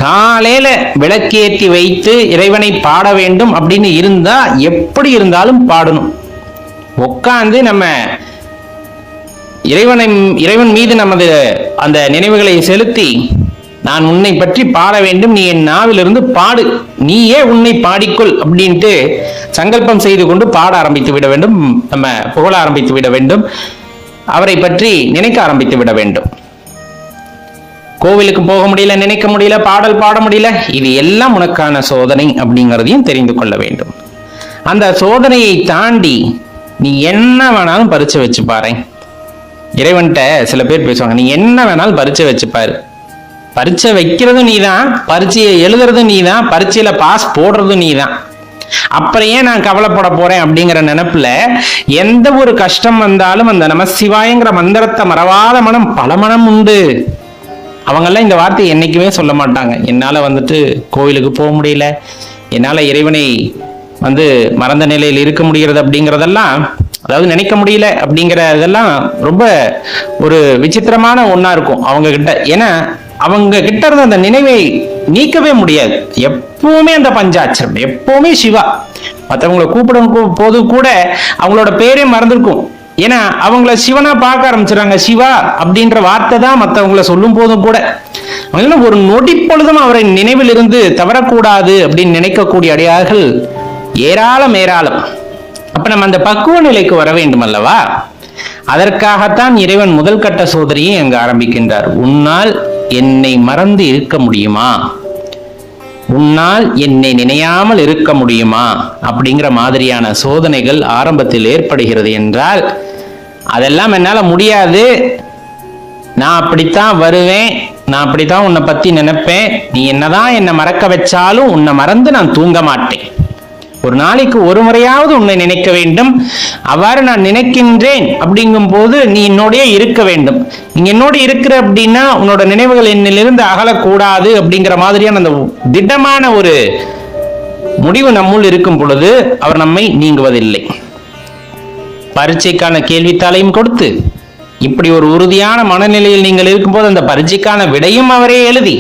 காலையில விளக்கேற்றி வைத்து இறைவனை பாட வேண்டும் அப்படின்னு இருந்தா எப்படி இருந்தாலும் பாடணும். உட்கார்ந்து நம்ம இறைவன் மீது நமது அந்த நினைவுகளை செலுத்தி, நான் உன்னை பற்றி பாட வேண்டும், நீ என் நாவிலிருந்து பாடு, நீயே உன்னை பாடிக்கொள் அப்படின்ட்டு சங்கல்பம் செய்து கொண்டு பாட ஆரம்பித்து விட வேண்டும், நம்ம புகழ ஆரம்பித்து விட வேண்டும், அவரை பற்றி நினைக்க ஆரம்பித்து விட வேண்டும். கோவிலுக்கு போக முடியல, நினைக்க முடியல, பாடல் பாட முடியல, இது எல்லாம் உனக்கான சோதனை அப்படிங்கிறதையும் தெரிந்து கொள்ள வேண்டும். அந்த சோதனையை தாண்டி நீ என்ன வேணாலும் பரீட்சை வச்சு பாரு. இறைவன்கிட்ட சில பேர் பேசுவாங்க, நீ என்ன வேணாலும் பரீட்சை வச்சு பாரு, பரீட்சை வைக்கிறதும் நீதான், பரீட்சையை எழுதுறதும் நீதான், பரீட்சையில பாஸ் போடுறதும் நீதான், அப்புறம் ஏன் நான் கவலைப்பட போறேன் அப்படிங்கிற நினைப்புல எந்த ஒரு கஷ்டம் வந்தாலும் அந்த நமசிவாயங்கிற மந்திரத்தை மறவாத மனம் பல மனம் உண்டு. அவங்கெல்லாம் இந்த வார்த்தையை என்னைக்குமே சொல்ல மாட்டாங்க. என்னால கோவிலுக்கு போக முடியல, என்னால இறைவனை மறந்த நிலையில் இருக்க முடிகிறது அப்படிங்கிறதெல்லாம், அதாவது நினைக்க முடியல அப்படிங்கிறதெல்லாம் ரொம்ப ஒரு விசித்திரமான ஒண்ணா இருக்கும் அவங்க கிட்ட. ஏன்னா அவங்க கிட்ட இருந்த அந்த நினைவை நீக்கவே முடியாது. எப்பவுமே அந்த பஞ்சாட்சரம், எப்பவுமே சிவா. மற்றவங்களை கூப்பிடும் போது கூட அவங்களோட பேரே மறந்துருக்கும். ஏன்னா அவங்கள சிவனா பார்க்க ஆரம்பிச்சிடறாங்க. சிவா அப்படின்ற வார்த்தை தான் மற்றவங்களை சொல்லும் போதும் கூட அவங்க ஒரு நொடி பொழுதும் அவரை நினைவில் இருந்து தவறக்கூடாது அப்படின்னு நினைக்கக்கூடிய அடியார்கள் ஏராளம். அப்ப நம்ம அந்த பக்குவ நிலைக்கு வர வேண்டும் அல்லவா? அதற்காகத்தான் இறைவன் முதல் கட்ட சோதனையை அங்கு ஆரம்பிக்கின்றார். உன்னால் என்னை மறந்து இருக்க முடியுமா? உன்னால் என்னை நினையாமல் இருக்க முடியுமா? அப்படிங்கிற மாதிரியான சோதனைகள் ஆரம்பத்தில் ஏற்படுகிறது என்றால், அதெல்லாம் என்னால முடியாது, நான் அப்படித்தான் வருவேன், நான் அப்படித்தான் உன்னை பத்தி நினைப்பேன், நீ என்னதான் என்னை மறக்க வச்சாலும் உன்னை மறந்து நான் தூங்க மாட்டேன், ஒரு நாளைக்கு ஒரு முறையாவது உன்னை நினைக்க வேண்டும். அவ்வாறு நான் நினைக்கின்றேன் அப்படிங்கும் போது நீ என்னோடய இருக்க வேண்டும். நீ என்னோட இருக்கிற அப்படின்னா உன்னோட நினைவுகள் என்னிலிருந்து அகலக்கூடாது அப்படிங்கிற மாதிரியான அந்த திடமான ஒரு முடிவு நம்முள் இருக்கும் பொழுது அவர் நம்மை நீங்குவதில்லை. பரீட்சைக்கான கேள்வித்தாளையும் கொடுத்து இப்படி ஒரு உறுதியான மனநிலையில் நீங்கள் இருக்கும்போது அந்த பரீட்சைக்கான விடையும் அவரே எழுதி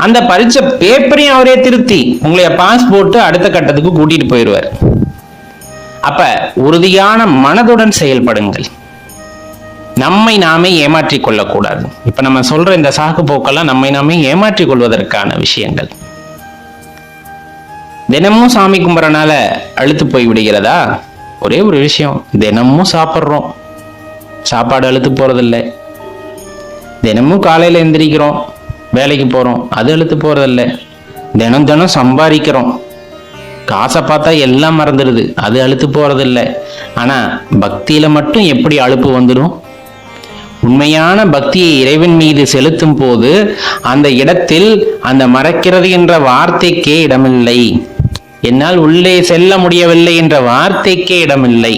அந்த பரீட்சை பேப்பரையும் அவரே திருத்தி உங்களை பாஸ் போட்டு அடுத்த கட்டத்துக்கு கூட்டிட்டு போயிடுவார். அப்ப உறுதியான மனதுடன் செயல்படுங்கள். நம்மை நாமே ஏமாற்றிக் கொள்ளக்கூடாது. இப்ப நம்ம சொல்ற இந்த சாக்கு போக்கெல்லாம் நம்மை நாமே ஏமாற்றிக் கொள்வதற்கான விஷயங்கள். தினமும் சாமி கும்பிட்றனால அழுத்து போய் விடுகிறதா? ஒரே ஒரு விஷயம், தினமும் சாப்பிட்றோம், சாப்பாடு அழுத்து போறதில்லை. தினமும் காலையில எந்திரிக்கிறோம், வேலைக்கு போறோம், அது அழுத்து போறதில்லை. தினம் தினம் சம்பாதிக்கிறோம், காசை பார்த்தா எல்லாம் மறந்துடுது, அது அழுத்து போறதில்லை. ஆனா பக்தியில மட்டும் எப்படி அலுப்பு வந்துடும்? உண்மையான பக்தியை இறைவன் மீது செலுத்தும் போது அந்த இடத்தில் அந்த மறக்கிறது என்ற வார்த்தைக்கே இடமில்லை. என்னால் உள்ளே செல்ல முடியவில்லை என்ற வார்த்தைக்கே இடமில்லை.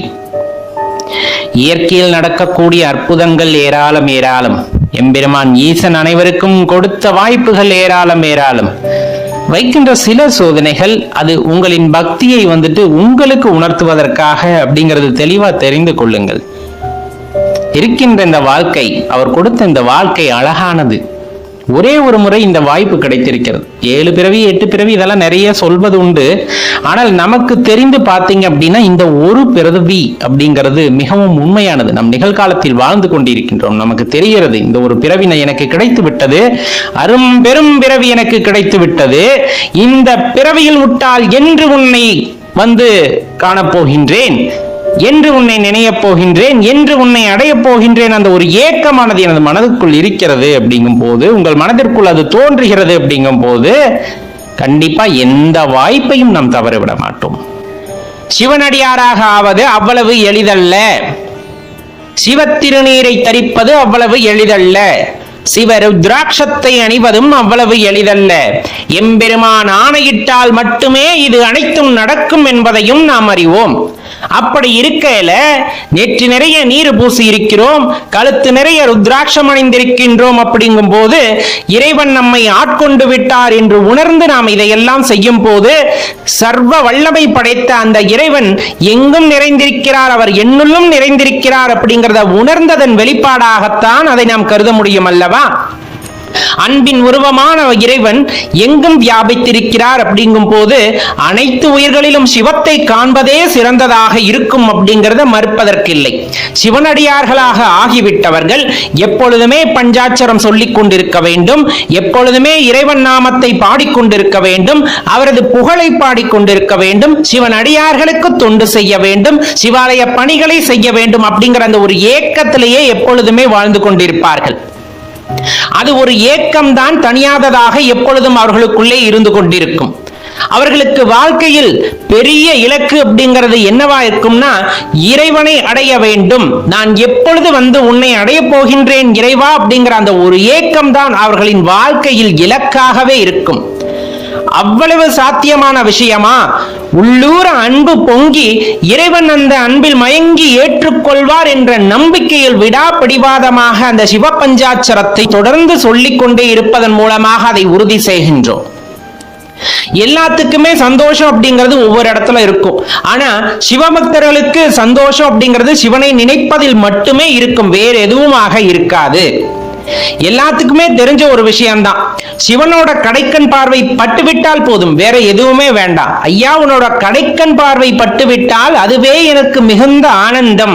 இயற்கையில் நடக்கக்கூடிய அற்புதங்கள் ஏராளம் ஏராளம். எம்பெருமான் ஈசன் அனைவருக்கும் கொடுத்த வாய்ப்புகள் ஏராளம் ஏராளம். வைக்கின்ற சில சோதனைகள் அது உங்களின் பக்தியை உங்களுக்கு உணர்த்துவதற்காக அப்படிங்கிறது தெளிவா தெரிந்து கொள்ளுங்கள். இருக்கின்ற இந்த வாழ்க்கை, அவர் கொடுத்த இந்த வாழ்க்கை அழகானது. ஒரே ஒரு முறை இந்த வாய்ப்பு கிடைத்திருக்கிறது. 7 பிறவி 8 பிறவி இதெல்லாம் நிறைய சொல்வது உண்டு. ஆனால் நமக்கு தெரிந்து பார்த்தீங்க அப்படின்னா இந்த ஒரு பிறவி அப்படிங்கிறது மிகவும் உண்மையானது. நம் நிகழ்காலத்தில் வாழ்ந்து கொண்டிருக்கின்றோம். நமக்கு தெரிகிறது இந்த ஒரு பிறவி எனக்கு கிடைத்து விட்டது, அரும் பெரும் பிறவி எனக்கு கிடைத்து விட்டது. இந்த பிறவியில் விட்டால் என்று உன்னை காணப்போகின்றேன், என்று உன்னை நினையப் போகின்றேன், என்று உன்னை அடையப் போகின்றேன். அந்த ஒரு ஏக்கமானது எனது மனதுக்குள் இருக்கிறது அப்படிங்கும் போது, உங்கள் மனதிற்குள் அது தோன்றுகிறது அப்படிங்கும் போது கண்டிப்பா எந்த வாய்ப்பையும் நாம் தவறவிட மாட்டோம். சிவனடியாராக ஆவது அவ்வளவு எளிதல்ல. சிவத்திருநீரை தரிப்பது அவ்வளவு எளிதல்ல. சிவருத்ராட்சத்தை அணிவதும் அவ்வளவு எளிதல்ல. எம்பெருமான் ஆணையிட்டால் மட்டுமே இது அனைத்தும் நடக்கும் என்பதையும் நாம் அறிவோம். அப்படி இருக்கையில நெற்றி நிறைய நீர் பூசி இருக்கிறோம், கழுத்து நிறைய ருத்ராட்சம் அணிந்திருக்கின்றோம். அப்படிங்கும் போது இறைவன் நம்மை ஆட்கொண்டு விட்டார் என்று உணர்ந்து நாம் இதையெல்லாம் செய்யும் போது சர்வ வல்லமை படைத்த அந்த இறைவன் எங்கும் நிறைந்திருக்கிறார், அவர் என்னுள்ளும் நிறைந்திருக்கிறார் அப்படிங்கிறத உணர்ந்ததன் வெளிப்பாடாகத்தான் அதை நாம் கருத முடியும் அல்லவா? அன்பின் உருவமான இறைவன் எங்கும் வியாபித்திருக்கிறார் அப்படிங்கும் போது அனைத்து உயிர்களிலும் சிவத்தை காண்பதே சிறந்ததாக இருக்கும் அப்படிங்கிறத மறுப்பதற்கில்லை. சிவனடியார்களாக ஆகிவிட்டவர்கள் எப்பொழுதுமே பஞ்சாட்சரம் சொல்லிக் கொண்டிருக்க வேண்டும், எப்பொழுதுமே இறைவன் நாமத்தை பாடிக்கொண்டிருக்க வேண்டும், அவரது புகழை பாடிக்கொண்டிருக்க வேண்டும், சிவனடியார்களுக்கு தொண்டு செய்ய வேண்டும், சிவாலய பணிகளை செய்ய வேண்டும் அப்படிங்கிற அந்த ஒரு ஏக்கத்திலேயே எப்பொழுதுமே வாழ்ந்து கொண்டிருப்பார்கள். அது ஒரு ஏக்கம்தான், தனியாததாக எப்பொழுதும் அவர்களுக்குள்ளே இருந்து கொண்டிருக்கும். அவர்களுக்கு வாழ்க்கையில் பெரிய இலக்கு அப்படிங்கிறது என்னவா இருக்கும்னா, இறைவனை அடைய வேண்டும், நான் எப்பொழுது உன்னை அடைய போகின்றேன் இறைவா அப்படிங்கிற அந்த ஒரு ஏக்கம் தான் அவர்களின் வாழ்க்கையில் இலக்காகவே இருக்கும். அவ்வளவு சாத்தியமான விஷயமா? உள்ளூர அன்பு பொங்கி இறைவன் அந்த அன்பில் மயங்கி ஏற்றுக்கொள்வார் என்ற நம்பிக்கையில் விடாப்பிடிவாதமாக அந்த சிவபஞ்சாட்சரத்தை தொடர்ந்து சொல்லிக் கொண்டே இருப்பதன் மூலமாக அதை உறுதி செய்கின்றோம். எல்லாத்துக்குமே சந்தோஷம் அப்படிங்கிறது ஒவ்வொரு இடத்துல இருக்கும். ஆனா சிவபக்தர்களுக்கு சந்தோஷம் அப்படிங்கிறது சிவனை நினைப்பதில் மட்டுமே இருக்கும், வேற எதுவுமாக இருக்காது. எல்லாத்துக்குமே தெரிஞ்ச ஒரு விஷயம்தான், சிவனோட கடைக்கண் பார்வை பட்டுவிட்டால் போதும், வேற எதுவுமே வேண்டாம். ஐயா, உன்னோட கடைக்கண் பார்வை பட்டுவிட்டால் அதுவே எனக்கு மிகுந்த ஆனந்தம்.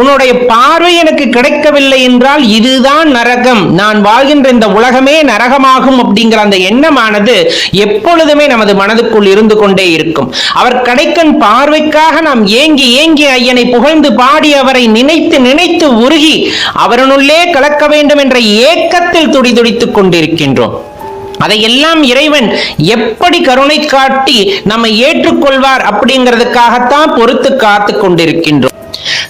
உன்னுடைய பார்வை எனக்கு கிடைக்கவில்லை என்றால் இதுதான் நரகம், நான் வாழ்கின்ற இந்த உலகமே நரகமாகும் அப்படிங்கிற அந்த எண்ணமானது எப்பொழுதுமே நமது மனதுக்குள் இருந்து கொண்டே இருக்கும். அவர் கடைக்கண் பார்வைக்காக நாம் ஏங்கி ஏங்கி ஐயனை புகழ்ந்து பாடி அவரை நினைத்து நினைத்து உருகி அவரனுள்ளே கலக்க வேண்டும் என்ற ஏக்கத்தில் துடிதுடித்துக் கொண்டிருக்கின்றோம். அதையெல்லாம் இறைவன் எப்படி கருணை காட்டி நம்மை ஏற்றுக்கொள்வார் அப்படிங்கிறதுக்காகத்தான் பொறுத்து காத்து கொண்டிருக்கின்றோம்.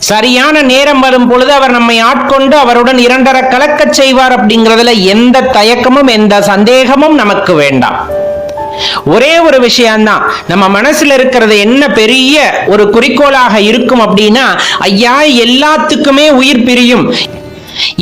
சரியான நேரம் வரும் பொழுது அவர் நம்மை ஆட்கொண்டு அவருடன் இரண்டர கலக்கச் செய்வார் அப்படிங்கிறதுல எந்த தயக்கமும் எந்த சந்தேகமும் நமக்கு வேண்டாம். ஒரே ஒரு விஷயம்தான், நம்ம மனசுல இருக்கிறது என்ன பெரிய ஒரு குறிக்கோளாக இருக்கும் அப்படின்னா, ஐயா எல்லாத்துக்குமே உயிர் பிரியும்,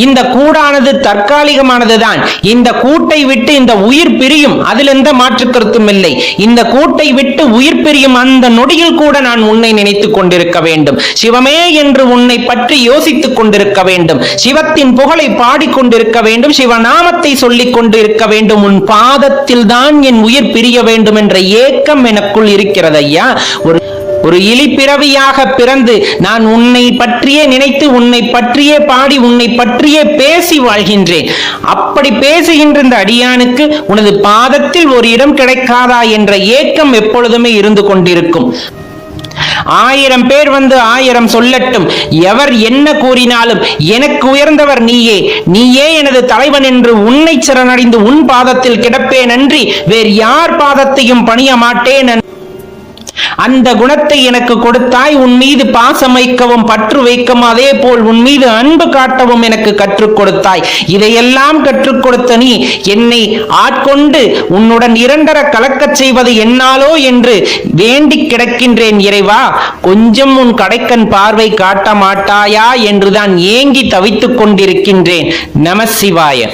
இந்த கூடானது தற்காலிகமானதுதான், இந்த கூட்டை விட்டு இந்த உயிர் பிரியும், அதில் எந்த மாற்று கருத்தும் இல்லை. இந்த கூட்டை விட்டு உயிர் பிரியும் அந்த நொடியில் கூட நான் உன்னை நினைத்துக் கொண்டிருக்க வேண்டும், சிவமே என்று உன்னை பற்றி யோசித்துக் கொண்டிருக்க வேண்டும், சிவத்தின் புகழை பாடிக்கொண்டிருக்க வேண்டும், சிவநாமத்தை சொல்லிக் கொண்டிருக்க வேண்டும், உன் பாதத்தில் தான் என் உயிர் பிரிய வேண்டும் என்ற ஏக்கம் எனக்குள் இருக்கிறது ஐயா. ஒரு இழிப்பிறவியாக பிறந்து நான் உன்னை பற்றியே நினைத்து, உன்னை பற்றியே பாடி, உன்னை பற்றியே பேசி வாழ்கின்றேன். அப்படி பேசுகின்ற இந்த அடியானுக்கு உனது பாதத்தில் ஒரு இடம் கிடைக்காதா என்ற ஏக்கம் எப்பொழுதுமே இருந்து கொண்டிருக்கும். 1000 பேர் வந்து 1000 சொல்லட்டும், எவர் என்ன கூறினாலும் எனக்கு உயர்ந்தவர் நீயே, நீயே எனது தலைவன் என்று உன்னை சரணடைந்து உன் பாதத்தில் கிடப்பேன் அன்றி வேறு யார் பாதத்தையும் பணிய மாட்டேன். அந்த குணத்தை எனக்கு கொடுத்தாய், உன் மீது பாசம் வைக்கவும் பற்று வைக்கவும் அதே போல் உன் மீது அன்பு காட்டவும் எனக்கு கற்றுக் கொடுத்தாய். இதையெல்லாம் கற்றுக் கொடுத்த நீ என்னை ஆட்கொண்டு உன்னுடன் இரண்டர கலக்கச் செய்வது என்னாலோ என்று வேண்டி கிடக்கின்றேன் இறைவா, கொஞ்சம் உன் கடைக்கண் பார்வை காட்ட மாட்டாயா என்றுதான் ஏங்கி தவித்துக் கொண்டிருக்கின்றேன். நம சிவாய.